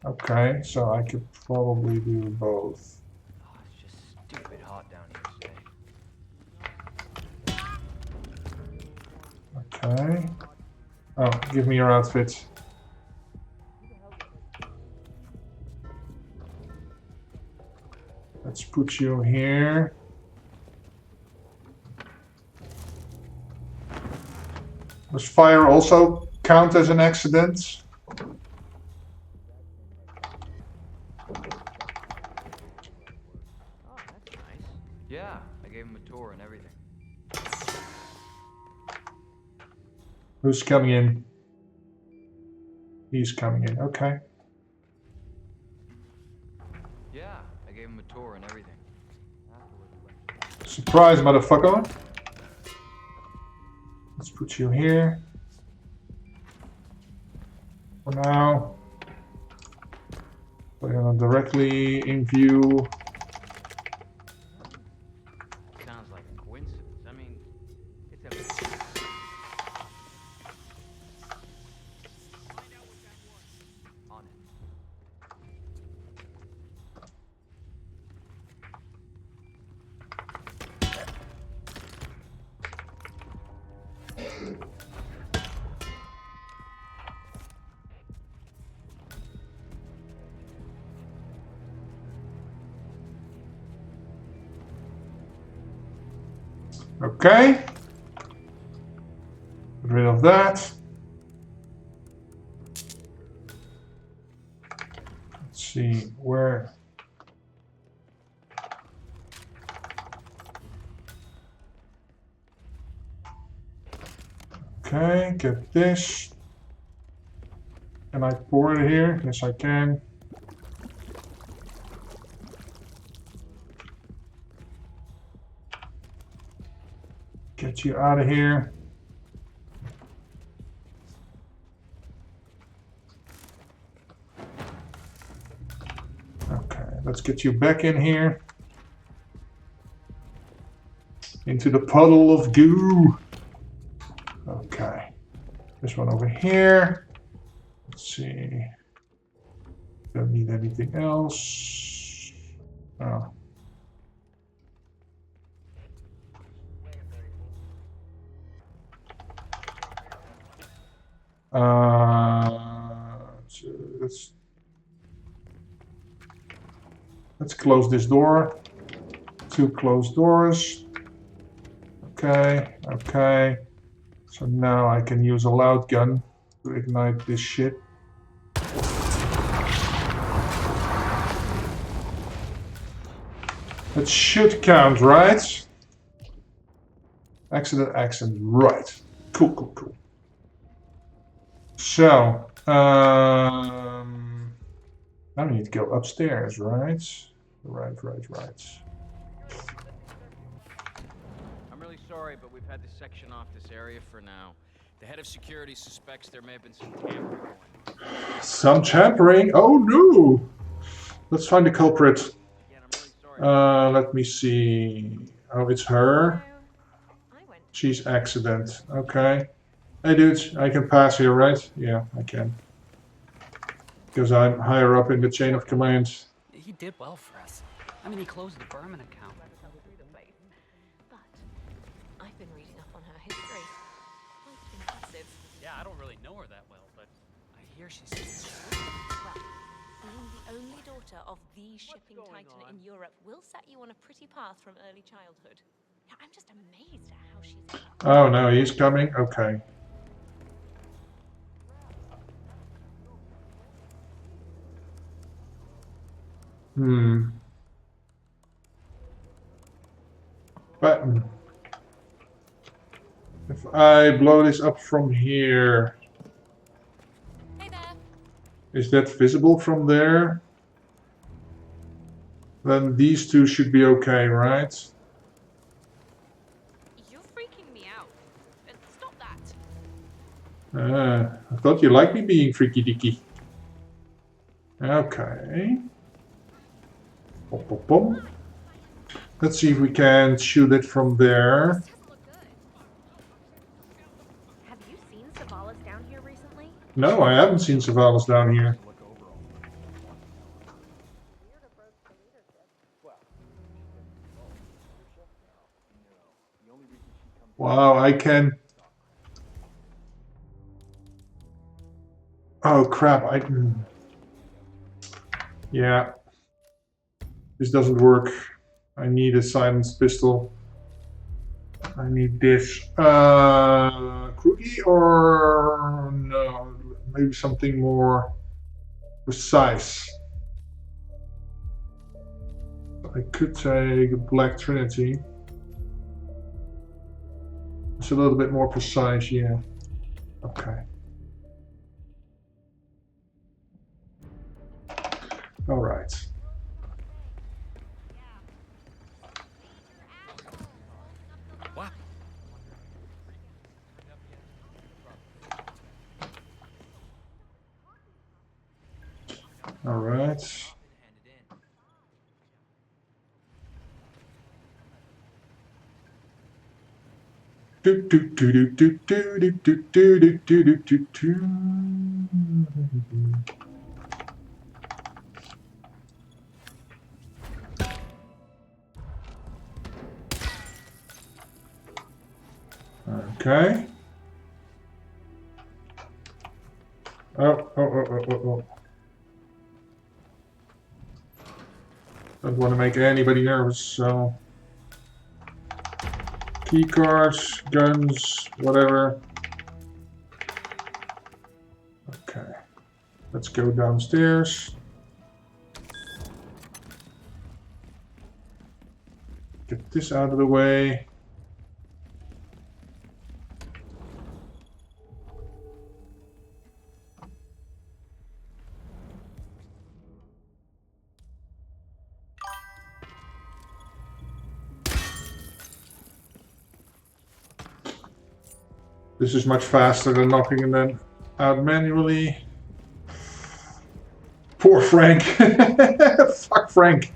Okay, so I could probably do both. Oh, it's just stupid hot down here today. Okay. Oh, give me your outfit. Let's put you here. Does fire also count as an accident? Oh, that's nice. Yeah, I gave him a tour and everything. Who's coming in? He's coming in, okay. Yeah, I gave him a tour and everything. Surprise, motherfucker. Let's put you here. For now. So you're not directly in view. Sounds like a coincidence. I mean, it's a... On it. Okay. Get rid of that. Let's see where. Okay, get this. Can I pour it here? Yes, I can. Get you out of here. Okay, let's get you back in here. Into the puddle of goo. Okay. This one over here. Let's see. Don't need anything else. Oh. So let's close this door. Two closed doors. Okay, okay. So now I can use a loud gun to ignite this shit. It should count, right? Accident, right. Cool, cool, cool. So, now we need to go upstairs, right? Right. I'm really sorry, but we've had to section off this area for now. The head of security suspects there may have been some tampering going on. Some tampering? Oh no! Let's find the culprit. Let me see. Oh, it's her. She's accident. Okay. Hey dudes, I can pass here, right? Yeah, I can. Because I'm higher up in the chain of command. He did well for us. I mean, he closed the Berman account. But I've been reading up on her history. Quite impressive. Yeah, I don't really know her that well, but I hear she's... Well, being the only daughter of the shipping titan in Europe will set you on a pretty path from early childhood. Yeah, I'm just amazed at how she's... Oh no, he's coming? Okay. Button. If I blow this up from here... Hey there. Is that visible from there? Then these two should be okay, right? You're freaking me out. Stop that. I thought you liked me being freaky deaky. Okay. Pom, pom, pom. Let's see if we can shoot it from there. Have you seen Savalas down here recently? No, I haven't seen Savalas down here. Wow, I can... Oh crap, Yeah. This doesn't work. I need a silenced pistol. I need this. Crookie or... No, maybe something more precise. I could take a Black Trinity. It's a little bit more precise, yeah. Okay. All right. What? All right. Okay. Oh. Don't want to make anybody nervous, so... Key cards, guns, whatever. Okay. Let's go downstairs. Get this out of the way. This is much faster than knocking them out manually. Poor Frank. Fuck Frank.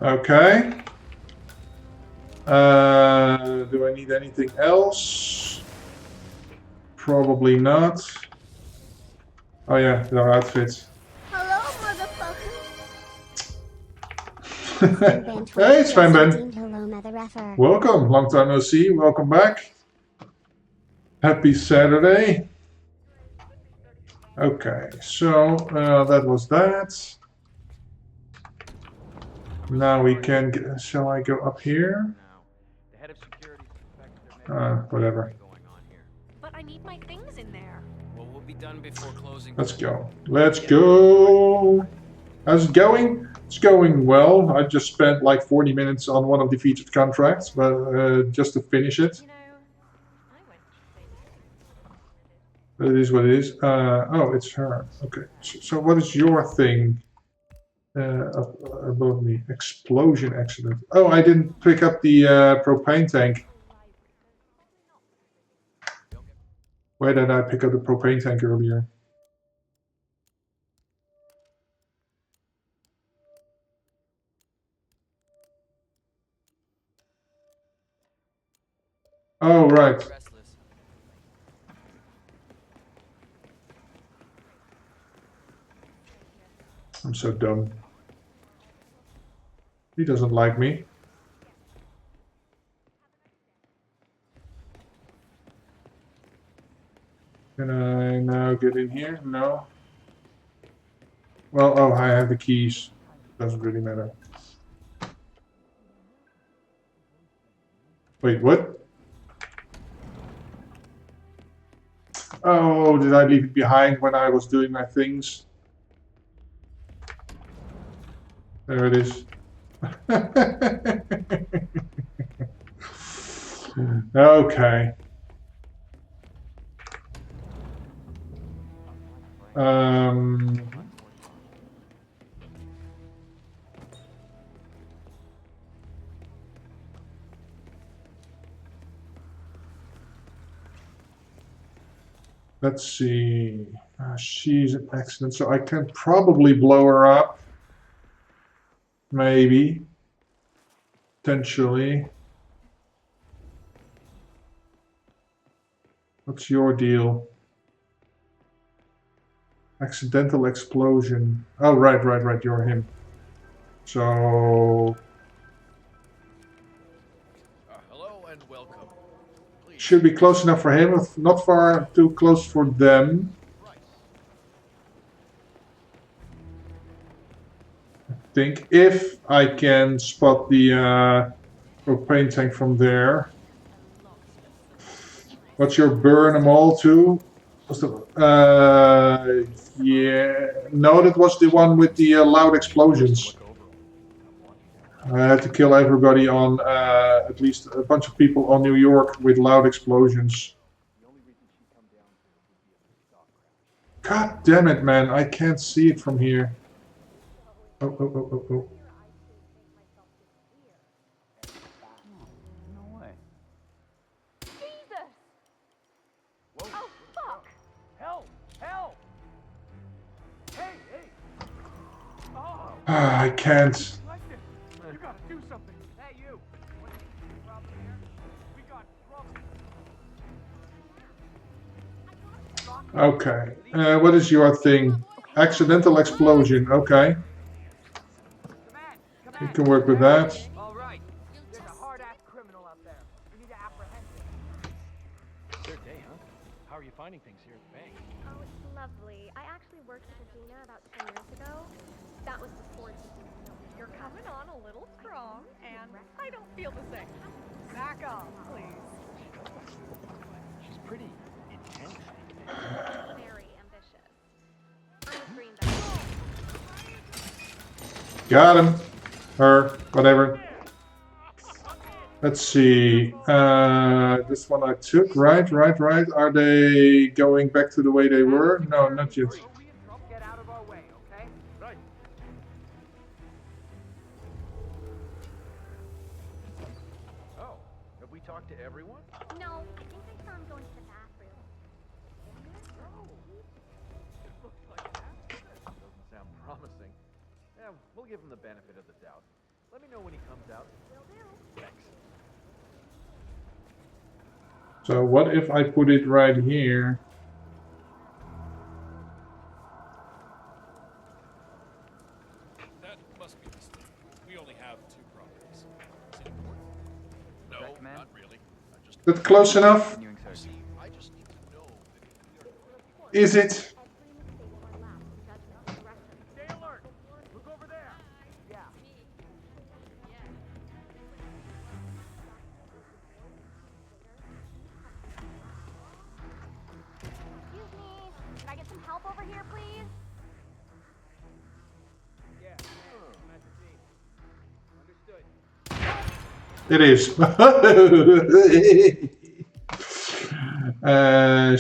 Okay. Do I need anything else? Probably not. Oh yeah, their outfits. Hello, motherfucker. Hey, Svenben. Hello, mother effer. Welcome. Long time no see. Welcome back. Happy Saturday. Okay, so that was that. Now we can get, shall I go up here? The head of security suspects there may be Whatever. going on here. But I need my things in there. Well, we'll be done before closing. Let's go. Let's go. How's it going? It's going well. I just spent like 40 minutes on one of the featured contracts, but just to finish it. But it is what it is. Oh, it's her. Okay. So what is your thing? Above me. Explosion accident. Oh, I didn't pick up the propane tank. Why did I pick up the propane tank earlier? Oh, right. I'm so dumb. He doesn't like me. Can I now get in here? No. Well, oh, I have the keys. Doesn't really matter. Wait, what? Oh, did I leave it behind when I was doing my things? There it is. Okay. Let's see. She's an accident, so I can probably blow her up. Maybe. Potentially. What's your deal? Accidental explosion. Oh, right, you're him. So... Hello and welcome. Should be close enough for him, if not far too close for them. I think if I can spot the propane tank from there. What's your burn them all too? Yeah, no, that was the one with the loud explosions. I had to kill everybody on, at least a bunch of people on New York with loud explosions. God damn it, man, I can't see it from here. Oh. No way. Jesus! Whoa. Oh, fuck! Help! Help! Hey! Oh! I can't. Like this. You gotta do something. Hey, you! What's the problem here? We got trouble. Okay, what is your thing? Accidental explosion, okay. You can work with that. All right. There's a hard-ass criminal out there. We need to apprehend him. Third day, huh? How are you finding things here at the bank? Oh, it's lovely. I actually worked with Athena about 10 years ago. That was before You're coming on a little strong, and I don't feel the same. Back off, please. She's pretty intense. very ambitious. I'm a greenback. Got him. Her, whatever. Let's see. This one I took. Right. Are they going back to the way they were? No, not yet. Get out of our way, okay? Right. Oh, have we talked to everyone? No, I think I saw him going to the bathroom. It looks like that. Doesn't sound promising. Yeah, we'll give him the benefit of the doubt. Let me know when he comes out. Thanks. So what if I put it right here? That must be a mistake. We only have 2 properties. Is it important? No, not really. Is that close enough? Continuing search. I just need to know that if we are... Is it? Stay alert! Look over there! Yeah. Excuse me. Can I get some help over here, please? Yeah, Understood. It is.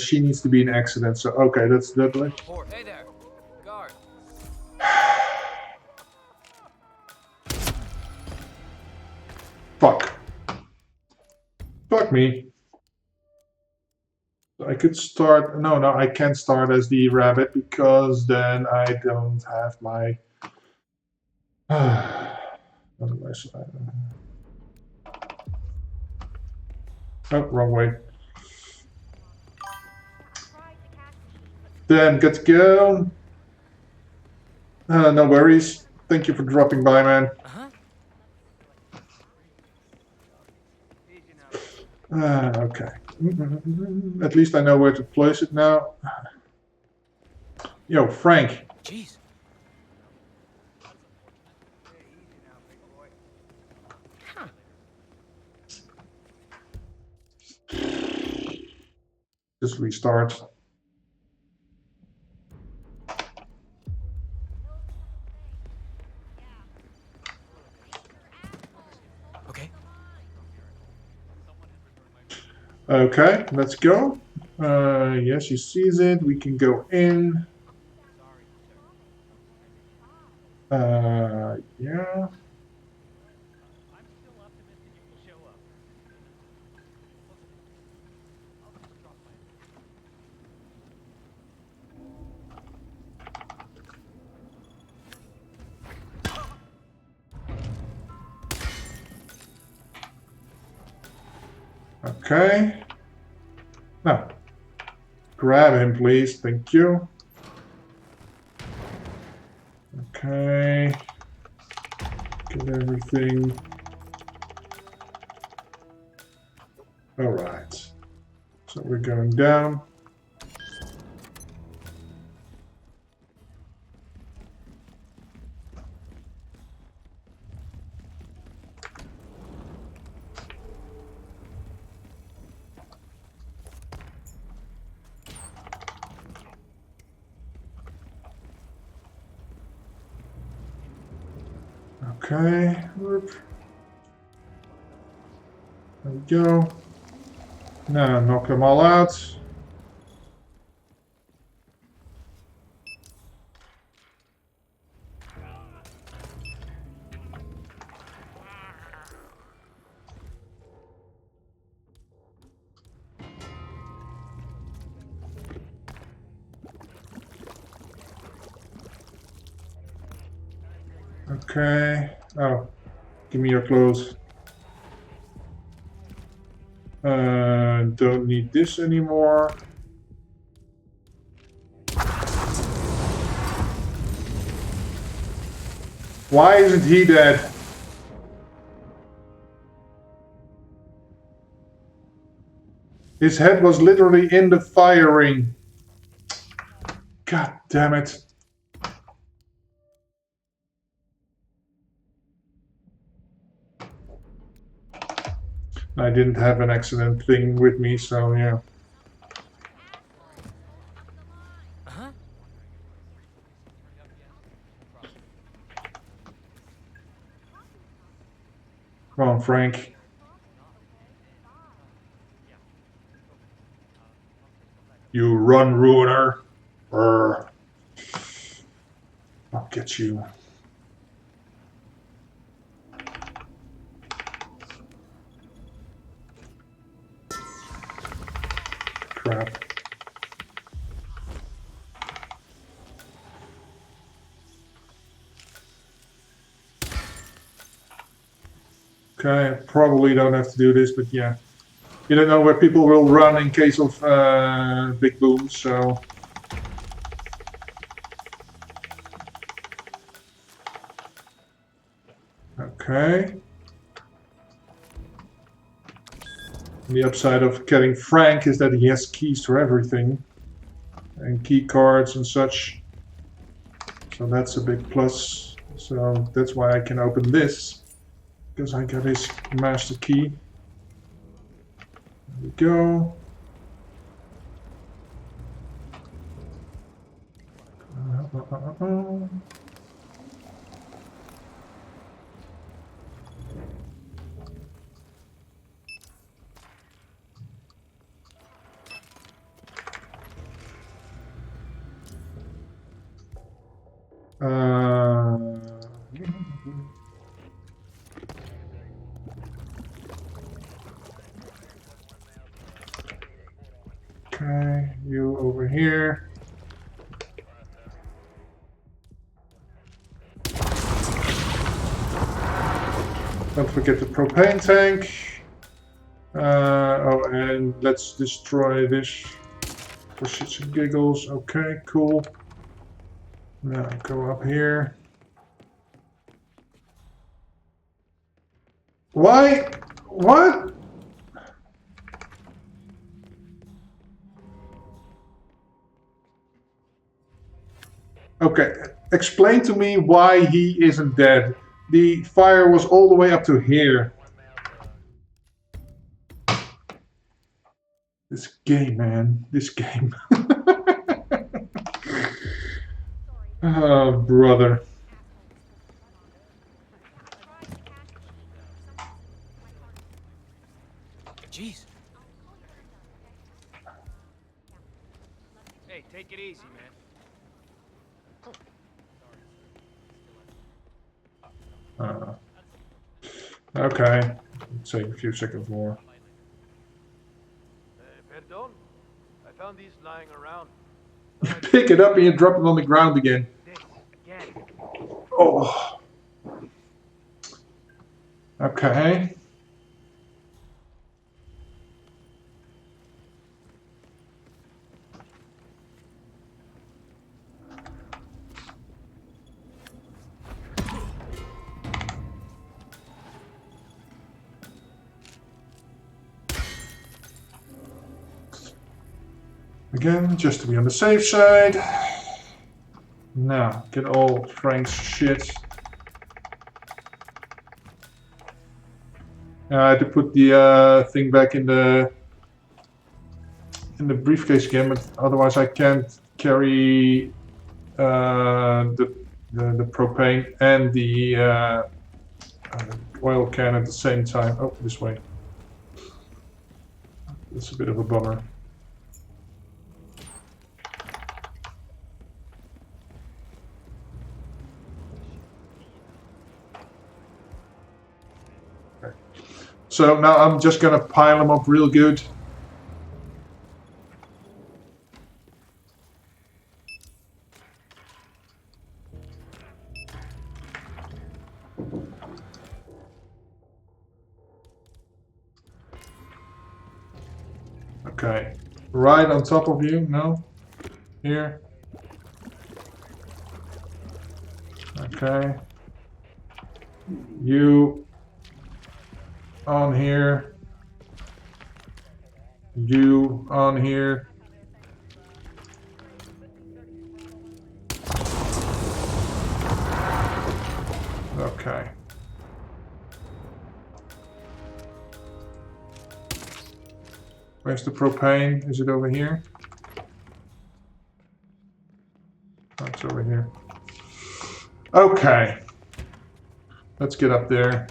She needs to be in accident, so okay, that's that way. Hey there, guard. Fuck. Fuck me. I could start. No, I can't start as the rabbit because then I don't have my. Otherwise, oh, wrong way. Then got to go. No worries. Thank you for dropping by, man. Okay. At least I know where to place it now. Yo, Frank. Jeez. Just restart. Okay. Okay, let's go. Yes, she sees it. We can go in. Yeah. Okay. Now, grab him, please. Thank you. Okay. Get everything. All right. So we're going down. Okay, whoop. There we go. Now knock them all out. Okay. Oh, give me your clothes. Don't need this anymore. Why isn't he dead? His head was literally in the firing. God damn it. I didn't have an accident thing with me, so yeah. Come on, Frank. You run, ruiner. Brr. I'll get you. Crap. Okay, I probably don't have to do this, but yeah. You don't know where people will run in case of big booms, so... Okay. And the upside of getting Frank is that he has keys to everything. And key cards and such. So that's a big plus. So that's why I can open this. Because I got his master key. There we go. Okay, you over here. Don't forget the propane tank. Oh, and let's destroy this for shits and giggles. Okay, cool. Now go up here. Why? What? Okay, explain to me why he isn't dead. The fire was all the way up to here. This game, man. This game. Oh, brother. Jeez. Hey, take it easy, man. Okay. Let's take a few seconds more. Perdón? I found these lying around. Pick it up and you drop it on the ground again. Again. Oh. Okay. Again, just to be on the safe side. Now, get all Frank's shit. I had to put the thing back in the briefcase again, but otherwise I can't carry the propane and the oil can at the same time. Oh, this way. That's a bit of a bummer. Okay. So now I'm just gonna pile them up real good. Okay, right on top of you, no? Here. Okay. You on here. You on here. Okay. Where's the propane? Is it over here? Oh, it's over here. Okay. Let's get up there.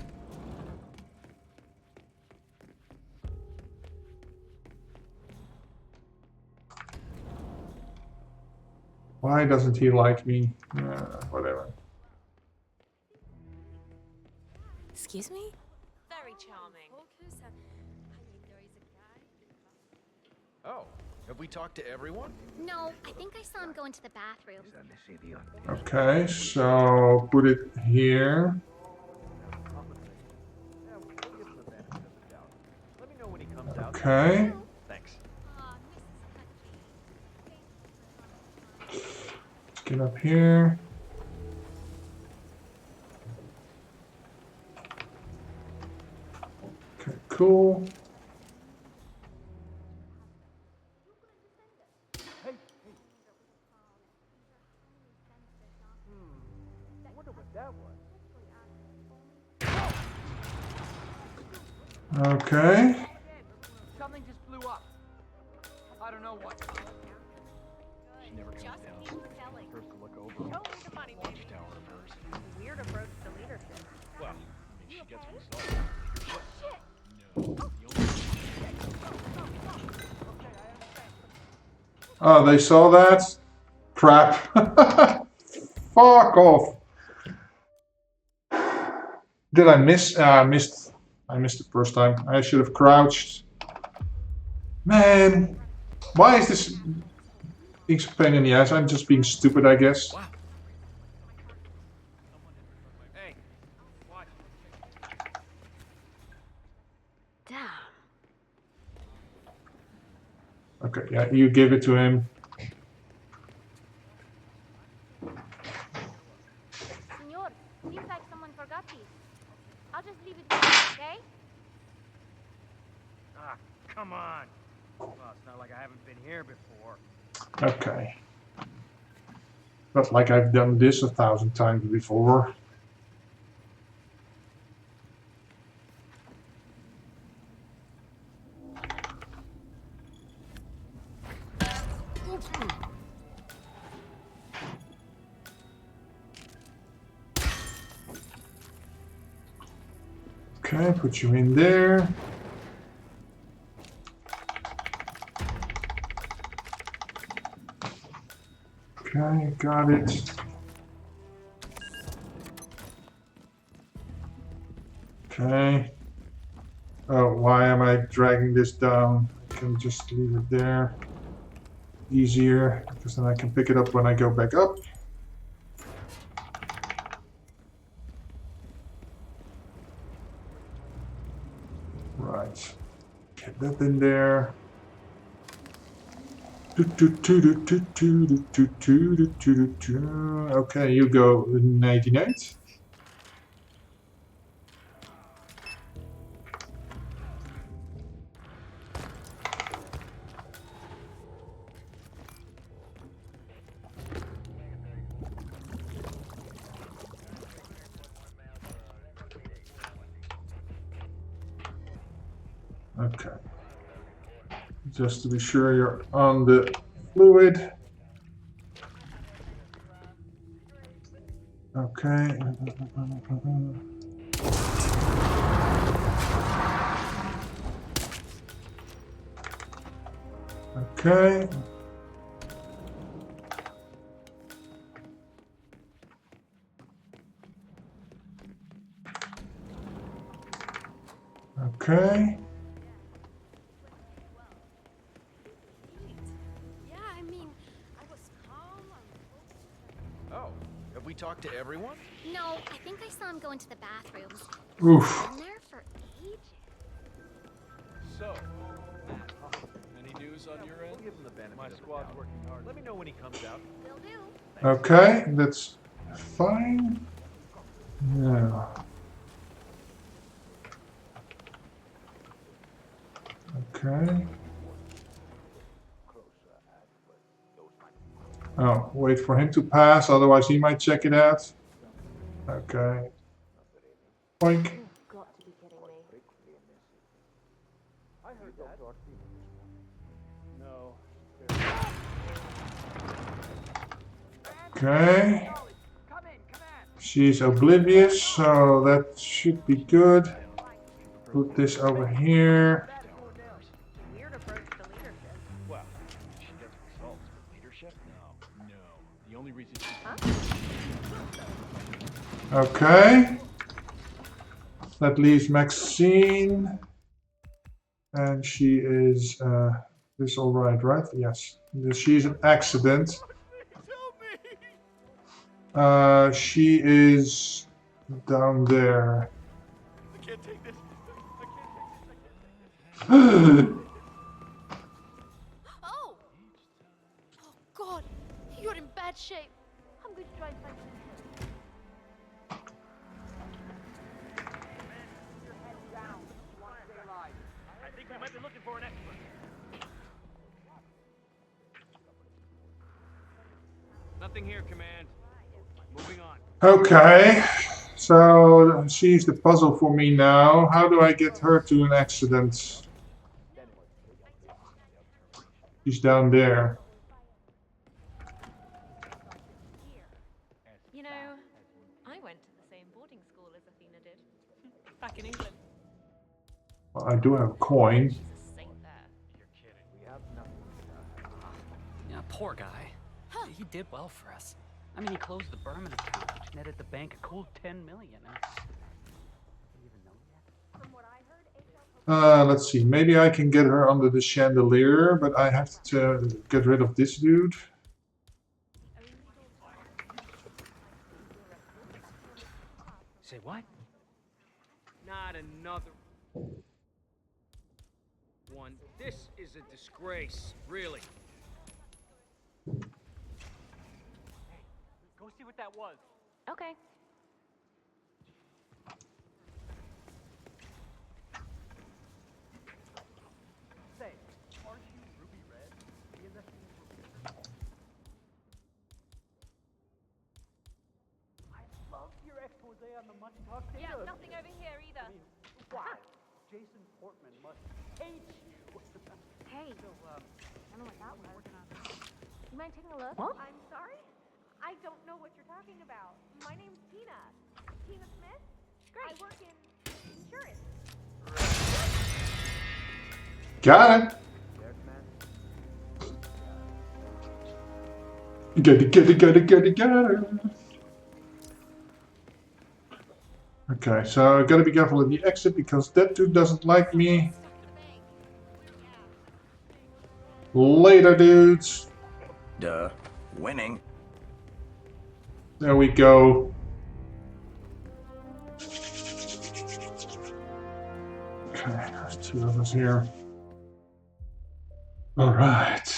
Why doesn't he like me? Whatever. Excuse me? Very charming. Oh, have we talked to everyone? No, I think I saw him go into the bathroom. Okay, so put it here. Okay. Thanks. Let's get up here. Okay, cool. Hey, I wonder what that was. Okay. Something just blew up. I don't know what. She never comes down. First to look over. Show me the money, baby. Watchtower of hers. Weird approach to leadership. Well, I mean, she gets results. Leadership? No. The only Oh, they saw that? Crap. Fuck off. Did I miss? I missed the first time. I should have crouched. Man, why is this being so pain in the ass? I'm just being stupid, I guess. Hey, what? Damn. Okay, yeah, you give it to him. Senor, seems like someone forgot these. I'll just leave it with you, okay? Ah, come on. Well, it's not like I haven't been here before. Okay. Not like I've done this 1,000 times before. Okay, put you in there. Okay, got it. Okay. Oh, why am I dragging this down? I can just leave it there. Easier, because then I can pick it up when I go back up. Right. Get that in there. Okay, you go 98. Okay. Just to be sure you're on the fluid. Okay. Okay. Okay. Yeah, I mean, I was calm. Oh, have we talked to everyone? No, I think I saw him go into the bathrooms. Oof. He's been there for ages. So, any news on your end? We'll give him the benefit. My squad's working hard. Let me know when he comes out. Will do. Okay, that's fine. Yeah. Okay. Oh, wait for him to pass, otherwise he might check it out. Okay. Boink. You've got to be kidding me. I heard that. No. Okay. She's oblivious, so that should be good. Put this over here. Weird approach to leadership. Well, she gets results, but leadership? No. No. The only reason she... Okay. That leaves Maxine. And she is, this all right? Yes. She's an accident. She is down there. I can't take this. I can't take this. shape. I'm going to try and find some help. Your head down. You want to stay alive. I think we might be looking for an expert. Nothing here, Command. Moving on. Okay, so she's the puzzle for me now. How do I get her to an accident? She's down there. You know, I went to the same boarding school as Athena did. Back in England. Well, I do have a coin. She's a saint there. You're kidding. We have nothing. Yeah, poor guy. He did well for us. I mean, he closed the Berman account, which netted the bank a cool $10 million. Let's see. Maybe I can get her under the chandelier, but I have to get rid of this dude. Say what? Not another one. This is a disgrace, really. Go see what that was. Okay. Say, aren't you Ruby Red? The investigating professor? I love your expose on the Munch Talk data. Yeah, nothing over here either. I mean, why? Jason Portman must hate you. Hey, So, I don't know what that was. You mind taking a look? What? I'm sorry? I don't know what you're talking about. My name's Tina. Tina Smith? Great. I work in insurance. Got it. Get it. Okay, so I gotta be careful at the exit because that dude doesn't like me. Later, dudes. Duh. Winning. There we go. Okay, there's two of us here. All right.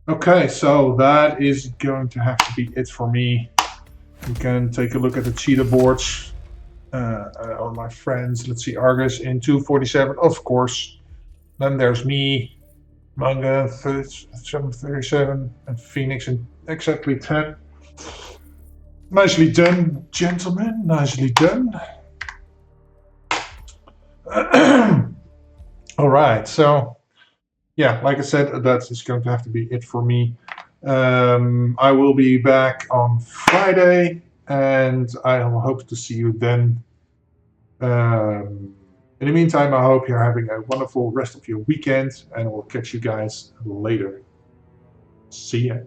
Okay, so that is going to have to be it for me. You can take a look at the cheetah boards. All my friends. Let's see, Argus in 247, of course. Then there's me, Manga 737, and Phoenix in exactly 10. Nicely done, gentlemen. Nicely done. All right, so yeah, like I said, that is going to have to be it for me. I will be back on Friday, and I hope to see you then. In the meantime, I hope you're having a wonderful rest of your weekend, and we'll catch you guys later. See ya.